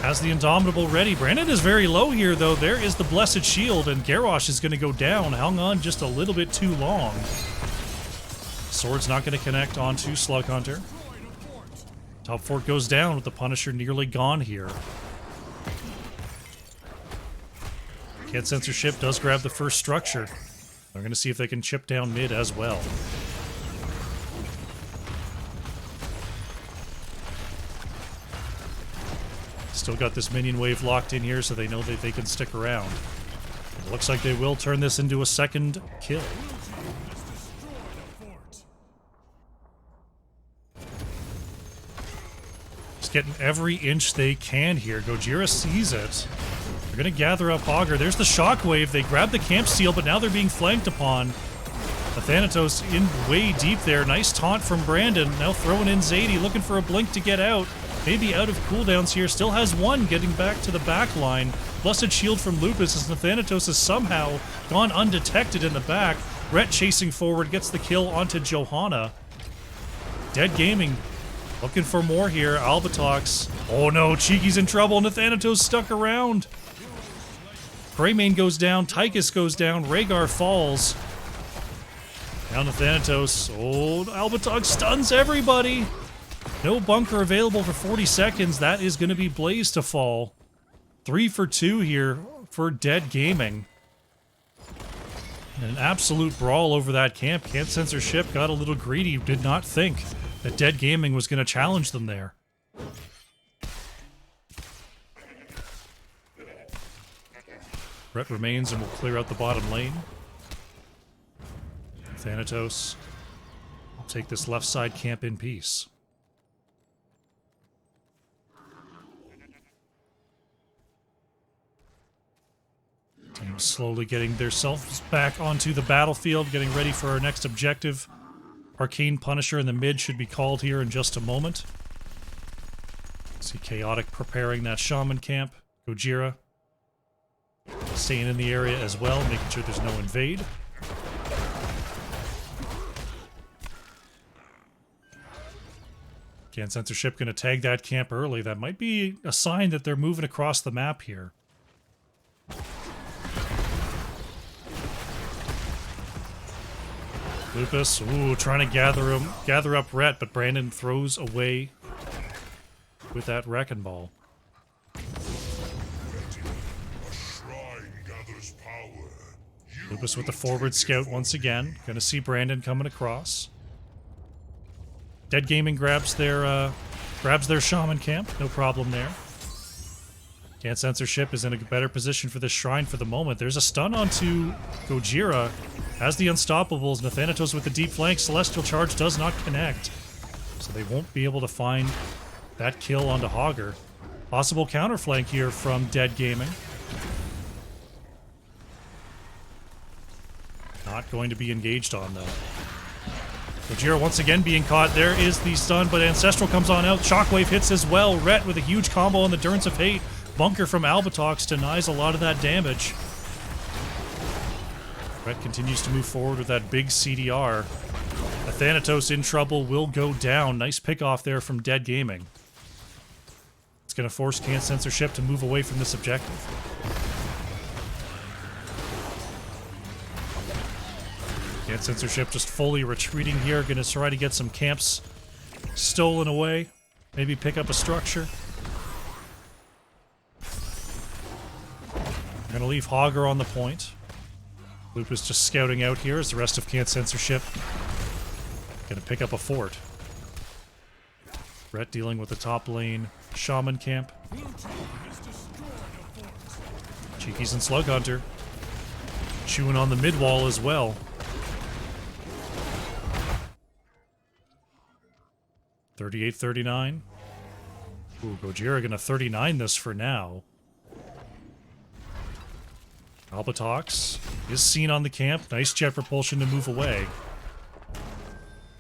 Has the Indomitable ready. Brandon is very low here, though. There is the Blessed Shield, and Garrosh is going to go down. Hung on just a little bit too long. Sword's not going to connect onto Slug Hunter. Top fort goes down with the Punisher nearly gone here. Can't Censor ship does grab the first structure. They're going to see if they can chip down mid as well. Still got this minion wave locked in here, so they know that they can stick around. It looks like they will turn this into a second kill. Just getting every inch they can here. Gojira sees it. They're going to gather up Augur. There's the shockwave. They grab the camp seal, but now they're being flanked upon. The Thanatos in way deep there. Nice taunt from Brandon. Now throwing in Zadie, looking for a blink to get out. Maybe out of cooldowns here. Still has one getting back to the back line. Blessed Shield from Lupus as the Thanatos has somehow gone undetected in the back. Rhett chasing forward, gets the kill onto Johanna. Dead Gaming looking for more here. Albatox. Oh no, Cheeky's in trouble and the Thanatos stuck around. Greymane goes down. Tychus goes down. Rhaegar falls. Down to Thanatos. Oh, Albatox stuns everybody. No bunker available for 40 seconds. That is going to be Blaze to fall. 3 for 2 here for Dead Gaming. An absolute brawl over that camp. Can't Censor ship got a little greedy. Did not think that Dead Gaming was going to challenge them there. Brett remains and will clear out the bottom lane. Thanatos will take this left side camp in peace. Team slowly getting themselves back onto the battlefield, getting ready for our next objective Arcane Punisher in the mid should be called here in just a moment. See Chaotic preparing that Shaman camp. Gojira staying in the area as well, making sure there's no invade. Again, Censorship going to tag that camp early. That might be a sign that they're moving across the map here. Lupus, ooh, trying to gather up Rhett, but Brandon throws away with that Wrecking Ball. Lupus with the forward scout once again. Gonna see Brandon coming across. Dead Gaming grabs their Shaman camp. No problem there. Can't Censorship is in a better position for this shrine for the moment. There's a stun onto Gojira. Has the Unstoppables. Nathanatos with the deep flank. Celestial Charge does not connect. So they won't be able to find that kill onto Hogger. Possible counterflank here from Dead Gaming. Not going to be engaged on, though. Gojira once again being caught. There is the stun, but Ancestral comes on out. Shockwave hits as well. Rhett with a huge combo on the Durance of Hate. Bunker from Albatox denies a lot of that damage. Rhett continues to move forward with that big CDR. Athanatos in trouble, will go down. Nice pick off there from Dead Gaming. It's going to force Can't Censorship to move away from this objective. Can't Censorship just fully retreating here. Going to try to get some camps stolen away. Maybe pick up a structure. I'm going to leave Hogger on the point. Lupus just scouting out here as the rest of Can't Censorship going to pick up a fort. Rhett dealing with the top lane Shaman camp. Cheekies and Slug Hunter chewing on the mid wall as well. 38-39. Ooh, Gojira gonna 39 this for now. Albatox is seen on the camp. Nice jet propulsion to move away.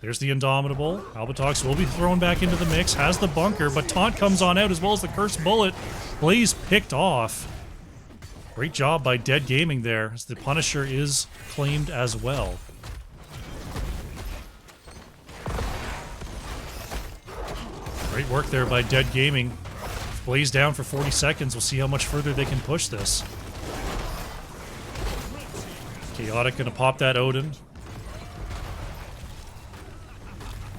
There's the Indomitable. Albatox will be thrown back into the mix. Has the bunker, but Taunt comes on out as well as the Cursed Bullet. Blaze picked off. Great job by Dead Gaming there, as the Punisher is claimed as well. Great work there by Dead Gaming. Blaze down for 40 seconds. We'll see how much further they can push this. Chaotic gonna pop that Odin.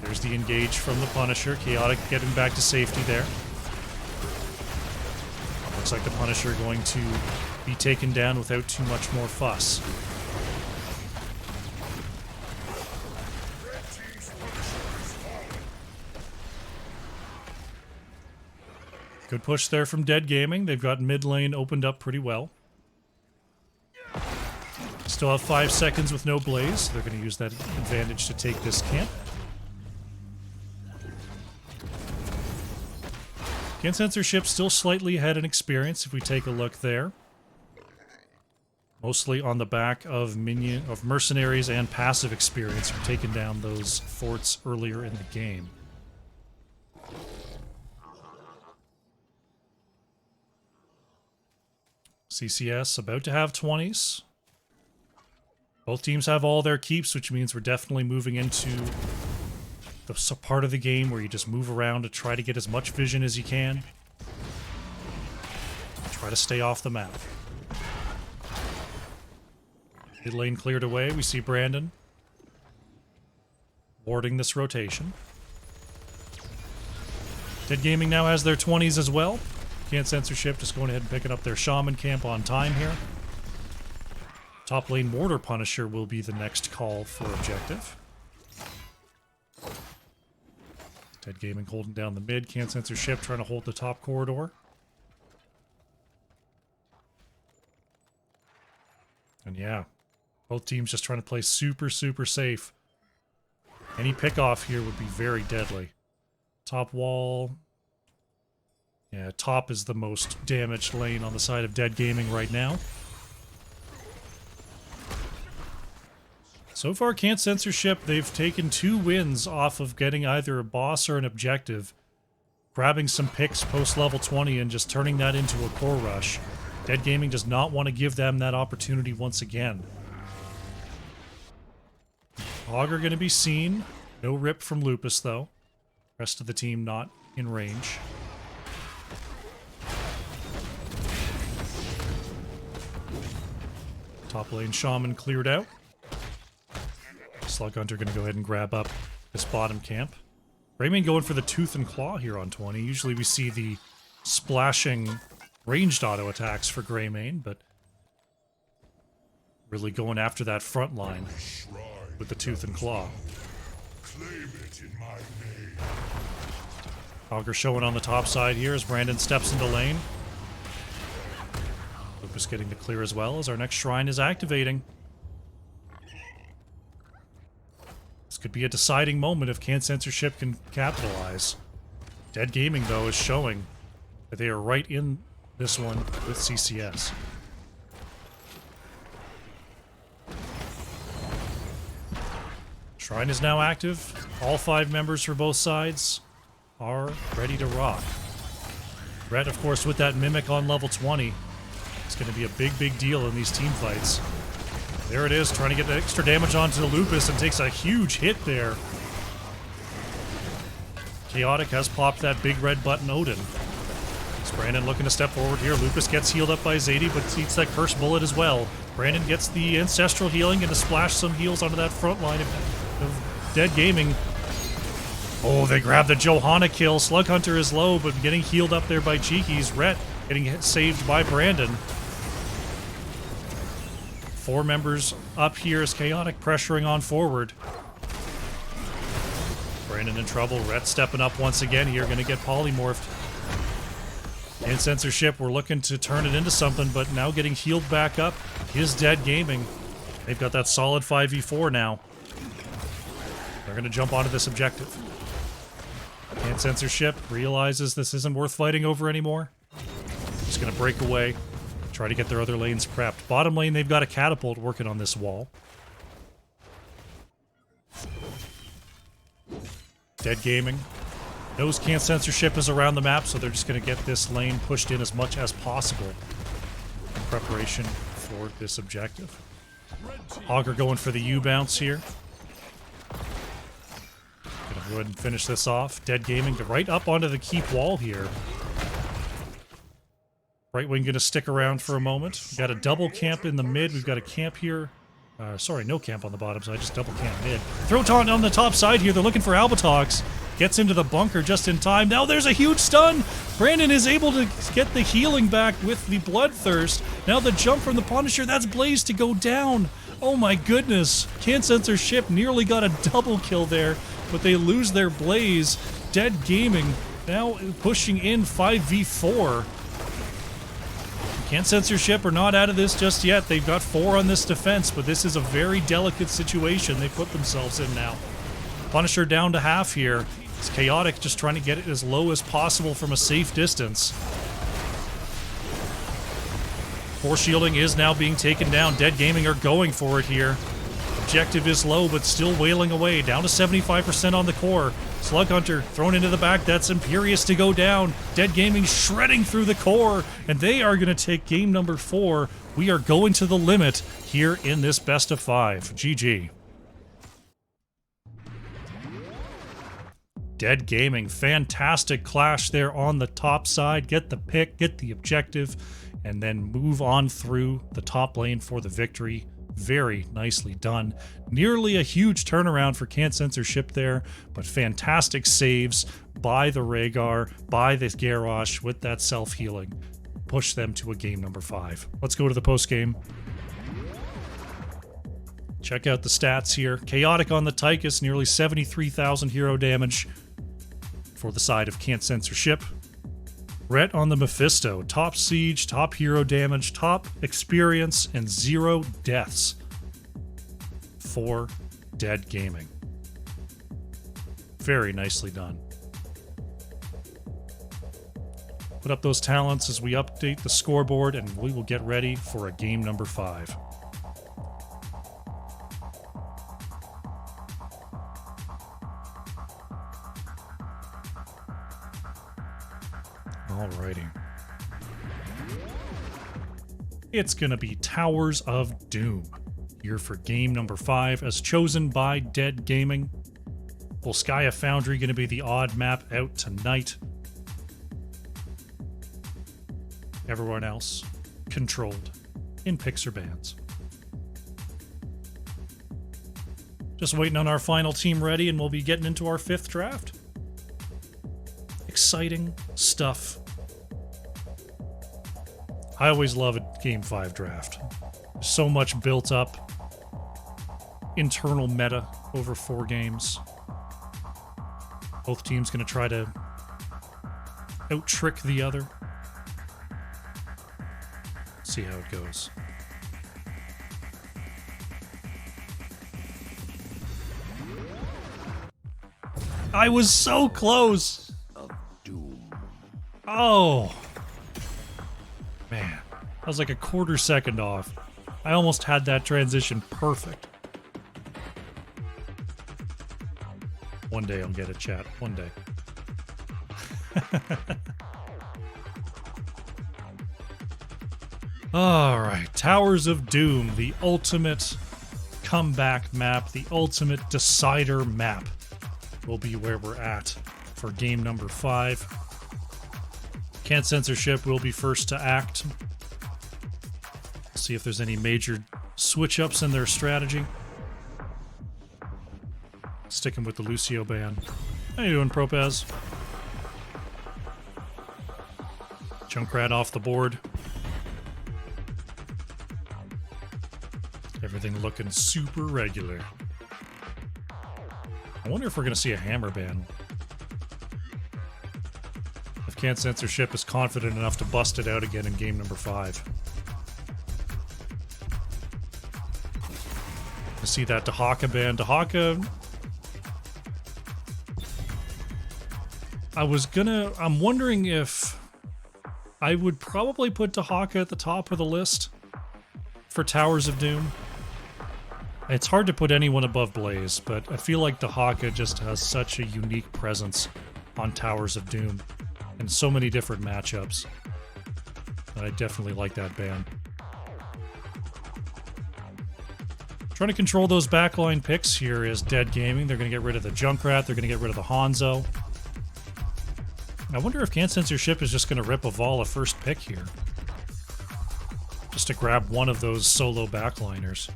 There's the engage from the Punisher. Chaotic getting back to safety there. Looks like the Punisher going to be taken down without too much more fuss. Good push there from Dead Gaming. They've got mid lane opened up pretty well. Still have 5 seconds with no Blaze. They're going to use that advantage to take this camp. Can't Censorship still slightly ahead in experience if we take a look there. Mostly on the back of mercenaries and passive experience for taking down those forts earlier in the game. CCS about to have 20s. Both teams have all their keeps, which means we're definitely moving into the part of the game where you just move around to try to get as much vision as you can. Try to stay off the map. Mid lane cleared away. We see Brandon warding this rotation. Dead Gaming now has their 20s as well. Can't Censorship just going ahead and picking up their Shaman camp on time here. Top lane Mortar Punisher will be the next call for objective. Dead Gaming holding down the mid. Can't Censorship trying to hold the top corridor. And yeah, both teams just trying to play super, super safe. Any pickoff here would be very deadly. Top wall. Yeah, top is the most damaged lane on the side of Dead Gaming right now. So far, Can't Censorship, they've taken 2 wins off of getting either a boss or an objective, grabbing some picks post level 20 and just turning that into a core rush. Dead Gaming does not want to give them that opportunity once again. Hog are going to be seen. No rip from Lupus, though. Rest of the team not in range. Top lane Shaman cleared out. Slug Hunter gonna go ahead and grab up this bottom camp. Greymane going for the Tooth and Claw here on 20. Usually we see the splashing ranged auto attacks for Greymane, but really going after that front line with the Tooth and Claw. Claim it in my name. Augur showing on the top side here as Brandon steps into lane. Lupus getting the clear as well as our next shrine is activating. This could be a deciding moment if Can't Censorship can capitalize. Dead Gaming, though, is showing that they are right in this one with CCS. Shrine is now active. All 5 members for both sides are ready to rock. Ret, of course, with that Mimic on level 20. It's going to be a big deal in these team fights. There it is, trying to get the extra damage onto the Lupus and takes a huge hit there. Chaotic has popped that big red button Odin. It's Brandon looking to step forward here. Lupus gets healed up by Zadie, but eats that curse bullet as well. Brandon gets the ancestral healing and to splash some heals onto that front line of Dead Gaming. Oh, they grab the Johanna kill. Slug Hunter is low, but getting healed up there by Cheekies. Ret getting saved by Brandon. 4 members up here as Chaotic pressuring on forward. Brandon in trouble. Ret stepping up once again here. Going to get polymorphed. And Censorship, we're looking to turn it into something, but now getting healed back up is Dead Gaming. They've got that solid 5v4 now. They're going to jump onto this objective. And Censorship realizes this isn't worth fighting over anymore. Just going to break away. Try to get their other lanes prepped. Bottom lane, they've got a catapult working on this wall. Dead Gaming knows Can't Censorship is around the map, so they're just going to get this lane pushed in as much as possible in preparation for this objective. Augur going for the U-bounce here. Gonna go ahead and finish this off. Dead Gaming to right up onto the keep wall here. Right wing gonna stick around for a moment. We've got a double camp in the mid. We've got a camp here. Sorry, no camp on the bottom side, just double camp mid. Throw taunt on the top side here. They're looking for Albatog's. Gets into the bunker just in time. Now there's a huge stun. Brandon is able to get the healing back with the Bloodthirst. Now the jump from the Punisher. That's Blaze to go down. Oh my goodness. Can't Censorship nearly got a double kill there, but they lose their Blaze. Dead Gaming now pushing in 5v4. Can't Censorship are not out of this just yet. They've got 4 on this defense, but this is a very delicate situation they put themselves in now. Punisher down to half here. It's Chaotic just trying to get it as low as possible from a safe distance. Force shielding is now being taken down. Dead Gaming are going for it here. Objective is low, but still wailing away. Down to 75% on the core. Slug Hunter thrown into the back. That's Imperious to go down. Dead Gaming shredding through the core. And they are going to take game number 4. We are going to the limit here in this best of 5. GG. Dead Gaming. Fantastic clash there on the top side. Get the pick, get the objective, and then move on through the top lane for the victory. Very nicely done. Nearly a huge turnaround for Can't Censorship there, but fantastic saves by the Rhaegar, by this Garrosh with that self-healing. Push them to a game number 5. Let's go to the post-game. Check out the stats here. Chaotic on the Tychus, nearly 73,000 hero damage for the side of Can't Censorship. Ret on the Mephisto, top siege, top hero damage, top experience, and 0 deaths for Dead Gaming. Very nicely done. Put up those talents as we update the scoreboard, and we will get ready for a game number 5. Alrighty. It's gonna be Towers of Doom. Here for game number 5, as chosen by Dead Gaming. Volskaya Foundry gonna be the odd map out tonight. Everyone else controlled in picks or bans. Just waiting on our final team ready, and we'll be getting into our 5th draft. Exciting stuff. I always love a Game 5 draft. There's so much built up internal meta over 4 games. Both teams going to try to out-trick the other. See how it goes. I was so close! Oh! Man, I was like a quarter second off. I almost had that transition perfect. One day I'll get it, chat. One day. Alright, Towers of Doom, the ultimate comeback map, the ultimate decider map, will be where we're at for game number 5. Can't Censorship will be first to act. See if there's any major switch-ups in their strategy. Sticking with the Lucio ban. How you doing, Propaz? Junkrat off the board. Everything looking super regular. I wonder if we're going to see a hammer ban. If Can't Censorship is confident enough to bust it out again in game number 5. I see that Dahaka ban. Dahaka... I'm wondering if I would probably put Dahaka at the top of the list for Towers of Doom. It's hard to put anyone above Blaze, but I feel like Dahaka just has such a unique presence on Towers of Doom in so many different matchups. And I definitely like that ban. Trying to control those backline picks here is Dead Gaming. They're going to get rid of the Junkrat. They're going to get rid of the Hanzo. I wonder if Can't Censorship is just going to rip a Vala first pick here. Just to grab one of those solo backliners.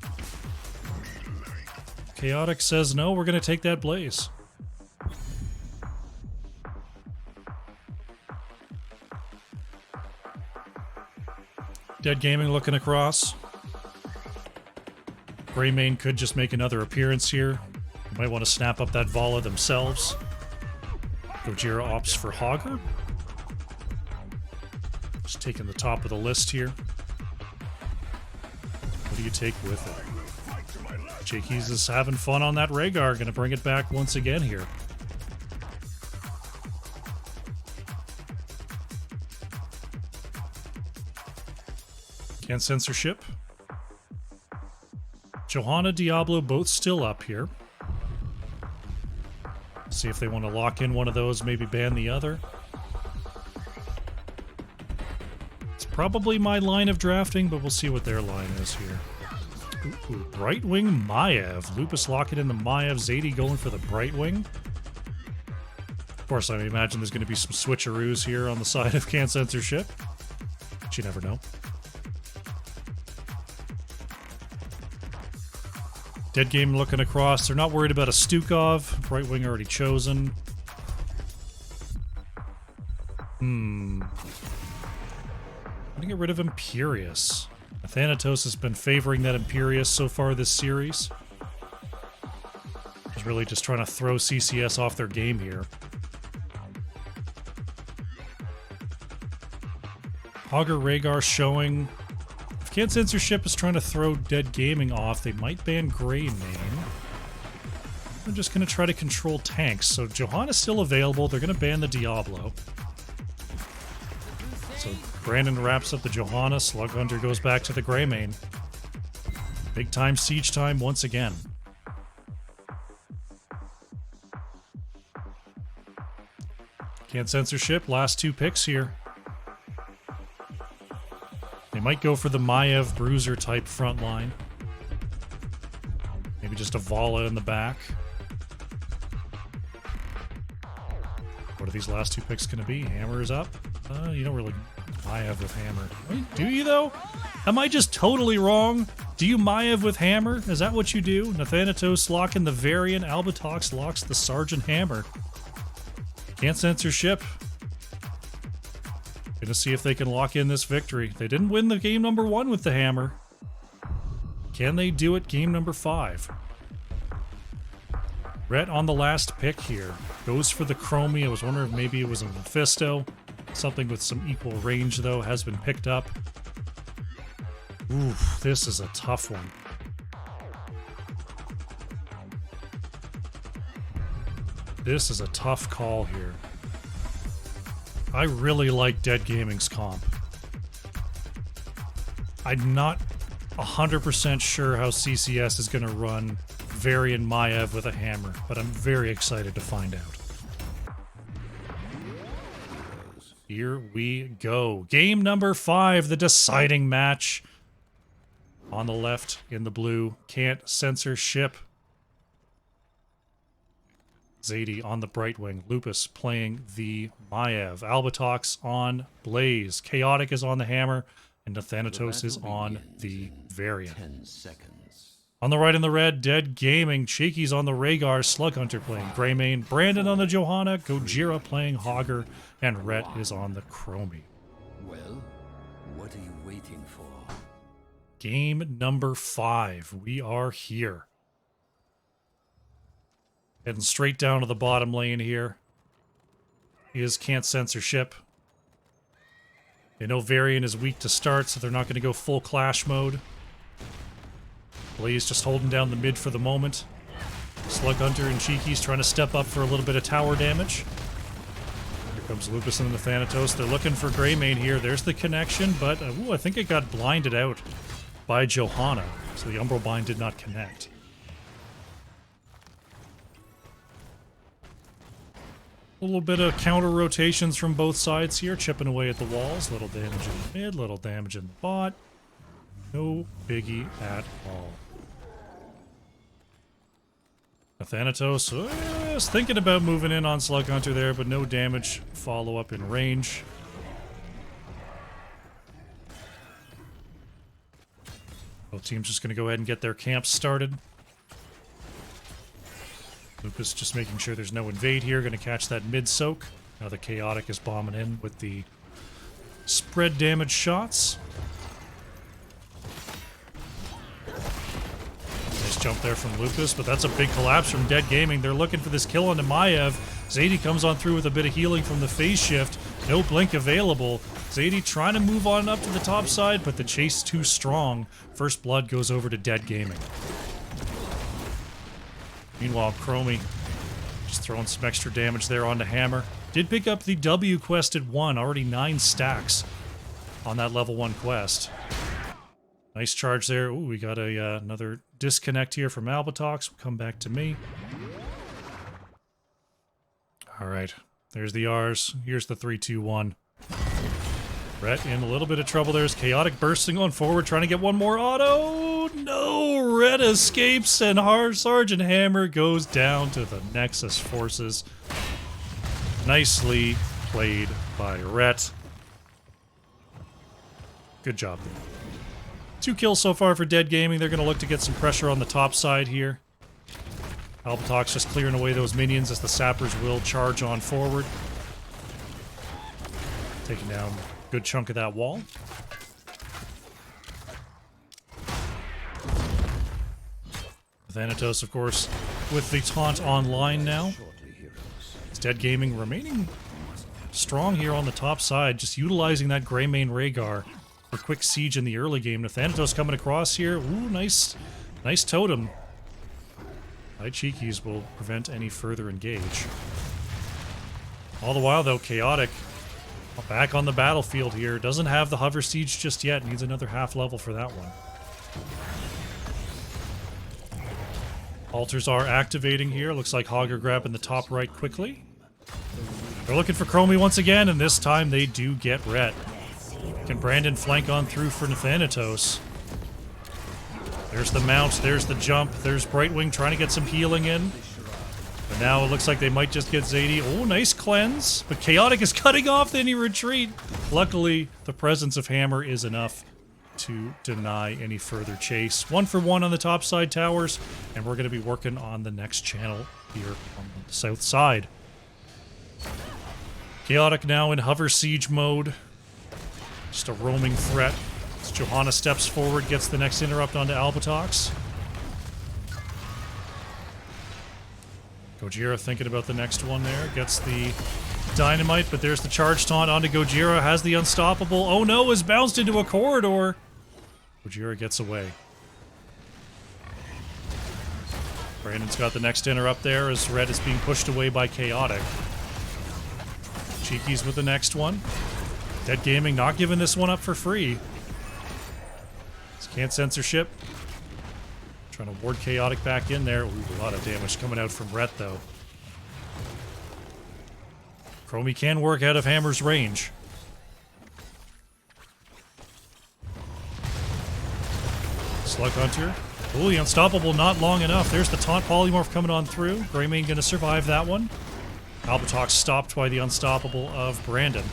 Chaotic says no, we're going to take that Blaze. Dead Gaming looking across. Greymane could just make another appearance here. They might want to snap up that Vala themselves. Gojira opts for Hogger. Just taking the top of the list here. What do you take with it? Jakey's is having fun on that Rhaegar. Gonna bring it back once again here. Can't Censorship. Johanna, Diablo both still up here. See if they want to lock in one of those, maybe ban the other. It's probably my line of drafting, but we'll see what their line is here. Ooh, Brightwing Maiev. Lupus locking in the Maiev. Zadie going for the Brightwing. Of course, I imagine there's going to be some switcheroos here on the side of Can't Censorship. But you never know. Dead Game looking across. They're not worried about a Stukov. Brightwing already chosen. I'm gonna get rid of Imperious. Thanatos has been favoring that Imperious so far this series. He's really just trying to throw CCS off their game here. Hogger Rhaegar showing. If Can't Censorship is trying to throw Dead Gaming off, they might ban Greymane. They're just going to try to control tanks. So Johanna's still available. They're going to ban the Diablo. So Brandon wraps up the Johanna. Slug Hunter goes back to the Greymane. Big time siege time once again. Can't Censorship, last 2 picks here. might go for the Maiev Bruiser type front line. Maybe just a Vala in the back. What are these last two picks going to be? Hammer is up. You don't really Maiev with Hammer. Wait, do you though? Am I just totally wrong? Do you Maiev with Hammer? Is that what you do? Nathanatos locking the Varian. Albatox locks the Sergeant Hammer. Can't censor ship. Gonna see if they can lock in this victory. They didn't win the game number 1 with the Hammer. Can they do it game number 5? Rhett on the last pick here. Goes for the Chromie. I was wondering if maybe it was a Mephisto. Something with some equal range, though, has been picked up. Oof, this is a tough one. This is a tough call here. I really like Dead Gaming's comp. I'm not 100% sure how CCS is going to run Varian Maiev with a Hammer, but I'm very excited to find out. Here we go. Game number 5, the deciding match. On the left, in the blue, can't censor ship. Zadie on the bright wing. Lupus playing the Maiev. Albatox on Blaze. Chaotic is on the Hammer. And Nathanatos is on the Varian. 10 seconds. On the right in the red, Dead Gaming. Cheeky's on the Rhaegar. Slug Hunter playing Greymane. Brandon on the Johanna. Gojira playing Hogger. And Rhett is on the Chromie. Well, what are you waiting for? Game number 5. We are here. Heading straight down to the bottom lane here. Is can't censor ship. They know Varian is weak to start, so they're not going to go full clash mode. Blaze just holding down the mid for the moment. Slug Hunter and Cheeky's trying to step up for a little bit of tower damage. Here comes Lupus and the Thanatos. They're looking for Greymane here. There's the connection, but ooh, I think it got blinded out by Johanna, so the Umbral Bind did not connect. A little bit of counter rotations from both sides here, chipping away at the walls. Little damage in the mid, little damage in the bot. No biggie at all. Thanatos is thinking about moving in on Slug Hunter there, but no damage follow-up in range. Both teams just going to go ahead and get their camps started. Lucas just making sure there's no invade here. Going to catch that mid-soak. Now the Chaotic is bombing in with the spread damage shots. Nice jump there from Lucas, but that's a big collapse from Dead Gaming. They're looking for this kill onto Maiev. Zadie comes on through with a bit of healing from the phase shift. No blink available. Zadie trying to move on up to the top side, but the chase too strong. First blood goes over to Dead Gaming. Meanwhile, Chromie just throwing some extra damage there onto Hammer. Did pick up the W quest at 1, already 9 stacks on that level 1 quest. Nice charge there. Ooh, we got a another disconnect here from Albatox. Will come back to me. All right, there's the R's. Here's the 3, 2, 1. Rhett in a little bit of trouble. There's Chaotic bursting on forward, trying to get one more auto. No, Rhett escapes, and Sergeant Hammer goes down to the Nexus forces. Nicely played by Rhett. Good job. 2 kills so far for Dead Gaming. They're going to look to get some pressure on the top side here. Albatox just clearing away those minions as the Sappers will charge on forward. Taking down a good chunk of that wall. Thanatos, of course, with the taunt online now. It's Dead Gaming remaining strong here on the top side, just utilizing that Greymane Rhaegar for quick siege in the early game. Thanatos coming across here. Ooh, nice totem. High Cheekies will prevent any further engage. All the while, though, Chaotic back on the battlefield here. Doesn't have the hover siege just yet. Needs another half level for that one. Altars are activating here. Looks like Hogger grabbing the top right quickly. They're looking for Chromie once again, and this time they do get Rhett. Can Brandon flank on through for Thanatos? There's the mount, there's the jump, there's Brightwing trying to get some healing in. But now it looks like they might just get Zadie. Oh, nice cleanse. But Chaotic is cutting off any retreat. Luckily, the presence of Hammer is enough to deny any further chase. 1 for 1 on the top side towers, and we're going to be working on the next channel here on the south side. Chaotic now in hover siege mode. Just a roaming threat. As Johanna steps forward, gets the next interrupt onto Albatox. Gojira thinking about the next one there. Gets the dynamite, but there's the charge taunt onto Gojira. Has the unstoppable. Oh no, is bounced into a corridor. Gojira gets away. Brandon's got the next interrupt there as Red is being pushed away by Chaotic. Cheeky's with the next one. Dead Gaming not giving this one up for free. Can't censorship. Trying to ward Chaotic back in there. Ooh, a lot of damage coming out from Rhett, though. Chromie can work out of Hammer's range. Slug Hunter. Ooh, the Unstoppable not long enough. There's the taunt polymorph coming on through. Greymane gonna survive that one. Albatox stopped by the Unstoppable of Brandon.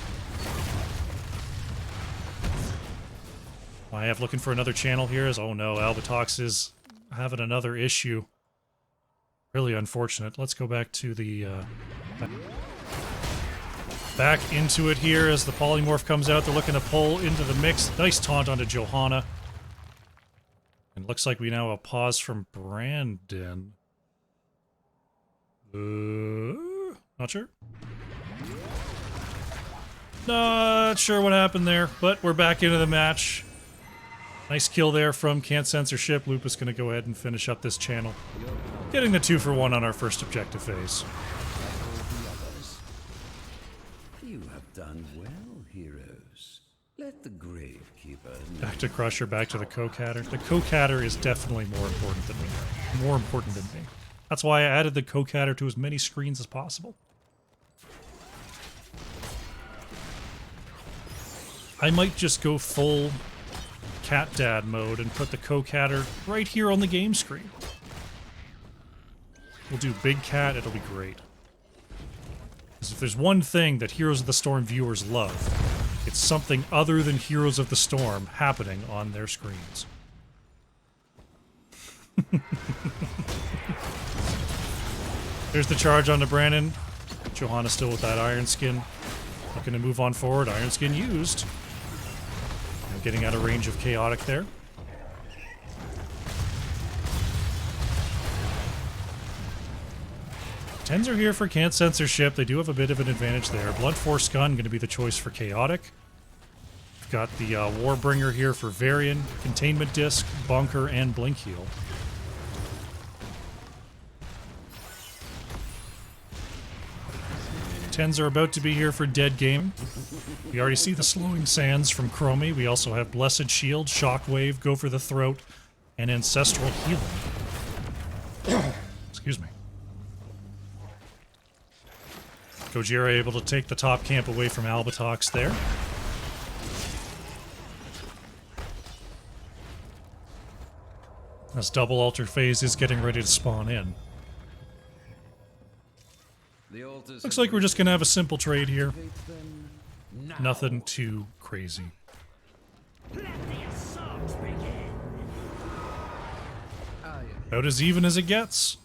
I have looking for another channel here as, oh no, Albatox is having another issue. Really unfortunate. Let's go back to the, back into it here as the polymorph comes out. They're looking to pull into the mix. Nice taunt onto Johanna. And looks like we now have a pause from Brandon. Not sure. Not sure what happened there, but we're back into the match. Nice kill there from Can't Censorship. Lupus gonna go ahead and finish up this channel. Getting the 2 for 1 on our first objective phase. You have done well, heroes. Let the Gravekeeper know. Back to Crusher, back to the Co-Catter. The Co-Catter is definitely more important than me. More important than me. That's why I added the Co-Catter to as many screens as possible. I might just go full Cat Dad mode and put the Co-Catter right here on the game screen. We'll do Big Cat, it'll be great. Because if there's one thing that Heroes of the Storm viewers love, it's something other than Heroes of the Storm happening on their screens. There's the charge onto Brandon. Johanna still with that Iron Skin. Looking to move on forward. Iron Skin used. Getting out of range of Chaotic there. Tens are here for Can't Censorship. They do have a bit of an advantage there. Blunt Force Gun going to be the choice for Chaotic. We've got the Warbringer here for Varian, Containment Disc, Bunker, and Blink Heal. Tens are about to be here for Dead Game. We already see the Slowing Sands from Chromie. We also have Blessed Shield, Shockwave, Go for the Throat, and Ancestral Healing. Excuse me. Gojira able to take the top camp away from Albatox there. As Double Alter Phase is getting ready to spawn in. Looks like we're just gonna have a simple trade here. Nothing too crazy. About as even as it gets.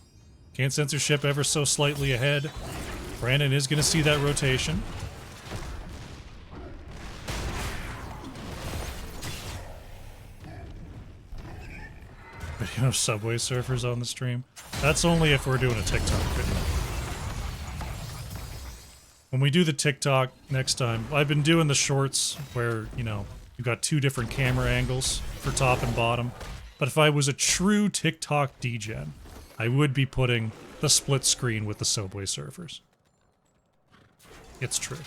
Can't Censorship ever so slightly ahead. Brandon is gonna see that rotation. Video of Subway Surfers on the stream. That's only if we're doing a TikTok video. When we do the TikTok next time, I've been doing the shorts where, you know, you've got 2 different camera angles for top and bottom. But if I was a true TikTok degen, I would be putting the split screen with the Subway Surfers. It's true.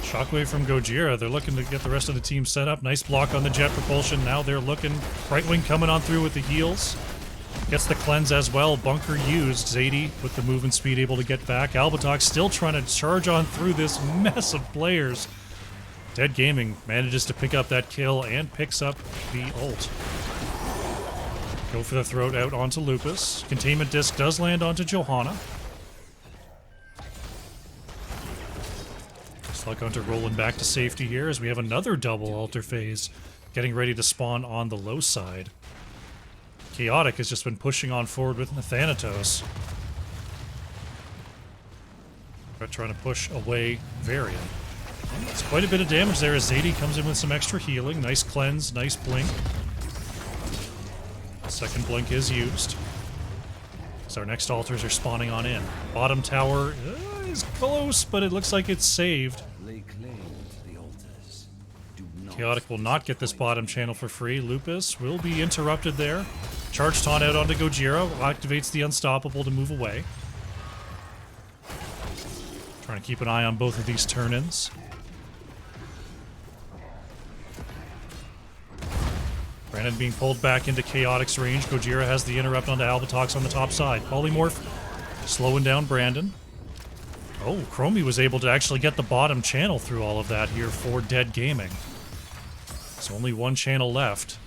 Shockwave from Gojira. They're looking to get the rest of the team set up. Nice block on the jet propulsion. Now they're looking. Brightwing coming on through with the heals. Gets the cleanse as well. Bunker used. Zadie with the movement speed able to get back. Albatok still trying to charge on through this mess of players. Dead Gaming manages to pick up that kill and picks up the ult. Go for the throat out onto Lupus. Containment disc does land onto Johanna. Slug Hunter rolling back to safety here as we have another double altar phase getting ready to spawn on the low side. Chaotic has just been pushing on forward with Nathanatos. But trying to push away Varian. It's quite a bit of damage there as Zadie comes in with some extra healing. Nice cleanse, nice blink. Second blink is used. So our next altars are spawning on in. Bottom tower is close, but it looks like it's saved. Chaotic will not get this bottom channel for free. Lupus will be interrupted there. Charge taunt out onto Gojira. Activates the Unstoppable to move away. Trying to keep an eye on both of these turn-ins. Brandon being pulled back into Chaotic's range. Gojira has the interrupt onto Albatox on the top side. Polymorph slowing down Brandon. Oh, Chromie was able to actually get the bottom channel through all of that here for Dead Gaming. So only one channel left.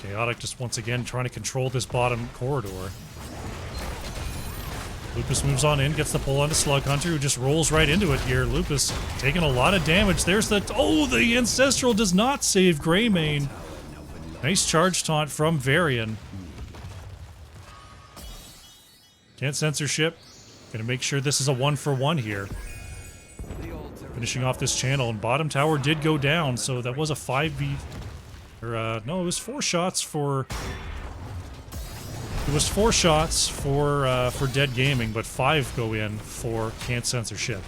Chaotic just once again trying to control this bottom corridor. Lupus moves on in, gets the pull onto Slug Hunter, who just rolls right into it here. Lupus taking a lot of damage. There's the... Oh, the Ancestral does not save Greymane. Nice charge taunt from Varian. Can't censorship. Gonna make sure this is a 1-for-1 here. Finishing off this channel, and bottom tower did go down, so that was a 5v... Or, no, it was 4 shots for... It was 4 shots for Dead Gaming, but 5 go in for Can't Censorship.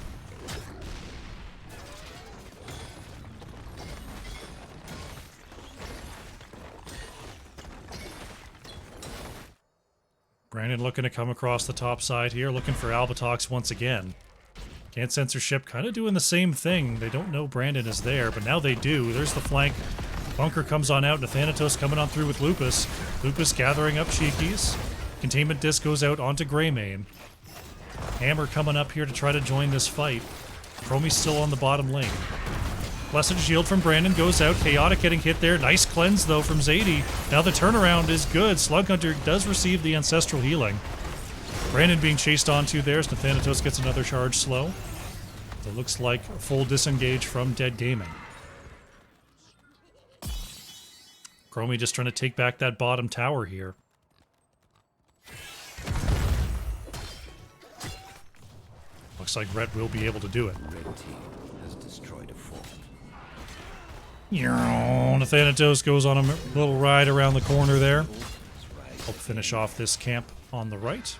Brandon looking to come across the top side here, looking for Albatox once again. Can't Censorship kind of doing the same thing. They don't know Brandon is there, but now they do. There's the flank. Bunker comes on out. Nathanatos coming on through with Lupus. Lupus gathering up Cheekies. Containment disc goes out onto Greymane. Hammer coming up here to try to join this fight. Chromie's still on the bottom lane. Blessed Shield from Brandon goes out. Chaotic getting hit there. Nice cleanse, though, from Zadie. Now the turnaround is good. Slug Hunter does receive the Ancestral Healing. Brandon being chased onto there as Nathanatos gets another charge slow. It looks like a full disengage from Dead Gaming. Chromie just trying to take back that bottom tower here. Looks like Red will be able to do it. Red team has destroyed a fort. Nathanatos goes on a little ride around the corner there. Help finish off this camp on the right.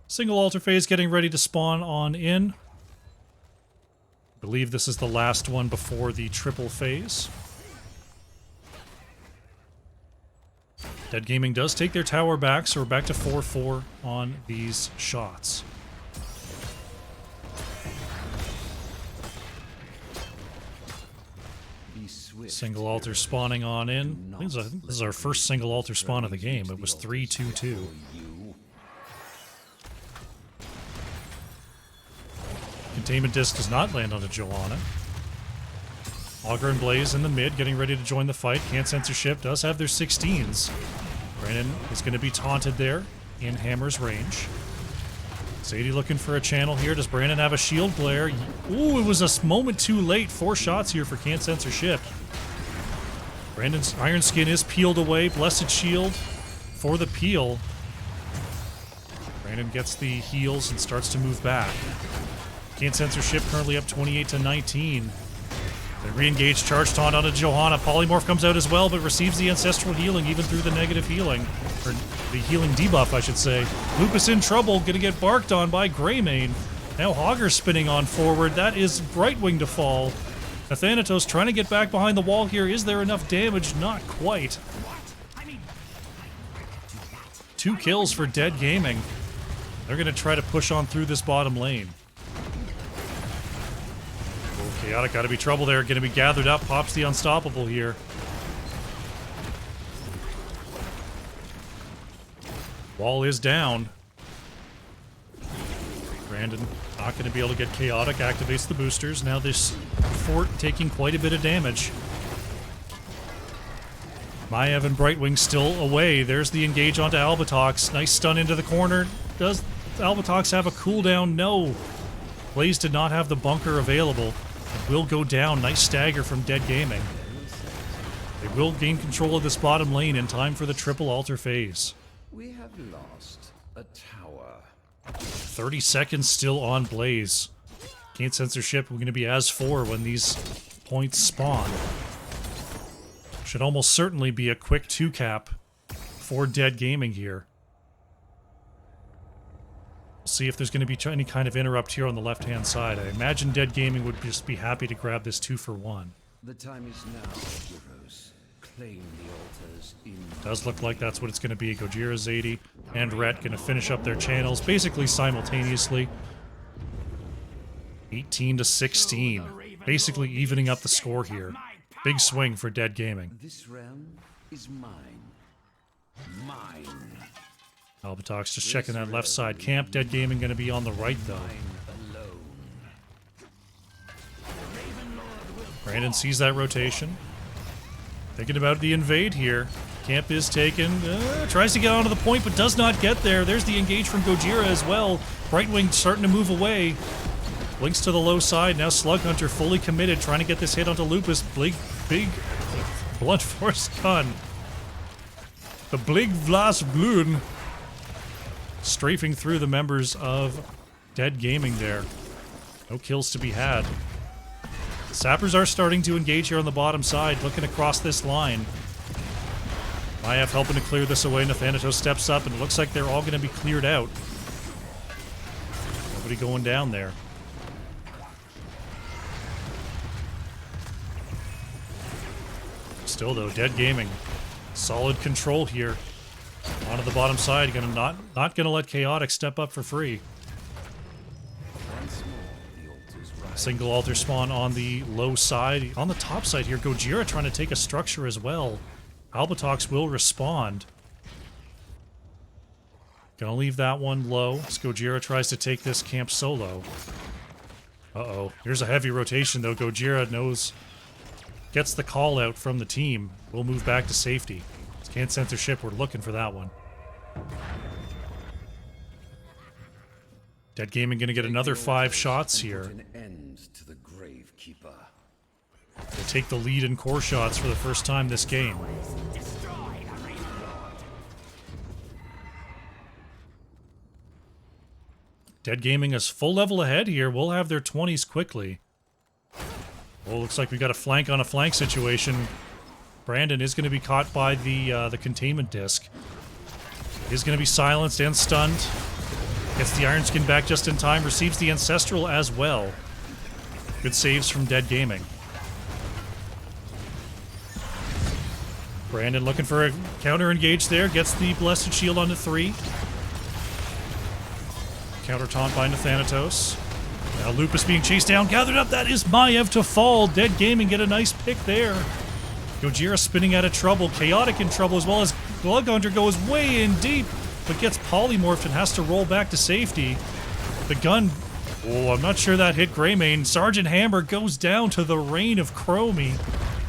Single altar phase getting ready to spawn on in. I believe this is the last one before the triple phase. Dead Gaming does take their tower back, so we're back to 4-4 on these shots. Single altar spawning on in. I think this is our first single altar spawn of the game. It was 3-2-2. Containment disc does not land onto Johanna. Augur and Blaze in the mid, getting ready to join the fight. Can't Censorship does have their 16s. Brandon is going to be taunted there in Hammer's range. Zadie looking for a channel here. Does Brandon have a shield glare? Ooh, it was a moment too late. 4 shots here for Can't Censorship. Brandon's Iron Skin is peeled away. Blessed Shield for the peel. Brandon gets the heals and starts to move back. Can't Censorship currently up 28-19. They re-engage charge taunt onto Johanna. Polymorph comes out as well, but receives the Ancestral Healing even through the negative healing. Or the healing debuff, I should say. Lupus in trouble, gonna get barked on by Greymane. Now Augur spinning on forward. That is Brightwing to fall. Nathanatos trying to get back behind the wall here. Is there enough damage? Not quite. 2 kills for Dead Gaming. They're gonna try to push on through this bottom lane. Chaotic gotta be trouble there, gonna be gathered up, pops the Unstoppable here. Wall is down. Brandon not going to be able to get Chaotic, activates the boosters. Now this fort taking quite a bit of damage. Maiev and Brightwing still away. There's the engage onto Albatox. Nice stun into the corner. Does Albatox have a cooldown? No. Blaze did not have the bunker available. It will go down. Nice stagger from Dead Gaming. They will gain control of this bottom lane in time for the triple altar phase. We have lost a tower. 30 seconds still on Blaze. Can't censorship. We're going to be as 4 when these points spawn. Should almost certainly be a quick 2-cap for Dead Gaming here. We'll see if there's going to be any kind of interrupt here on the left-hand side. I imagine Dead Gaming would just be happy to grab this 2-for-1. The time is now, heroes. Claim the altars in... Does look like that's what it's going to be. Gojira, Zadie, and Rhett going to finish up their channels basically simultaneously. 18 to 16. Basically evening up the score here. Big swing for Dead Gaming. This realm is mine. Mine. Albatox just checking that left side camp. Dead Gaming going to be on the right, though. Alone. Brandon sees that rotation. Thinking about the invade here. Camp is taken. Tries to get onto the point, but does not get there. There's the engage from Gojira as well. Brightwing starting to move away. Blinks to the low side. Now Slug Hunter fully committed, trying to get this hit onto Lupus. Big blunt force gun. The Blig Vlas Blun. Strafing through the members of Dead Gaming there. No kills to be had. Sappers are starting to engage here on the bottom side, looking across this line. Maiev helping to clear this away. Nathanatos steps up, and it looks like they're all going to be cleared out. Nobody going down there. Still, though, Dead Gaming. Solid control here. Onto the bottom side. Not going to let Chaotic step up for free. Single altar spawn on the low side. On the top side here, Gojira trying to take a structure as well. Albatox will respond. Gonna leave that one low as Gojira tries to take this camp solo. Uh-oh. Here's a heavy rotation, though. Gojira knows... Gets the call out from the team. We'll move back to safety. Can't censorship. We're looking for that one. Dead Gaming gonna get another 5 shots here. They take the lead in core shots for the first time this game. Dead Gaming is full level ahead here. We'll have their 20s quickly. Oh, looks like we got a flank on a flank situation. Brandon is going to be caught by the containment disc. Is going to be silenced and stunned. Gets the Iron Skin back just in time. Receives the Ancestral as well. Good saves from Dead Gaming. Brandon looking for a counter engage there. Gets the Blessed Shield onto 3. Counter taunt by Nathanatos. Now Lupus being chased down. Gathered up. That is Maiev to fall. Dead Gaming get a nice pick there. Gojira spinning out of trouble. Chaotic in trouble as well as Slug Hunter goes way in deep, but gets polymorphed and has to roll back to safety. The gun... Oh, I'm not sure that hit Greymane. Sergeant Hammer goes down to the rain of Chromie.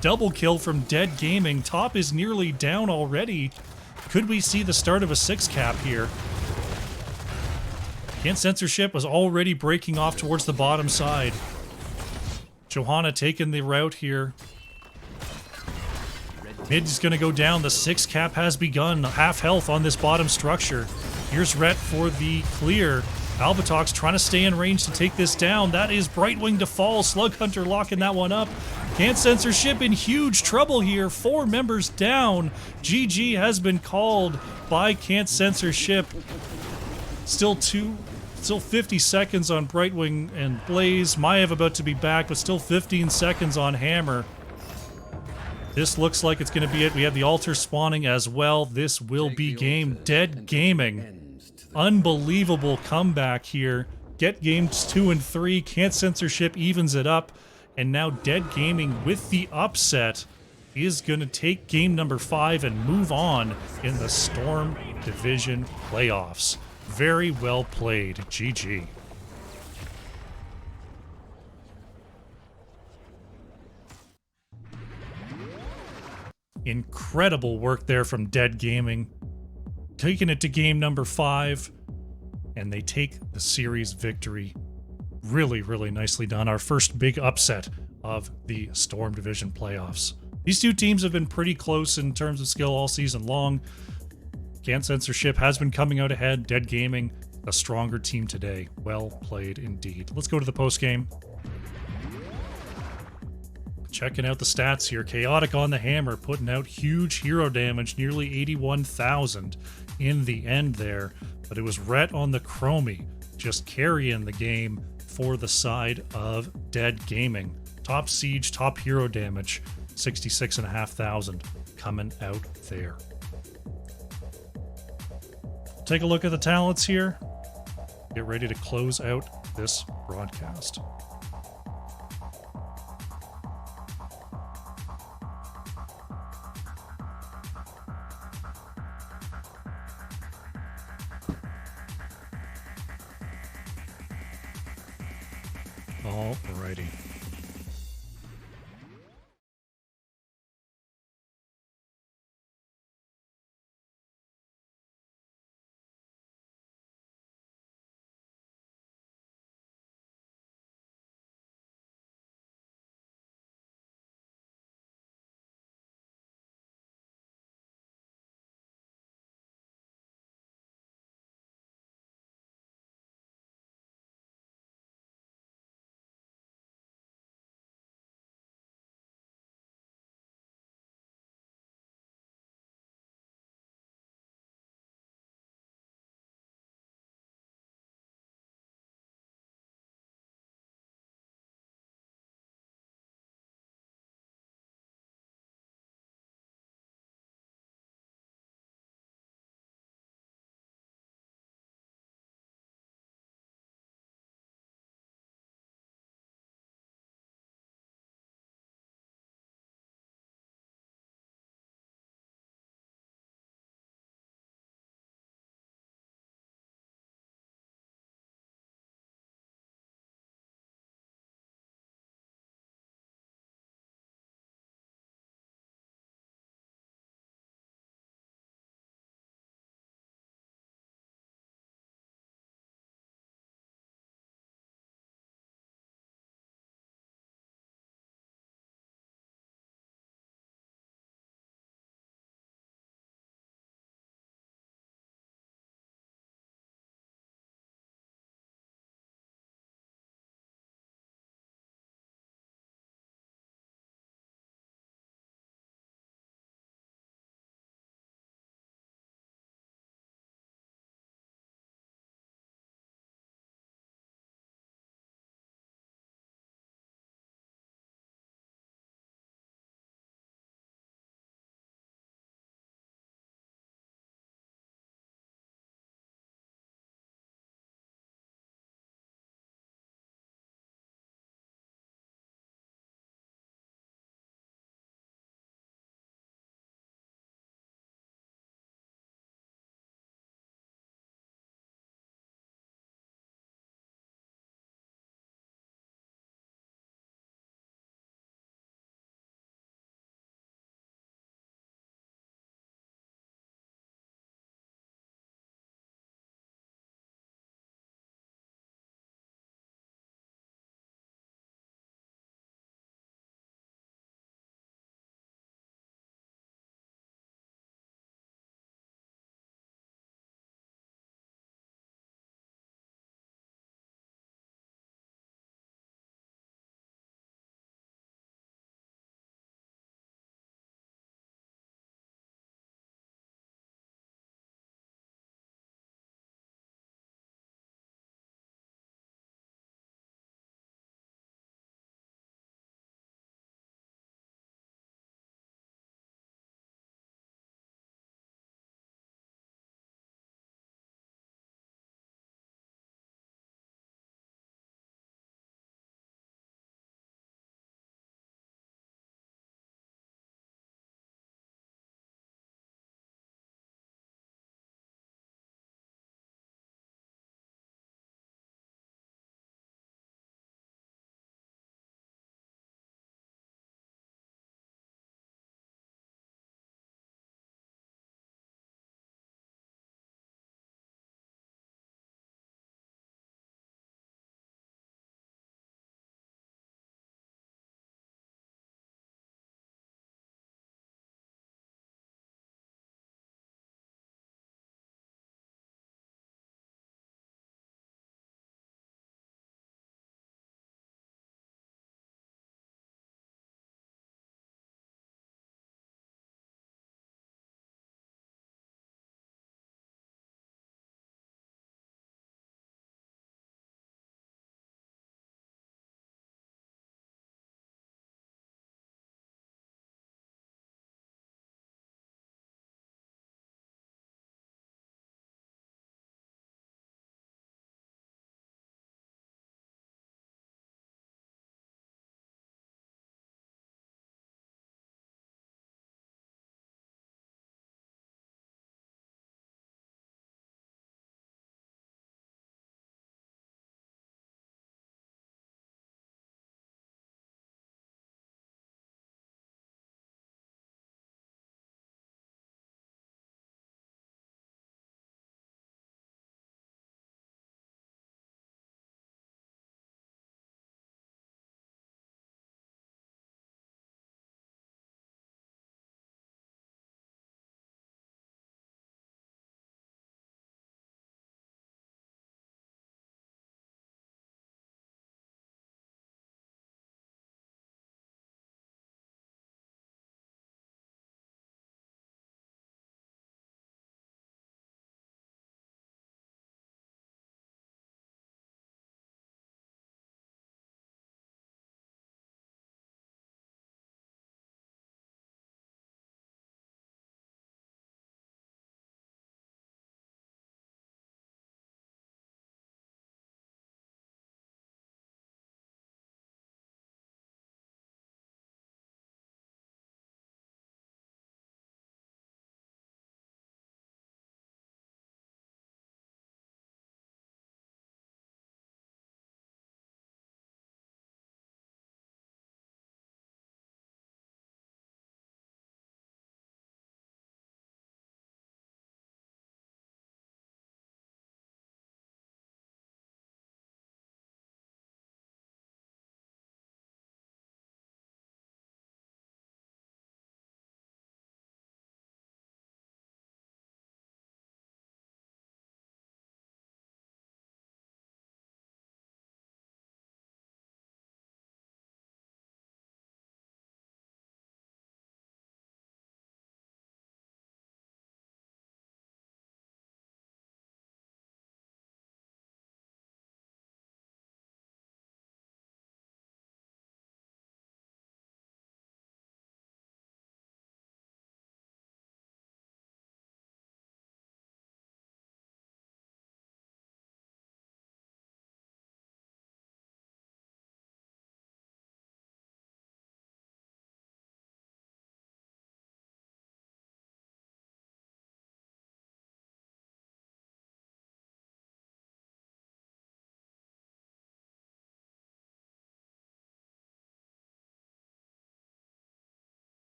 Double kill from Dead Gaming. Top is nearly down already. Could we see the start of a 6-cap here? Can't censorship was already breaking off towards the bottom side. Johanna taking the route here. Mid is going to go down. The 6-cap has begun. Half health on this bottom structure. Here's Rhett for the clear. Albatox trying to stay in range to take this down. That is Brightwing to fall. Slug Hunter locking that one up. Can't censorship in huge trouble here. 4 members down. GG has been called by Can't Censorship. Still 50 seconds on Brightwing and Blaze. Maiev about to be back, but still 15 seconds on Hammer. This looks like it's going to be it. We have the altar spawning as well. This will be game. Dead Gaming. Unbelievable comeback here. Get games 2 and 3. Can't Censorship evens it up. And now Dead Gaming with the upset is going to take game number 5 and move on in the Storm Division playoffs. Very well played. GG. Incredible work there from Dead Gaming. Taking it to game number 5, and they take the series victory. Really, really nicely done. Our first big upset of the Storm Division playoffs. These two teams have been pretty close in terms of skill all season long. Can't Censorship has been coming out ahead. Dead Gaming, a stronger team today. Well played indeed. Let's go to the post game. Checking out the stats here. Chaotic on the hammer, putting out huge hero damage, nearly 81,000 in the end there. But it was Rhett on the Chromie, just carrying the game for the side of Dead Gaming. Top siege, top hero damage, 66,500 coming out there. Take a look at the talents here. Get ready to close out this broadcast. Alrighty.